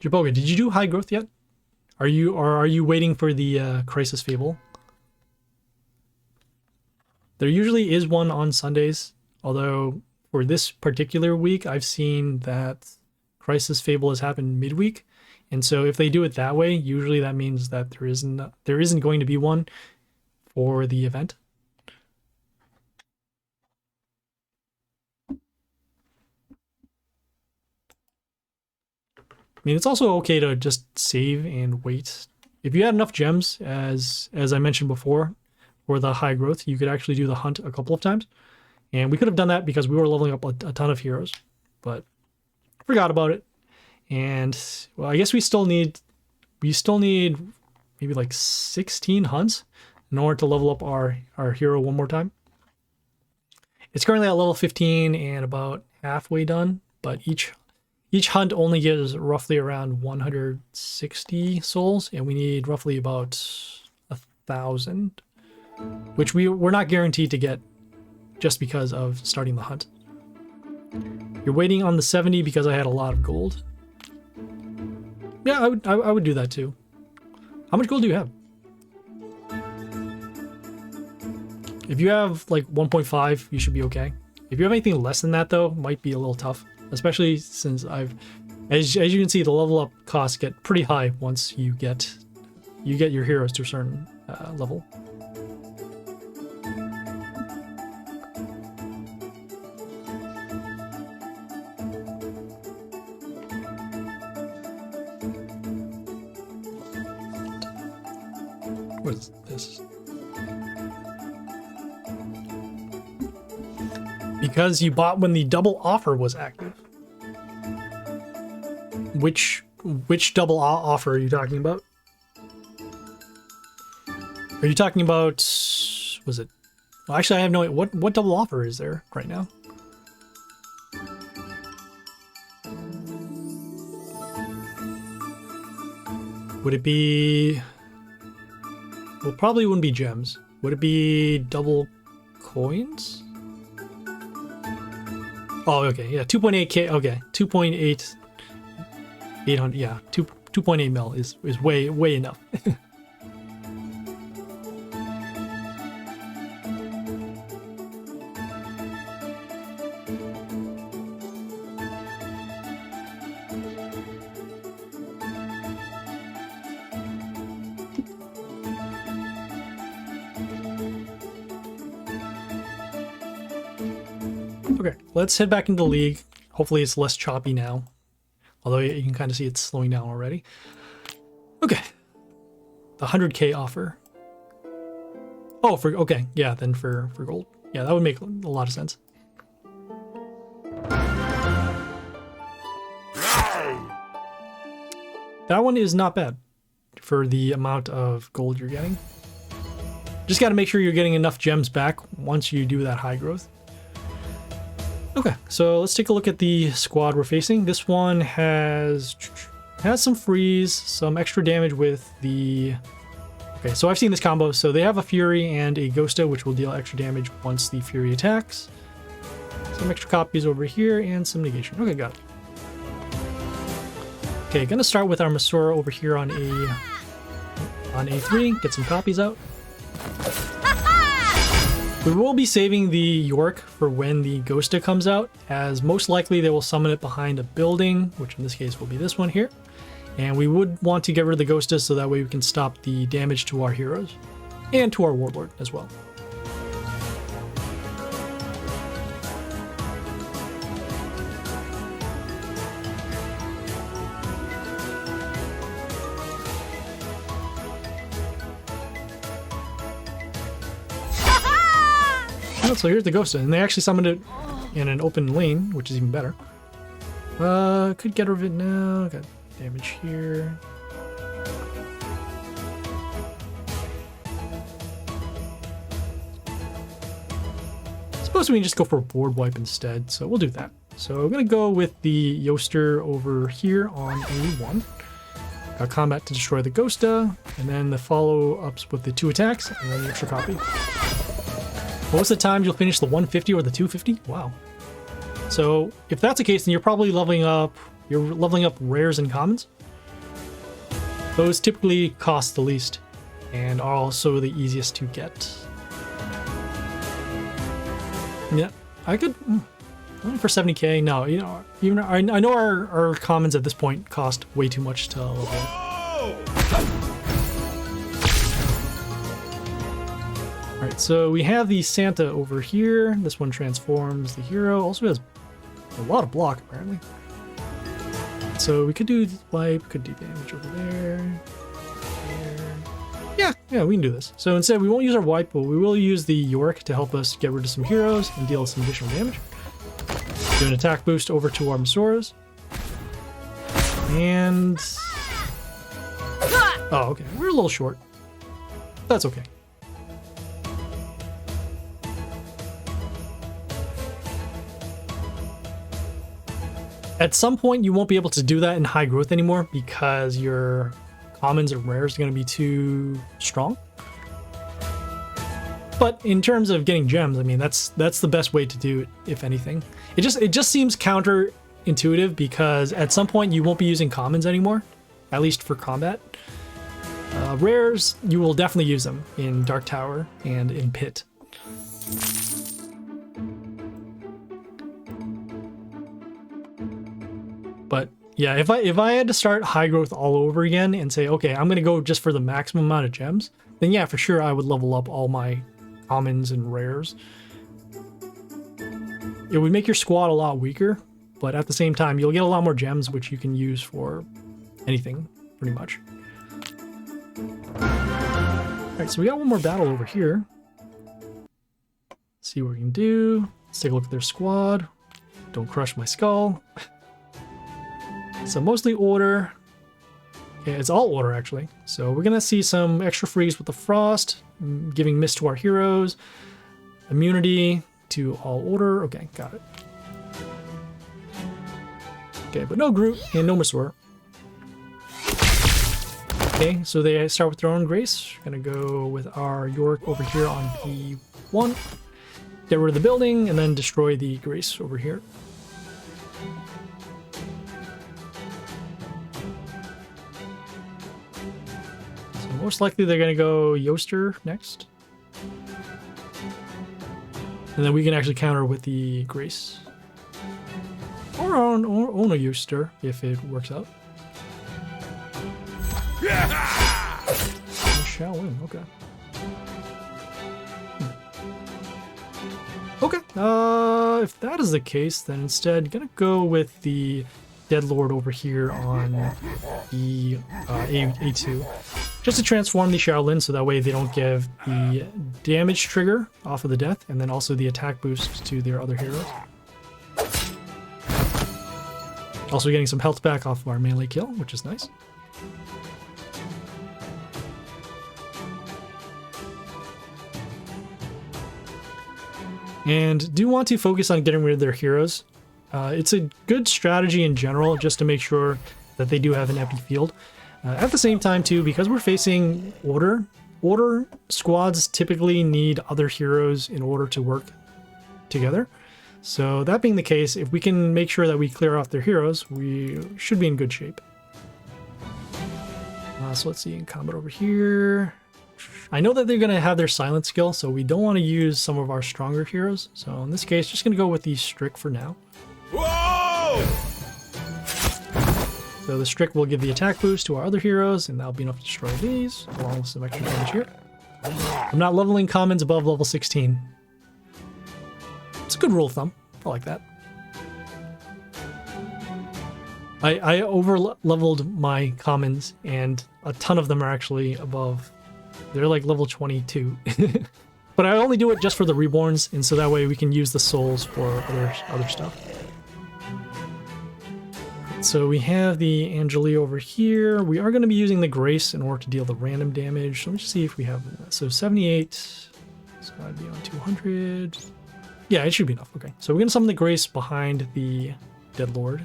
Jaboga, did you do high growth yet? Are you waiting for the Crisis Fable? There usually is one on Sundays, although for this particular week, I've seen that Crisis Fable has happened midweek. And so if they do it that way, usually that means that there isn't going to be one for the event. I mean, it's also okay to just save and wait. If you had enough gems, as I mentioned before, for the high growth, you could actually do the hunt a couple of times. And we could have done that because we were leveling up a ton of heroes, but forgot about it. And well, I guess we still need maybe like 16 hunts in order to level up our hero one more time. It's currently at level 15 and about halfway done, but each hunt only gives roughly around 160 souls, and we need roughly about 1,000, which we're not guaranteed to get just because of starting the hunt. You're waiting on the 70 because I had a lot of gold. Yeah, I would do that too. How much gold do you have? If you have like 1.5, you should be okay. If you have anything less than that though, might be a little tough. Especially since as you can see, the level up costs get pretty high once you get your heroes to a certain level. What is this? Because you bought when the double offer was active. Which double offer are you talking about? Are you talking about, was it? Well, actually, I have no idea. What double offer is there right now? Would it be? Well, probably wouldn't be gems. Would it be double coins? Oh, okay, yeah, 2.8k. Okay, 2.8, 800. Yeah, 2.8 mil is way enough. Okay, let's head back into the league. Hopefully it's less choppy now. Although you can kind of see it's slowing down already. Okay. The 100k offer. Oh, okay, yeah, then for gold. Yeah, that would make a lot of sense. That one is not bad for the amount of gold you're getting. Just got to make sure you're getting enough gems back once you do that high growth. Okay, so let's take a look at the squad we're facing. This one has some freeze, some extra damage with the... Okay, so I've seen this combo. So they have a Fury and a Ghosta, which will deal extra damage once the Fury attacks. Some extra copies over here and some negation. Okay, got it. Okay, gonna start with our Masura over here on A3. Get some copies out. We will be saving the York for when the Ghosta comes out, as most likely they will summon it behind a building, which in this case will be this one here. And we would want to get rid of the Ghosta so that way we can stop the damage to our heroes and to our Warlord as well. So here's the Ghosta, and they actually summoned it in an open lane, which is even better. Could get rid of it now. Got damage here. Suppose we can just go for a board wipe instead, so we'll do that. So I'm gonna go with the Yoster over here on A1. Got combat to destroy the Ghosta, and then the follow-ups with the 2 attacks, and then the extra copy. Most of the time you'll finish the 150 or the 250? Wow. So if that's the case, then you're probably leveling up rares and commons. Those typically cost the least and are also the easiest to get. Yeah, I could Only for 70k? No, you know, even I know our commons at this point cost way too much to level up. Alright, so we have the Santa over here. This one transforms the hero. Also has a lot of block, apparently. So we could do wipe, could do damage over there. Yeah, we can do this. So instead, we won't use our wipe, but we will use the Yorick to help us get rid of some heroes and deal some additional damage. Do an attack boost over to our Masoras. And... oh, okay. We're a little short. That's okay. At some point, you won't be able to do that in high growth anymore because your commons and rares are going to be too strong. But in terms of getting gems, I mean, that's the best way to do it, if anything. It just seems counterintuitive because at some point you won't be using commons anymore, at least for combat. Rares, you will definitely use them in Dark Tower and in Pit. But yeah, if I had to start high growth all over again and say, okay, I'm gonna go just for the maximum amount of gems, then yeah, for sure I would level up all my commons and rares. It would make your squad a lot weaker, but at the same time, you'll get a lot more gems, which you can use for anything, pretty much. Alright, so we got one more battle over here. Let's see what we can do. Let's take a look at their squad. Don't crush my skull. So mostly order. Yeah, it's all order actually. So we're gonna see some extra freeze with the frost, giving mist to our heroes, immunity to all order. Okay, got it. Okay, but no Groot and no Masaur. Okay, so they start with their own grace. We're gonna go with our Yorick over here on P1, get rid of the building, and then destroy the grace over here. Most likely they're going to go Yoster next. And then we can actually counter with the Grace. Or own a Yoster if it works out. We shall win, okay. Okay, if that is the case, then instead going to go with the Dead Lord over here on the A2. Just to transform the Shaolin so that way they don't give the damage trigger off of the death and then also the attack boost to their other heroes. Also getting some health back off of our melee kill, which is nice. And do want to focus on getting rid of their heroes. It's a good strategy in general just to make sure that they do have an empty field. At the same time, too, because we're facing order squads typically need other heroes in order to work together. So that being the case, if we can make sure that we clear off their heroes, we should be in good shape. So let's see, in combat over here. I know that they're going to have their silent skill, so we don't want to use some of our stronger heroes. So in this case, just going to go with the Strict for now. Whoa! So the Strict will give the attack boost to our other heroes, and that'll be enough to destroy these, along with some extra damage here. I'm not leveling commons above level 16. It's a good rule of thumb. I like that. I over-leveled my commons, and a ton of them are actually above. They're like level 22. But I only do it just for the reborns, and so that way we can use the souls for other stuff. So we have the Angeli over here. We are going to be using the Grace in order to deal the random damage. Let me just see if we have... So 78. So that'd be on 200. Yeah, it should be enough. Okay. So we're going to summon the Grace behind the Dead Lord.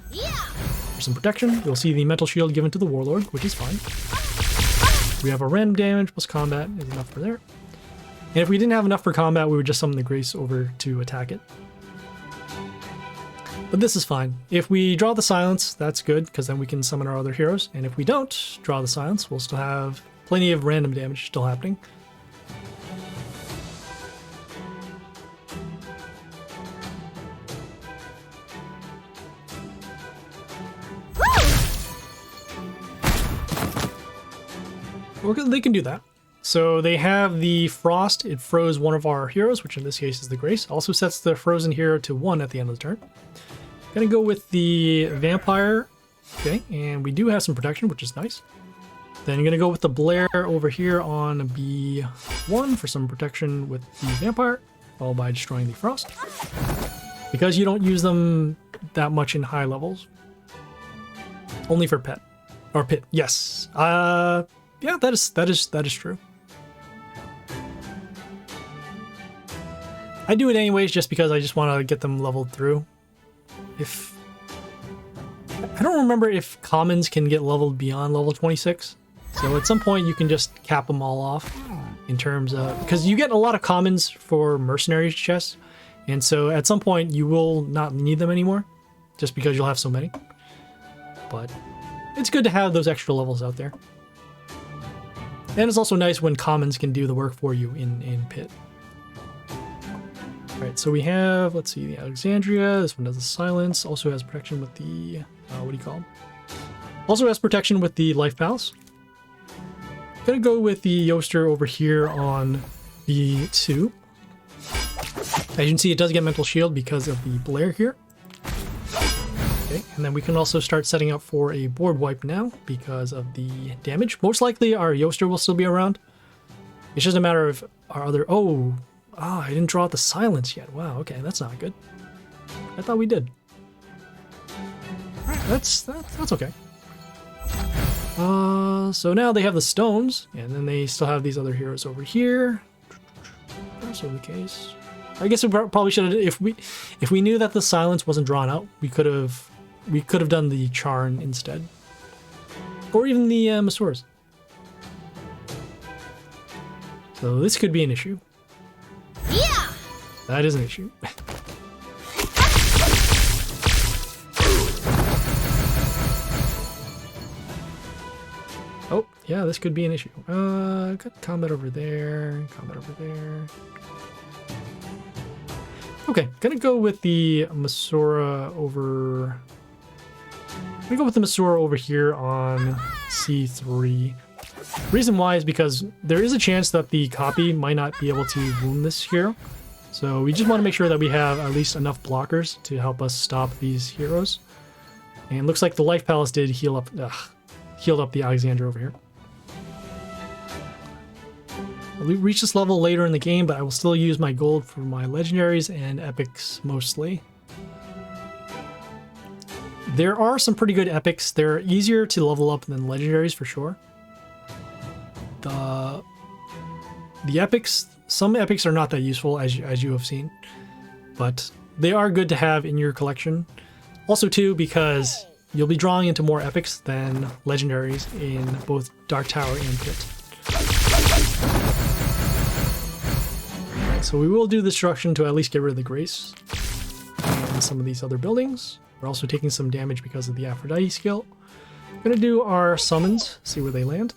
For some protection, you'll see the Mental Shield given to the Warlord, which is fine. We have a random damage plus combat is enough for there. And if we didn't have enough for combat, we would just summon the Grace over to attack it. But this is fine. If we draw the Silence, that's good, because then we can summon our other heroes. And if we don't draw the Silence, we'll still have plenty of random damage still happening. They can do that. So they have the Frost. It froze one of our heroes, which in this case is the Grace. Also sets the frozen hero to 1 at the end of the turn. Gonna go with the Vampire. Okay, and we do have some protection, which is nice. Then you're gonna go with the Blair over here on B1 for some protection with the Vampire, followed by destroying the Frost. Because you don't use them that much in high levels. Only for pet. Or pit, yes. Yeah, that is true. I do it anyways just because I just want to get them leveled through. I don't remember if commons can get leveled beyond level 26. So at some point you can just cap them all off in terms of, because you get a lot of commons for mercenary chests, and so at some point you will not need them anymore just because you'll have so many. But it's good to have those extra levels out there. And it's also nice when commons can do the work for you in pit. Alright, so we have, let's see, the Alexandria. This one does the silence. Also has protection with the, what do you call them? Also has protection with the Life Palace. Gonna go with the Yoster over here on B2. As you can see, it does get Mental Shield because of the Blair here. Okay, and then we can also start setting up for a board wipe now because of the damage. Most likely our Yoster will still be around. It's just a matter of our other... I didn't draw out the silence yet. Wow, okay, that's not good. I thought we did. Alright, that's okay. So now they have the stones, and then they still have these other heroes over here. Also the case. I guess we probably should have, if we knew that the silence wasn't drawn out, we could have done the Charn instead. Or even the Masuras. So this could be an issue. Yeah! That is an issue. Oh, yeah, this could be an issue. Got combat over there, combat over there. Okay, gonna go with the Masura over... I'm gonna go with the Masura over here on C3. Reason why is because there is a chance that the copy might not be able to wound this hero. So we just want to make sure that we have at least enough blockers to help us stop these heroes. And it looks like the Life Palace did healed up the Alexander over here. I'll reach this level later in the game, but I will still use my gold for my legendaries and epics mostly. There are some pretty good epics. They're easier to level up than legendaries for sure. The epics, some epics are not that useful as you have seen, but they are good to have in your collection. Also too, because you'll be drawing into more epics than legendaries in both Dark Tower and Pit. So we will do destruction to at least get rid of the Grace and some of these other buildings. We're also taking some damage because of the Aphrodite skill. Gonna do our summons, see where they land.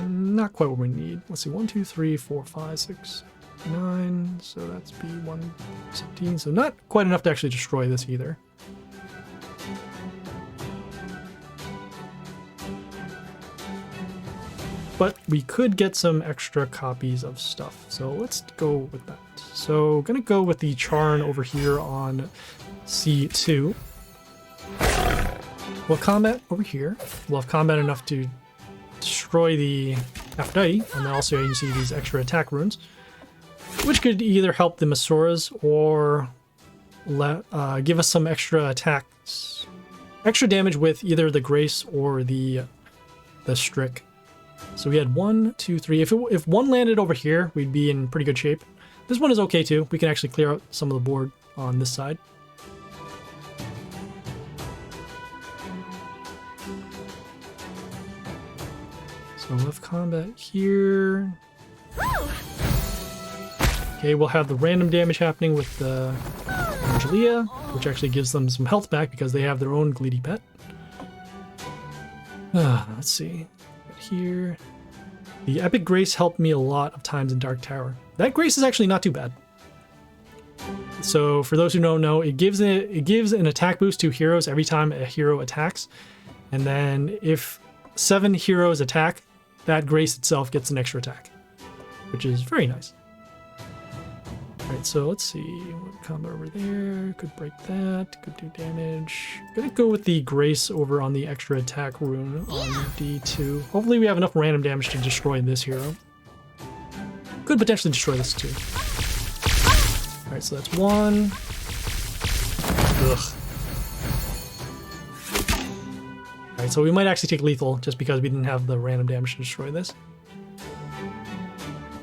Not quite what we need. Let's see, 1, 2, 3, 4, 5, 6, 9. So that's B1, 17. So not quite enough to actually destroy this either. But we could get some extra copies of stuff. So let's go with that. So gonna go with the Charn over here on C2. We'll combat over here. We'll have combat enough to destroy the Aphrodite, and then also you can see these extra attack runes, which could either help the Masuras or give us some extra attacks, extra damage with either the Grace or the Strick. So we had 1, 2, 3. If one landed over here, we'd be in pretty good shape. This one is okay too. We can actually clear out some of the board on this side. So we'll have combat here. Okay, we'll have the random damage happening with the Angelia, which actually gives them some health back because they have their own Gleedy pet. Let's see. Here. The Epic Grace helped me a lot of times in Dark Tower. That Grace is actually not too bad. So for those who don't know, it gives an attack boost to heroes every time a hero attacks. And then if 7 heroes attack, that grace itself gets an extra attack, which is very nice. Alright, so let's see. What combo over there? Could break that. Could do damage. Gonna go with the grace over on the extra attack rune on D2. Hopefully we have enough random damage to destroy this hero. Could potentially destroy this too. Alright, so that's 1. Ugh. Alright, so we might actually take lethal just because we didn't have the random damage to destroy this.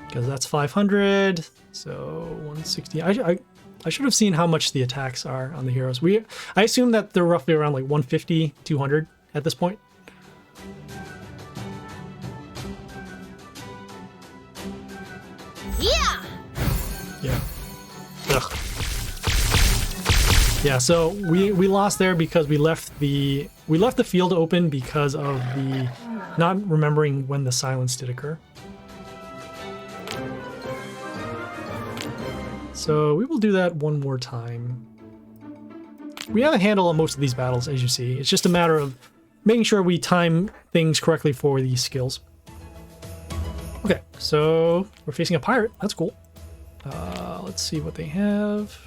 Because that's 500, so 160. I should have seen how much the attacks are on the heroes. I assume that they're roughly around like 150, 200 at this point. Yeah. Yeah. Ugh. Yeah, so we lost there because we left the field open because of the not remembering when the silence did occur. So we will do that one more time. We have a handle on most of these battles, as you see. It's just a matter of making sure we time things correctly for these skills. Okay, so we're facing a pirate. That's cool. Let's see what they have.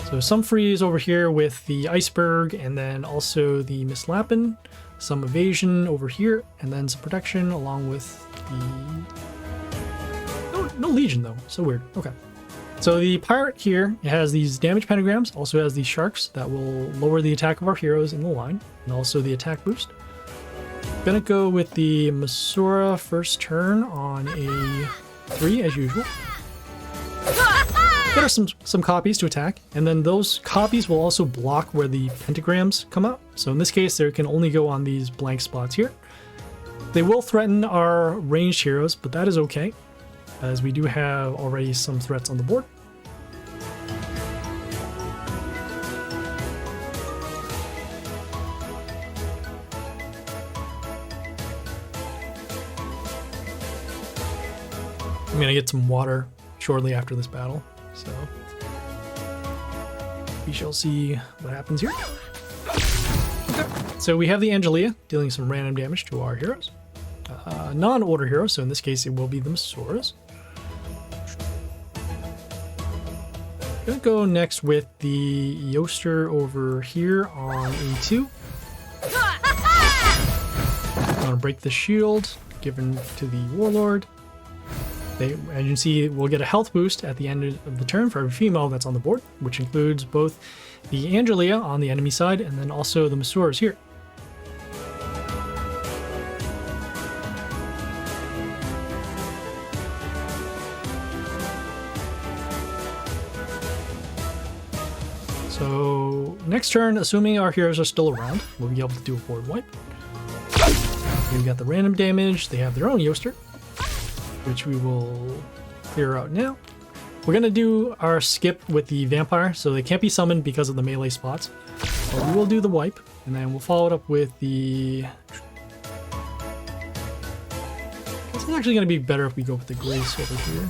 So some freeze over here with the iceberg, and then also the mislappin, some evasion over here, and then some protection along with the... No legion though, so weird. Okay. So the pirate here has these damage pentagrams, also has these sharks that will lower the attack of our heroes in the line, and also the attack boost. Gonna go with the Masura first turn on a 3 as usual. There are some copies to attack, and then those copies will also block where the pentagrams come out. So in this case, they can only go on these blank spots here. They will threaten our ranged heroes, but that is okay, as we do have already some threats on the board. I'm gonna get some water shortly after this battle, so we shall see what happens here. Okay. So we have the Angelia dealing some random damage to our heroes. Non-order heroes, so in this case it will be the Masuras. Gonna go next with the Yoster over here on A2. Gonna break the shield given to the Warlord. As you can see, we'll get a health boost at the end of the turn for every female that's on the board, which includes both the Angelia on the enemy side and then also the Masuras here. So next turn, assuming our heroes are still around, we'll be able to do a board wipe. We've got the random damage. They have their own Yoster, which we will clear out now. We're going to do our skip with the vampire, so they can't be summoned because of the melee spots. But we will do the wipe, and then we'll follow it up with the... This is actually going to be better if we go with the grace over here.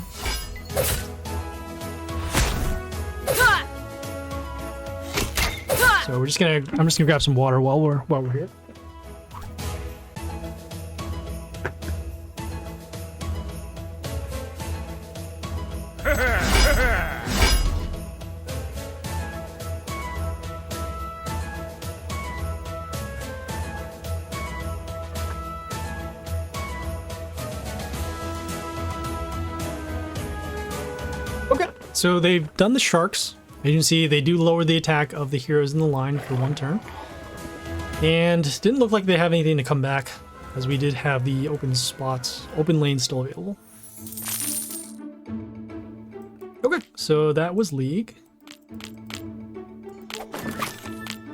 So I'm just gonna grab some water while we're here. Okay, so they've done the sharks. As you can see, they do lower the attack of the heroes in the line for one turn. And didn't look like they have anything to come back, as we did have the open lanes still available. Okay, so that was League.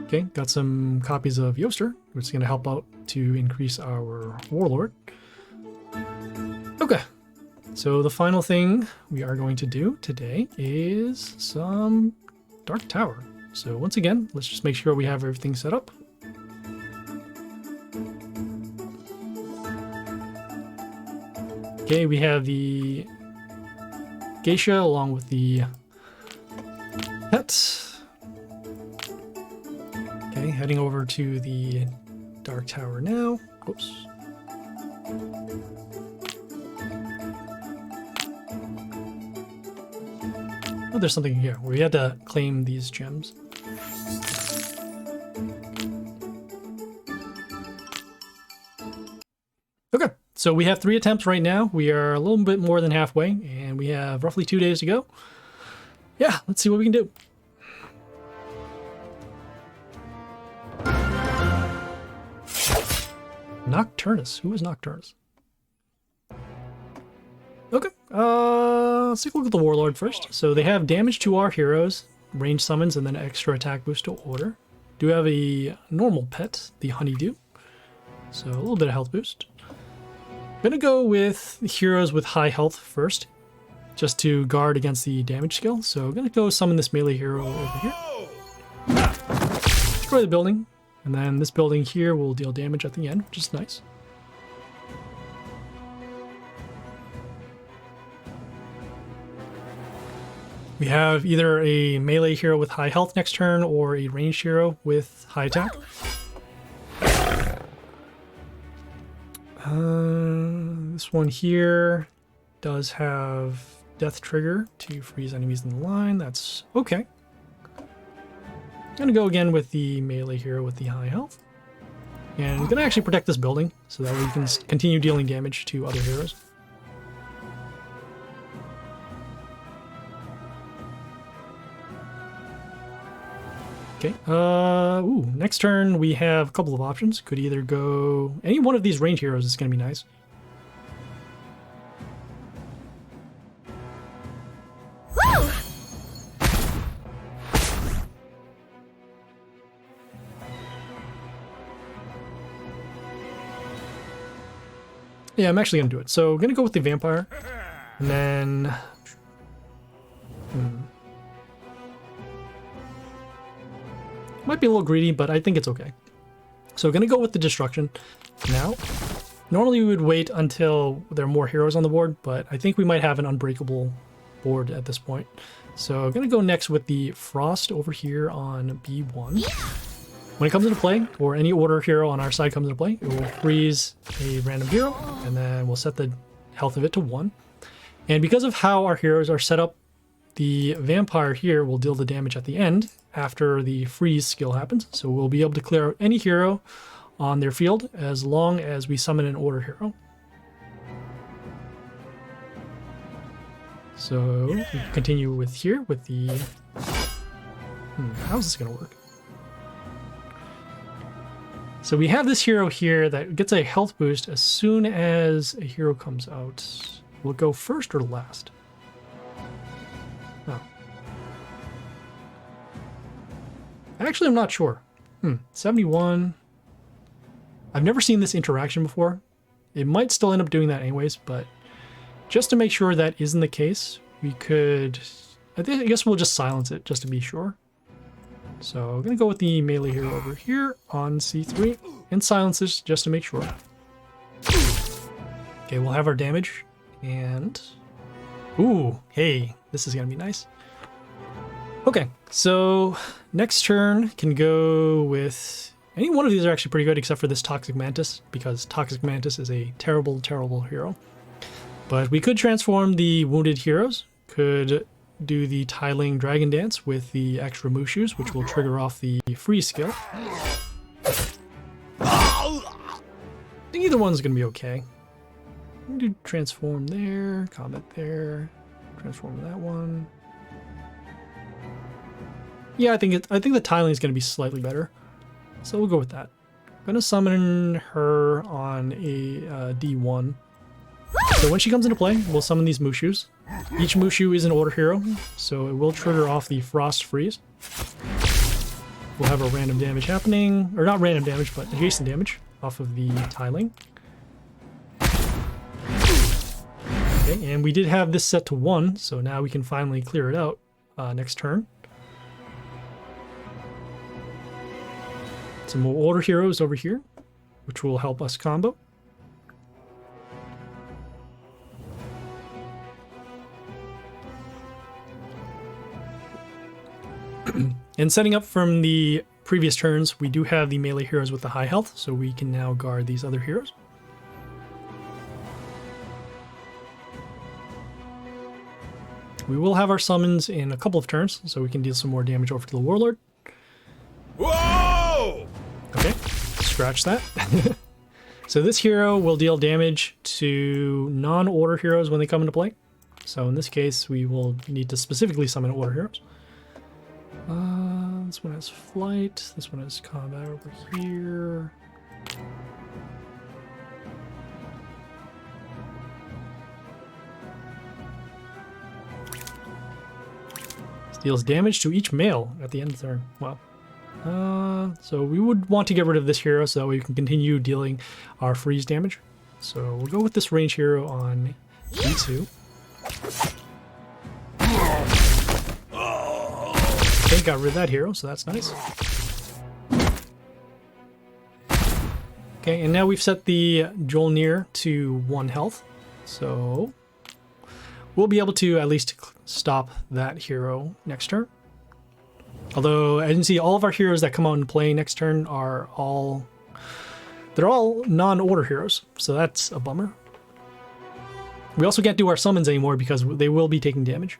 Okay, got some copies of Yoster, which is going to help out to increase our Warlord. Okay. So the final thing we are going to do today is some Dark Tower. So once again, let's just make sure we have everything set up. Okay, we have the Geisha along with the that. Okay, heading over to the Dark Tower now. Oops. Oh, there's something here where we had to claim these gems. Okay, so we have 3 attempts right now. We are a little bit more than halfway, and we have roughly 2 days to go. Yeah, let's see what we can do. Nocturnus. Who is Nocturnus? Okay, let's take a look at the Warlord first. So they have damage to our heroes, range summons, and then extra attack boost to order. Do have a normal pet, the Honeydew. So a little bit of health boost. I'm gonna go with heroes with high health first, just to guard against the damage skill. So I'm gonna go summon this melee hero over here. Destroy the building. And then this building here will deal damage at the end, which is nice. We have either a melee hero with high health next turn or a ranged hero with high attack. This one here does have death trigger to freeze enemies in the line. That's okay. I'm gonna go again with the melee hero with the high health. And I'm gonna actually protect this building so that we can continue dealing damage to other heroes. Okay, ooh, next turn we have a couple of options. Could either go... any one of these range heroes is gonna be nice. Yeah, I'm actually gonna do it. So I'm gonna go with the vampire, and then might be a little greedy, but I think it's okay. So I'm gonna go with the destruction now. Normally we would wait until there are more heroes on the board, but I think we might have an unbreakable board at this point. So I'm gonna go next with the frost over here on B1. When it comes into play, or any order hero on our side comes into play, it will freeze a random hero, and then we'll set the health of it to 1. And because of how our heroes are set up, the vampire here will deal the damage at the end after the freeze skill happens. So we'll be able to clear out any hero on their field as long as we summon an order hero. So we continue with here with the... how's this going to work? So we have this hero here that gets a health boost as soon as a hero comes out. Will it go first or last? Oh. Actually, I'm not sure. 71. I've never seen this interaction before. It might still end up doing that anyways, but just to make sure that isn't the case, we could... I guess we'll just silence it just to be sure. So I'm going to go with the melee hero over here on C3 and silence this just to make sure. Okay, we'll have our damage and... ooh, hey, this is going to be nice. Okay, so next turn can go with... any one of these are actually pretty good except for this Toxic Mantis, because Toxic Mantis is a terrible, terrible hero. But we could transform the wounded heroes, could do the Tiling Dragon Dance with the extra Mushus, which will trigger off the freeze skill. I think either one's going to be okay. I'm going to do transform there, combat there, transform that one. Yeah, I think the tiling is going to be slightly better, so we'll go with that. I'm going to summon her on a D1. So when she comes into play, we'll summon these Mushus. Each Mushu is an order hero, so it will trigger off the Frost Freeze. We'll have a random damage happening, or not random damage, but adjacent damage off of the tiling. Okay, and we did have this set to 1, so now we can finally clear it out next turn. Some more order heroes over here, which will help us combo. And setting up from the previous turns, we do have the melee heroes with the high health, so we can now guard these other heroes. We will have our summons in a couple of turns, so we can deal some more damage over to the Warlord. Whoa! Okay, scratch that. So this hero will deal damage to non-order heroes when they come into play. So in this case, we will need to specifically summon order heroes. This one has flight. This one has combat over here. This deals damage to each male at the end of the turn. Wow. So we would want to get rid of this hero so that way we can continue dealing our freeze damage. So we'll go with this range hero on E2. Okay, got rid of that hero, so that's nice. Okay, and now we've set the Jolnir to 1 health. So we'll be able to at least stop that hero next turn. Although, as you can see, all of our heroes that come out and play next turn are they're all non-order heroes, so that's a bummer. We also can't do our summons anymore because they will be taking damage.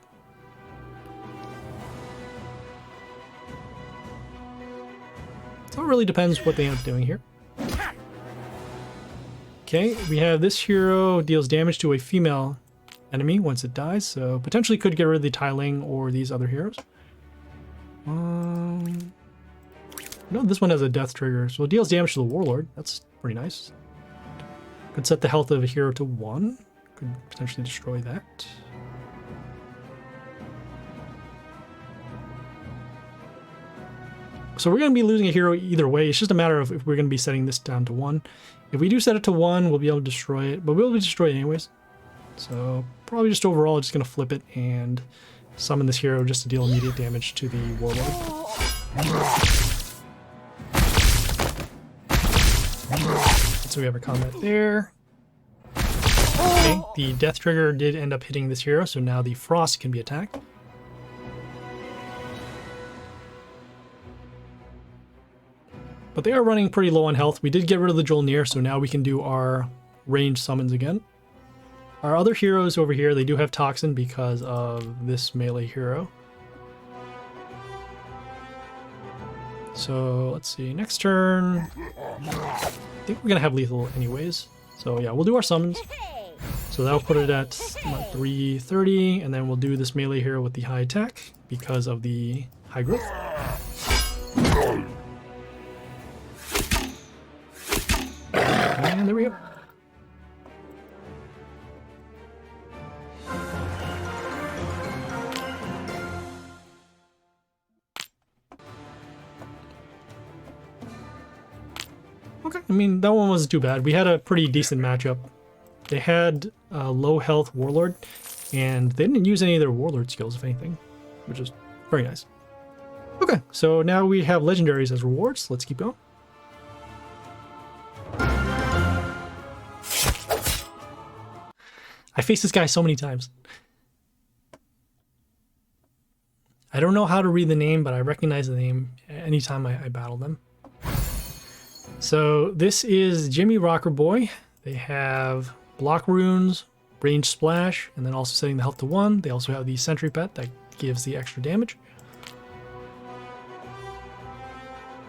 So it really depends what they end up doing here. Okay, we have this hero deals damage to a female enemy once it dies, so potentially could get rid of the Tiling or these other heroes. No, this one has a death trigger, so it deals damage to the Warlord. That's pretty nice. Could set the health of a hero to 1. Could potentially destroy that. So we're going to be losing a hero either way. It's just a matter of if we're going to be setting this down to 1. If we do set it to 1, we'll be able to destroy it, but we'll be destroyed anyways. So probably just overall just going to flip it and summon this hero just to deal immediate damage to the Warlord. So we have our combat there. Okay, the death trigger did end up hitting this hero, so now the Frost can be attacked. But they are running pretty low on health. We did get rid of the Jolnir, so now we can do our ranged summons again. Our other heroes over here, they do have Toxin because of this melee hero. So let's see, next turn, I think we're gonna have lethal anyways. So yeah, we'll do our summons. So that'll put it at 330, and then we'll do this melee hero with the high attack because of the high growth. And there we go. Okay, I mean, that one wasn't too bad. We had a pretty decent matchup. They had a low health Warlord, and they didn't use any of their Warlord skills, if anything, which is very nice. Okay, so now we have legendaries as rewards. Let's keep going. I faced this guy so many times. I don't know how to read the name, but I recognize the name anytime I battle them. So this is Jimmy Rocker Boy. They have block runes, range splash, and then also setting the health to 1. They also have the sentry pet that gives the extra damage.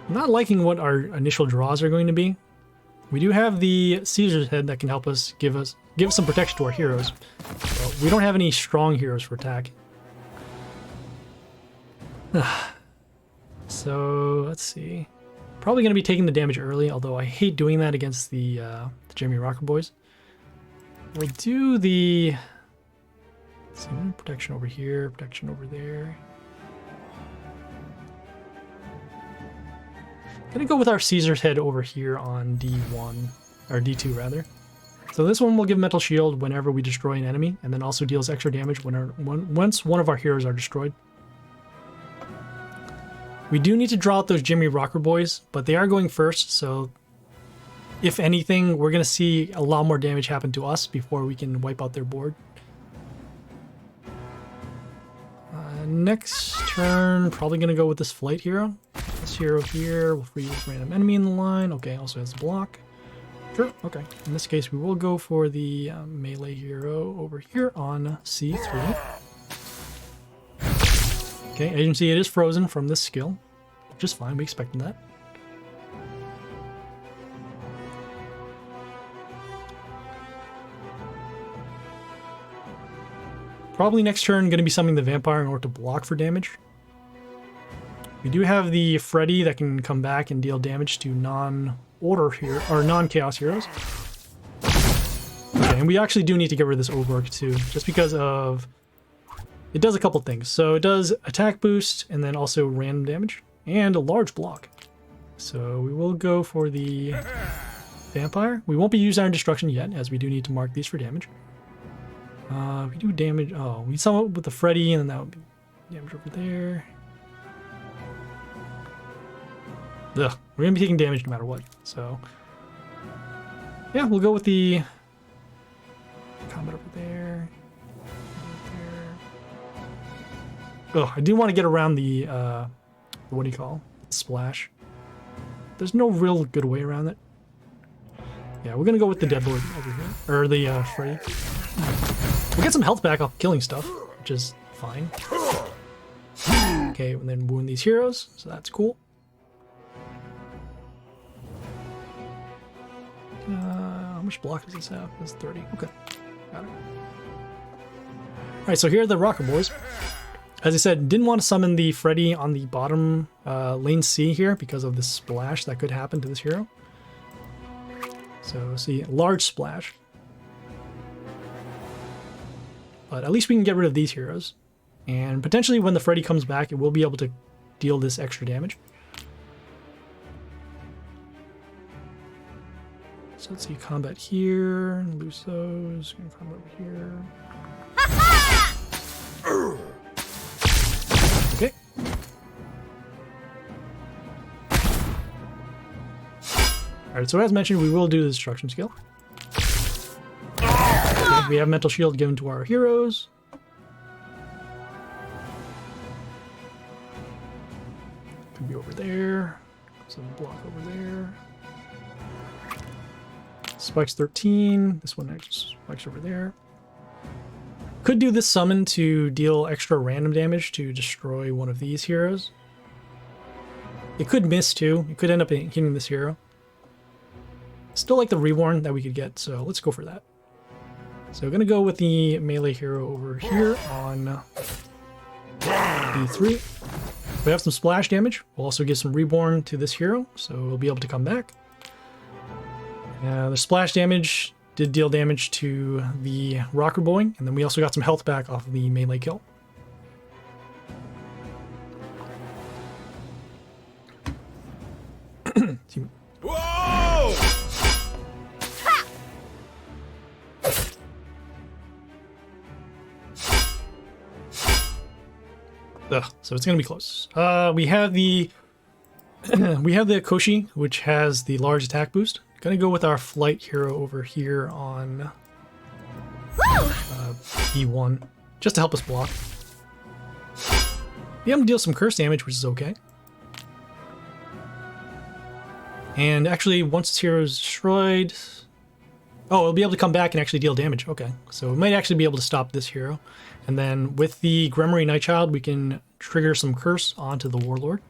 I'm not liking what our initial draws are going to be. We do have the Caesar's Head that can help us give some protection to our heroes. But we don't have any strong heroes for attack. So let's see. Probably going to be taking the damage early, although I hate doing that against the Jimmy Rocker Boys. We'll do the protection over here, protection over there. Gonna go with our Caesar's Head over here on D1, or D2 rather. So this one will give Metal Shield whenever we destroy an enemy, and then also deals extra damage once one of our heroes are destroyed. We do need to draw out those Jimmy Rocker Boys, but they are going first, so if anything, we're going to see a lot more damage happen to us before we can wipe out their board. next turn, probably going to go with this flight hero. This hero here will freeze random enemy in the line. Okay, also has a block. Sure, okay. In this case, we will go for the melee hero over here on C3. Okay, as you can see, it is frozen from this skill, which is fine. We expected that. Probably next turn going to be summoning the vampire in order to block for damage. We do have the Freddy that can come back and deal damage to non-order here or non-chaos heroes. Okay, and we actually do need to get rid of this Ogre too, just because of it does a couple things. So it does attack boost and then also random damage and a large block. So we will go for the vampire. We won't be using Iron Destruction yet, as we do need to mark these for damage. We do damage. Oh, we sum it with the Freddy, and then that would be damage over there. Ugh, we're gonna be taking damage no matter what. So, yeah, we'll go with the combat over there. Oh, I do want to get around the what do you call it? Splash. There's no real good way around it. Yeah, we're gonna go with the Deadlord over here, or the Freddy. We'll get some health back off killing stuff, which is fine. Okay, and then wound these heroes, so that's cool. How much block does this have? That's 30. Okay, got it. Alright, so here are the rocker boys. As I said, didn't want to summon the Freddy on the bottom lane C here because of the splash that could happen to this hero. So see, large splash. But at least we can get rid of these heroes. And potentially when the Freddy comes back, it will be able to deal this extra damage. So let's see, combat here, lose those, combat over here. Okay. Alright, so as mentioned, we will do the destruction skill. Okay, we have mental shield given to our heroes. Could be over there. Some block over there. Spikes 13. This one actually spikes over there. Could do this summon to deal extra random damage to destroy one of these heroes. It could miss too. It could end up hitting this hero. Still like the rewarn that we could get, so let's go for that. So we're gonna go with the melee hero over here on D3. We have some splash damage. We'll also give some reborn to this hero, so we'll be able to come back. The splash damage did deal damage to the rocker boy, and then we also got some health back off of the melee kill. Whoa! Ugh, so it's gonna be close. We have the Koshi, which has the large attack boost. Gonna go with our flight hero over here on E1, just to help us block. Be able to deal some curse damage, which is okay. And actually, once this hero is destroyed, oh, it'll be able to come back and actually deal damage. Okay, so we might actually be able to stop this hero. And then with the Grimoire Nightchild, we can trigger some curse onto the Warlord.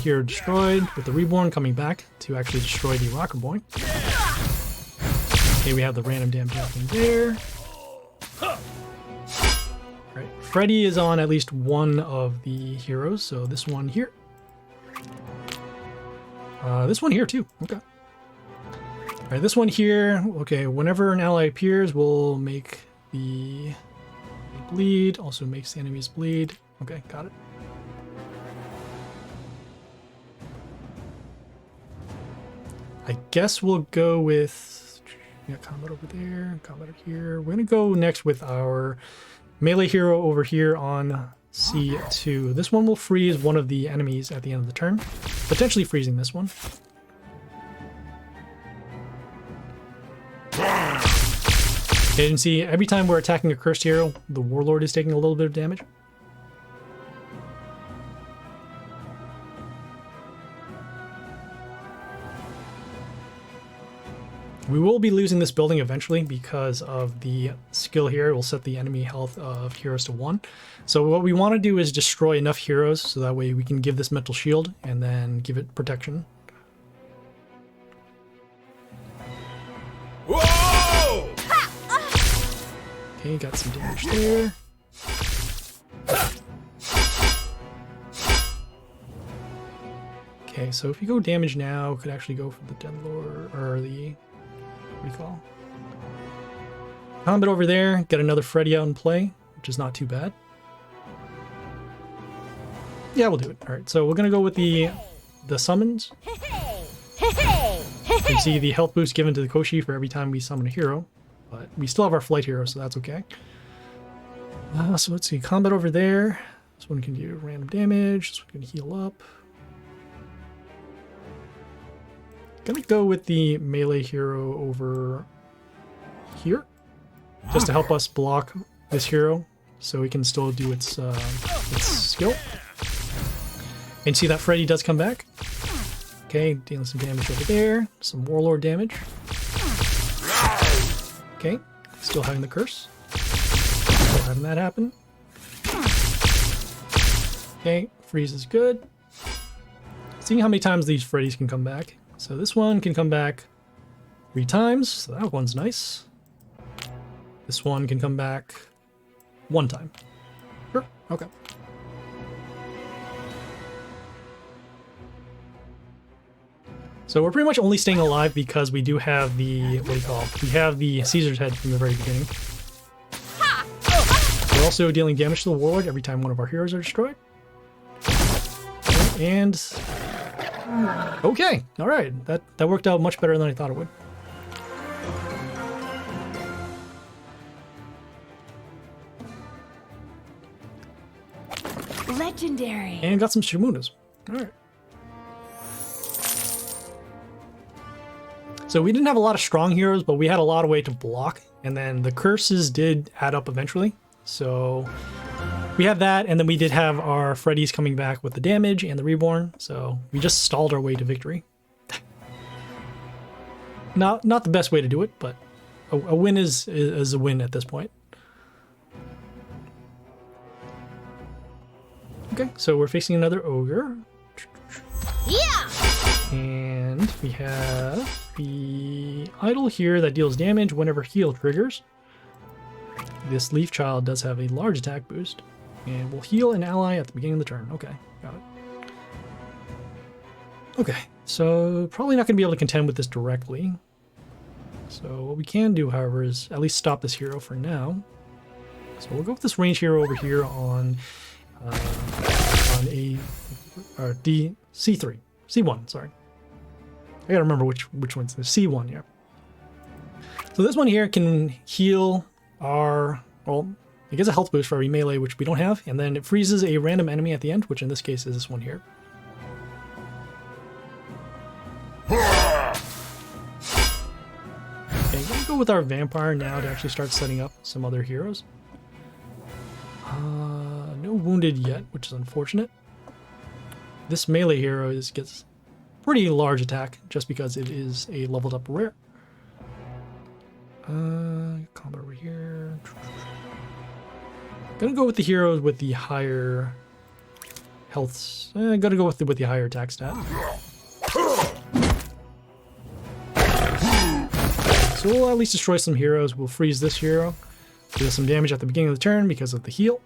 Here destroyed with the Reborn coming back to actually destroy the Rocker Boy. Okay, we have the random damage happening there. Right, Freddy is on at least one of the heroes, so this one here. This one here too. Okay. All right, this one here. Okay, whenever an ally appears, we'll make the bleed. Also makes the enemies bleed. Okay, got it. I guess we'll go with combat over there, combat over here. We're gonna go next with our melee hero over here on C2. This one will freeze one of the enemies at the end of the turn, potentially freezing this one. Okay, you can see every time we're attacking a cursed hero, the Warlord is taking a little bit of damage. We will be losing this building eventually because of the skill here. It will set the enemy health of heroes to 1. So what we want to do is destroy enough heroes so that way we can give this mental shield and then give it protection. Whoa! Okay, got some damage there. Okay, so if you go damage now, could actually go for the Deadlord, or the, what do you call? Combat over there, get another Freddy out in play, which is not too bad. Yeah, we'll do it. Alright, so we're gonna go with the summons. You can see the health boost given to the Koshi for every time we summon a hero, but we still have our flight hero, so that's okay. So let's see, combat over there. This one can do random damage, this one can heal up. Gonna go with the melee hero over here, just to help us block this hero, so we can still do its skill. And see that Freddy does come back. Okay, dealing some damage over there, some Warlord damage. Okay, still having the curse. Still having that happen. Okay, freeze is good. Seeing how many times these Freddys can come back. So this one can come back 3 times, so that one's nice. This one can come back 1 time. Sure, okay. So we're pretty much only staying alive because we do have the, what do you call it? We have the Caesar's head from the very beginning. We're also dealing damage to the Warlord every time one of our heroes are destroyed. And okay, all right, that worked out much better than I thought it would. Legendary. And got some Shimunas. All right. So we didn't have a lot of strong heroes, but we had a lot of way to block, and then the curses did add up eventually. So we have that, and then we did have our Freddys coming back with the damage and the Reborn, so we just stalled our way to victory. Not the best way to do it, but a win is a win at this point. Okay, so we're facing another ogre. Yeah. And we have the idol here that deals damage whenever heal triggers. This Leaf Child does have a large attack boost, and will heal an ally at the beginning of the turn. Okay, got it. Okay, so probably not going to be able to contend with this directly. So what we can do, however, is at least stop this hero for now. So we'll go with this range hero over here on D C3, C1. Sorry, I gotta remember which one's the C1 here. So this one here can heal our, well, it gets a health boost for every melee, which we don't have, and then it freezes a random enemy at the end, which in this case is this one here. Okay, I'm gonna go with our vampire now to actually start setting up some other heroes. No wounded yet, which is unfortunate. This melee hero gets pretty large attack just because it is a leveled up rare. Combat over here. Gonna go with the heroes with the higher health. Gotta go with the higher attack stat. So we'll at least destroy some heroes. We'll freeze this hero. Deal some damage at the beginning of the turn because of the heal.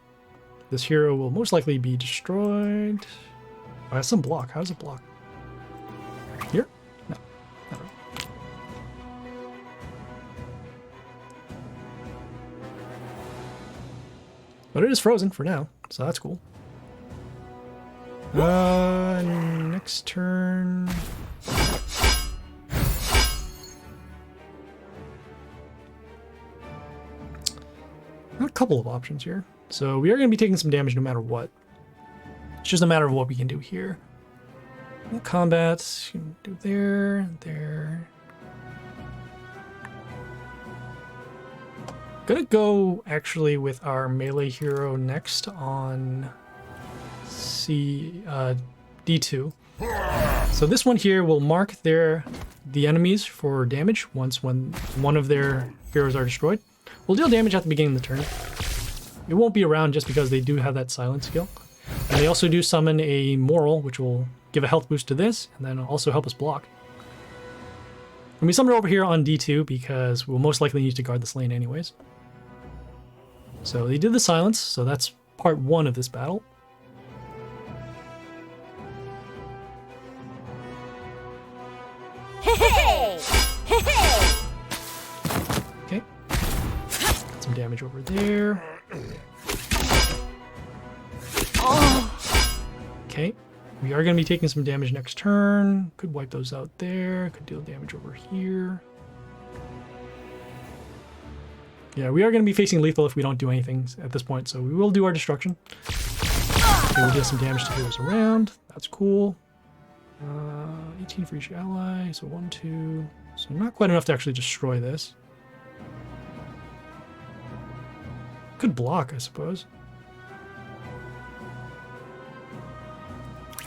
This hero will most likely be destroyed. Oh, it has some block. How does it block? Here? No. I don't know. But it is frozen for now, so that's cool. Next turn. A couple of options here. So we are going to be taking some damage no matter what. It's just a matter of what we can do here. Combat, you can do there, there. Gonna go actually with our melee hero next on D2. So this one here will mark the enemies for damage when one of their heroes are destroyed. We'll deal damage at the beginning of the turn. It won't be around just because they do have that silence skill. And they also do summon a moral, which will give a health boost to this, and then also help us block. And we summon it over here on D2 because we'll most likely need to guard this lane anyways. So they did the silence, so that's part 1 of this battle. Okay. Got some damage over there. Okay. We are going to be taking some damage next turn. Could wipe those out there. Could deal damage over here. Yeah, we are going to be facing lethal if we don't do anything at this point, so we will do our destruction. Okay, we'll deal some damage to heroes around. That's cool. 18 for each ally, so 1, 2. So not quite enough to actually destroy this. Could block, I suppose.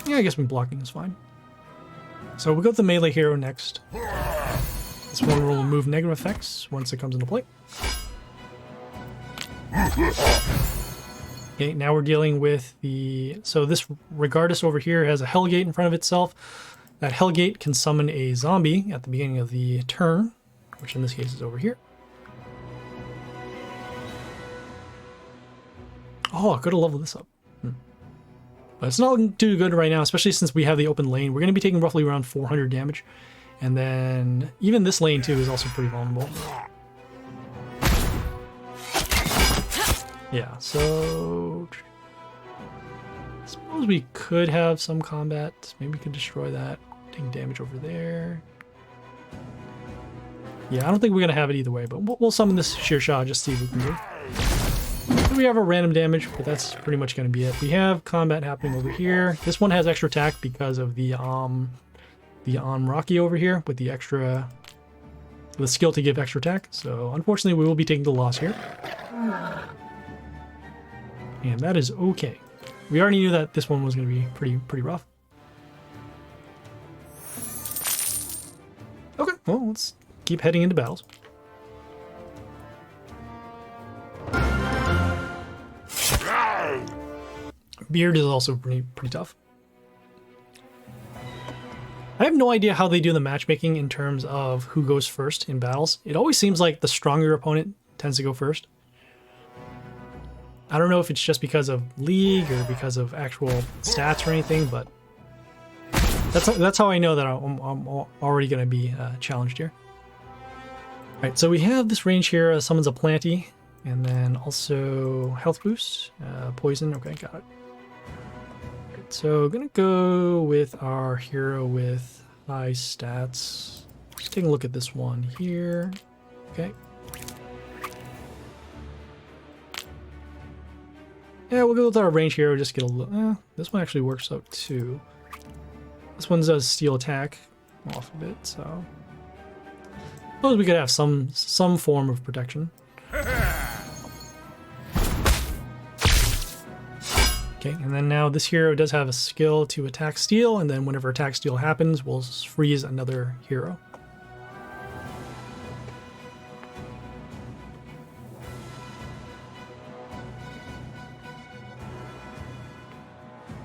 Yeah, I guess blocking is fine. So we'll go with the melee hero next. This one will remove negative effects once it comes into play. Okay, now we're dealing with the... So this Regardus over here has a Hellgate in front of itself. That Hellgate can summon a zombie at the beginning of the turn, which in this case is over here. Oh, I could have leveled this up. But it's not looking too good right now, especially since we have the open lane. We're going to be taking roughly around 400 damage. And then even this lane too is also pretty vulnerable. Yeah, so I suppose we could have some combat. Maybe we could destroy that. Taking damage over there. Yeah, I don't think we're going to have it either way, but we'll summon this Shashou just to see what we can do. We have a random damage, but that's pretty much going to be it. We have combat happening over here. This one has extra attack because of the Rocky over here with the skill to give extra attack. So unfortunately, we will be taking the loss here. And that is okay. We already knew that this one was going to be pretty rough. Okay, well, let's keep heading into battles. Beard is also pretty tough. I have no idea how they do the matchmaking in terms of who goes first in battles. It always seems like the stronger opponent tends to go first. I don't know if it's just because of League or because of actual stats or anything, but that's how I know that I'm already going to be challenged here. Alright, so we have this range here, summons a Planty, and then also health boost, poison, okay, got it. Right, so gonna go with our hero with high stats. Just take a look at this one here, okay. Yeah, we'll go with our range hero, just get a little, this one actually works out too. This one does steel attack off of it, so I suppose we could have some form of protection. Okay, and then now this hero does have a skill to attack steel, and then whenever attack steel happens, we'll freeze another hero.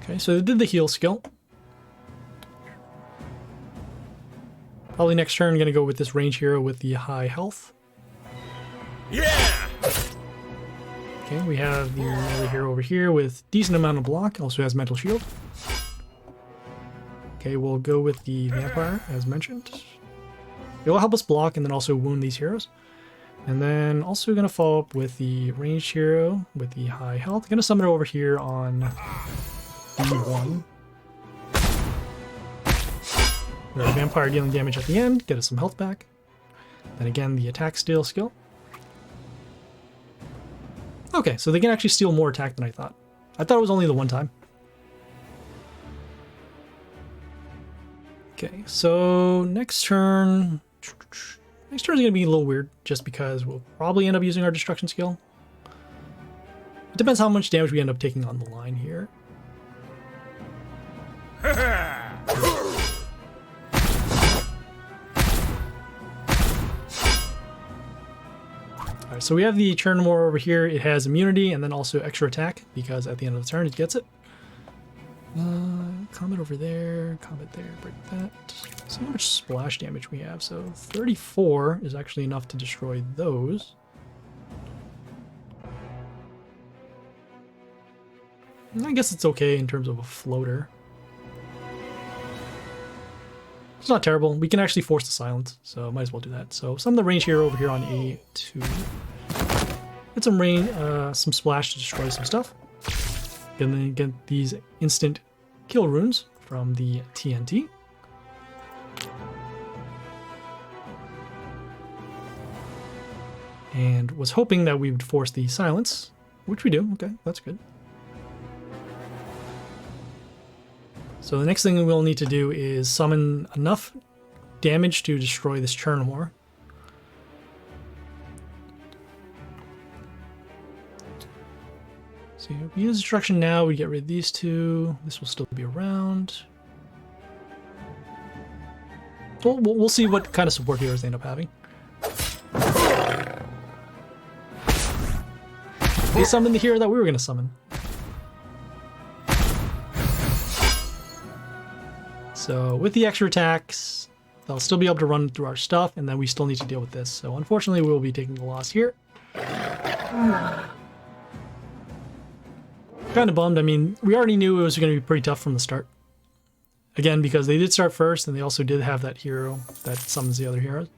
Okay, so they did the heal skill. Probably next turn, gonna go with this range hero with the high health. Yeah! Okay, we have the melee hero over here with decent amount of block, also has mental shield. Okay, we'll go with the vampire, as mentioned. It will help us block and then also wound these heroes. And then also gonna follow up with the ranged hero with the high health. Gonna summon it over here on D1. The vampire dealing damage at the end, get us some health back. Then again, the attack steal skill. Okay, so they can actually steal more attack than I thought. I thought it was only the one time. Okay, so next turn, Next turn is going to be a little weird, just because we'll probably end up using our destruction skill. It depends how much damage we end up taking on the line here. Alright, so we have the Churnmore over here. It has immunity and then also extra attack, because at the end of the turn it gets it. Comet over there, comet there, break that. See how much splash damage we have. So 34 is actually enough to destroy those. And I guess it's okay in terms of a floater. It's not terrible. We can actually force the silence, so might as well do that. So some of the range here over here on A2. Get some rain, some splash to destroy some stuff. And then get these instant kill runes from the TNT. And was hoping that we would force the silence, which we do. Okay, that's good. So the next thing we'll need to do is summon enough damage to destroy this Churnmore. So if we use destruction now, we get rid of these two. This will still be around. We'll see what kind of support heroes they end up having. They summoned the hero that we were going to summon. So with the extra attacks, they'll still be able to run through our stuff, and then we still need to deal with this. So unfortunately, we will be taking the loss here. Kind of bummed. I mean, we already knew it was going to be pretty tough from the start. Again, because they did start first, and they also did have that hero that summons the other heroes.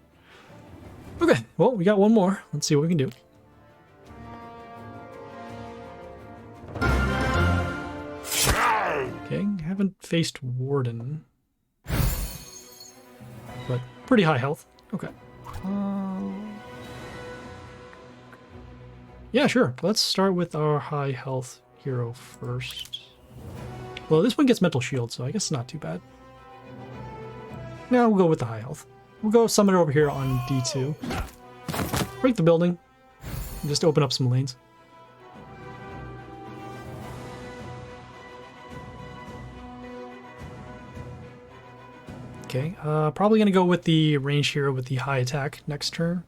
Okay, well, we got one more. Let's see what we can do. Okay, haven't faced Warden. But pretty high health. Okay. Yeah, sure. Let's start with our high health hero first. Well, this one gets mental shield, so I guess not too bad. Now we'll go with the high health. We'll go summon it over here on D2. Break the building. And just open up some lanes. Okay, probably going to go with the range hero with the high attack next turn.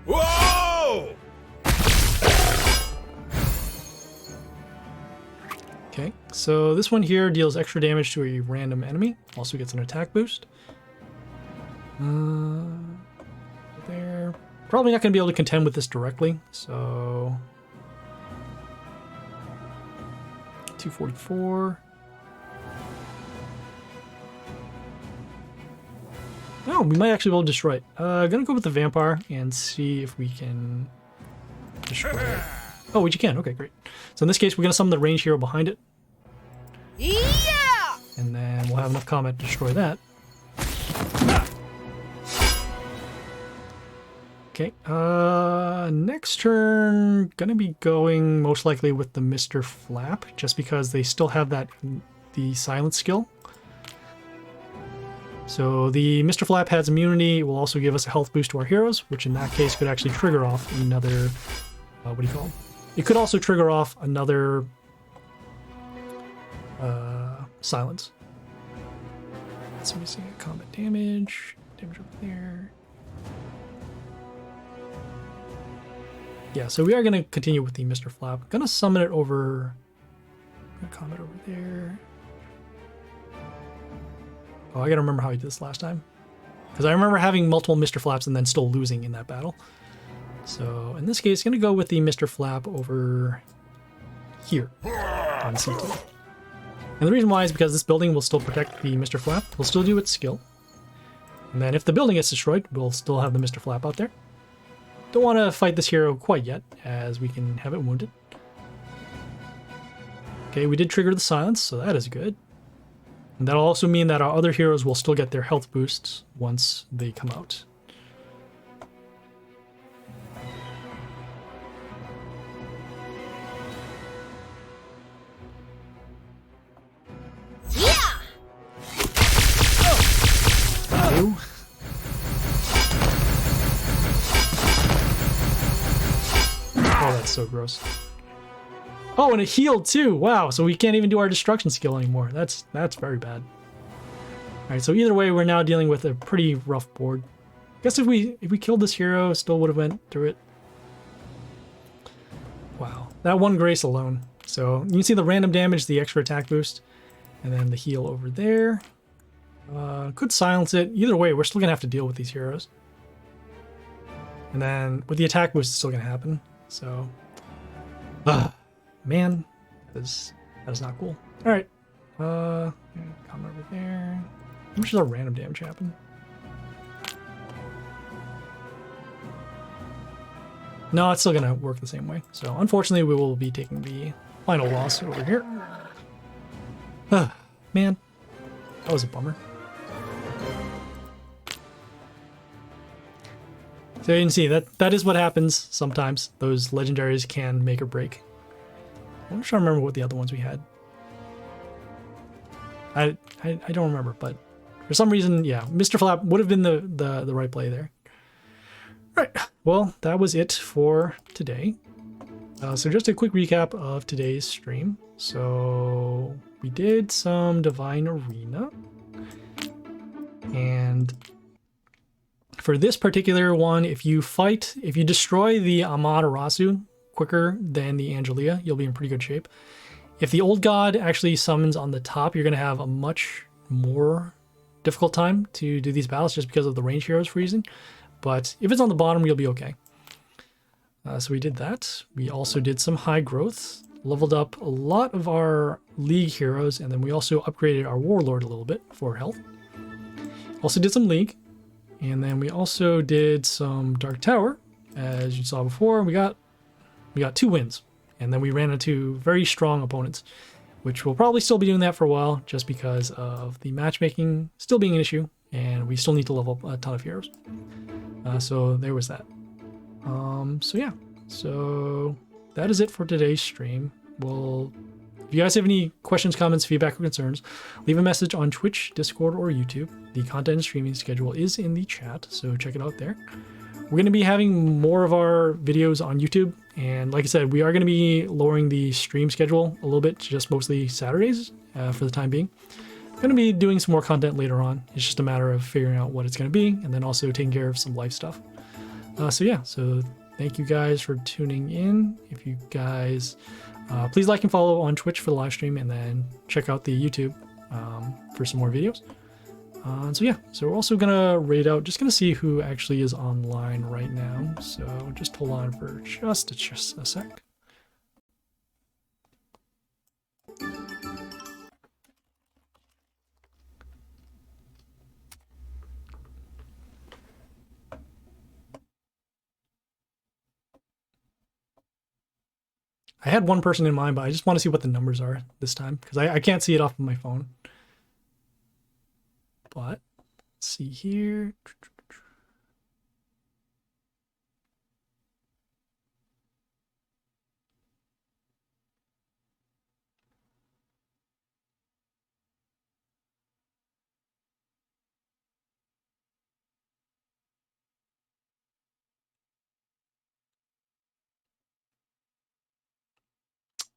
Whoa! Okay, so this one here deals extra damage to a random enemy. Also gets an attack boost. There. Probably not going to be able to contend with this directly, so 244. Oh, we might actually be able to destroy it. Gonna go with the vampire and see if we can destroy it. Oh, you can. Okay, great. So in this case, we're gonna summon the range hero behind it. Yeah! And then we'll have enough combat to destroy that. Okay, next turn, gonna be going most likely with the Mr. Flap, just because they still have the silence skill. So the Mr. Flap has immunity. It will also give us a health boost to our heroes, which in that case could actually trigger off another, what do you call it? It could also trigger off another silence. So we see combat damage over there. Yeah, so we are going to continue with the Mr. Flap. Gonna summon it over. Gonna comment over there. Oh, I gotta remember how I did this last time. Because I remember having multiple Mr. Flaps and then still losing in that battle. So in this case, gonna go with the Mr. Flap over here on C2. And the reason why is because this building will still protect the Mr. Flap. We'll still do its skill. And then if the building gets destroyed, we'll still have the Mr. Flap out there. Don't want to fight this hero quite yet, as we can have it wounded. Okay, we did trigger the silence, so that is good. And that'll also mean that our other heroes will still get their health boosts once they come out. you. Oh, that's so gross. Oh, and it healed too. Wow, so we can't even do our destruction skill anymore. That's very bad. All right, so either way, we're now dealing with a pretty rough board. I guess if we killed this hero, still would have went through it. Wow, that one grace alone. So you can see the random damage, the extra attack boost, and then the heal over there. Could silence it. Either way, we're still gonna have to deal with these heroes. And then with the attack boost, it's still gonna happen. So, man, that is not cool. All right, come over there. How much does our random damage happen? No, it's still gonna work the same way. So unfortunately, we will be taking the final loss over here. Man, that was a bummer. So you can see that is what happens sometimes. Those legendaries can make or break. I'm trying to remember what the other ones we had. I don't remember, but for some reason, yeah, Mr. Flap would have been the right play there. Right, well, that was it for today. So just a quick recap of today's stream. So we did some Divine Arena. And for this particular one, if you destroy the Amaterasu quicker than the Angelia, you'll be in pretty good shape. If the old god actually summons on the top, you're going to have a much more difficult time to do these battles just because of the range heroes freezing. But if it's on the bottom, you'll be okay. So we did that. We also did some high growth, leveled up a lot of our League heroes, and then we also upgraded our Warlord a little bit for health. Also did some League, and then we also did some Dark Tower. As you saw before, we got 2 wins, and then we ran into very strong opponents, which we'll probably still be doing that for a while, just because of the matchmaking still being an issue, and we still need to level up a ton of heroes. So there was that. So yeah, so that is it for today's stream. Well, if you guys have any questions, comments, feedback, or concerns, leave a message on Twitch, Discord, or YouTube. The content and streaming schedule is in the chat, so check it out there. We're going to be having more of our videos on YouTube, and like I said, we are going to be lowering the stream schedule a little bit to just mostly Saturdays for the time being. I'm going to be doing some more content later on. It's just a matter of figuring out what it's going to be, and then also taking care of some life stuff. So yeah, so thank you guys for tuning in. If you guys, please like and follow on Twitch for the live stream, and then check out the YouTube for some more videos. So yeah, so we're also gonna raid out, just gonna see who actually is online right now. So just hold on for just a sec. I had one person in mind, but I just want to see what the numbers are this time, because I can't see it off of my phone. But let's see here.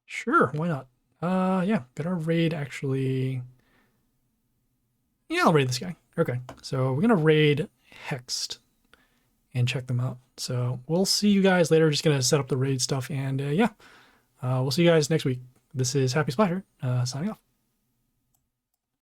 Sure, why not? Yeah, gonna raid actually. Yeah, I'll raid this guy. Okay, so we're gonna raid Hexed and check them out. So we'll see you guys later. Just gonna set up the raid stuff, and yeah, we'll see you guys next week. This is Happy Splatter, signing off.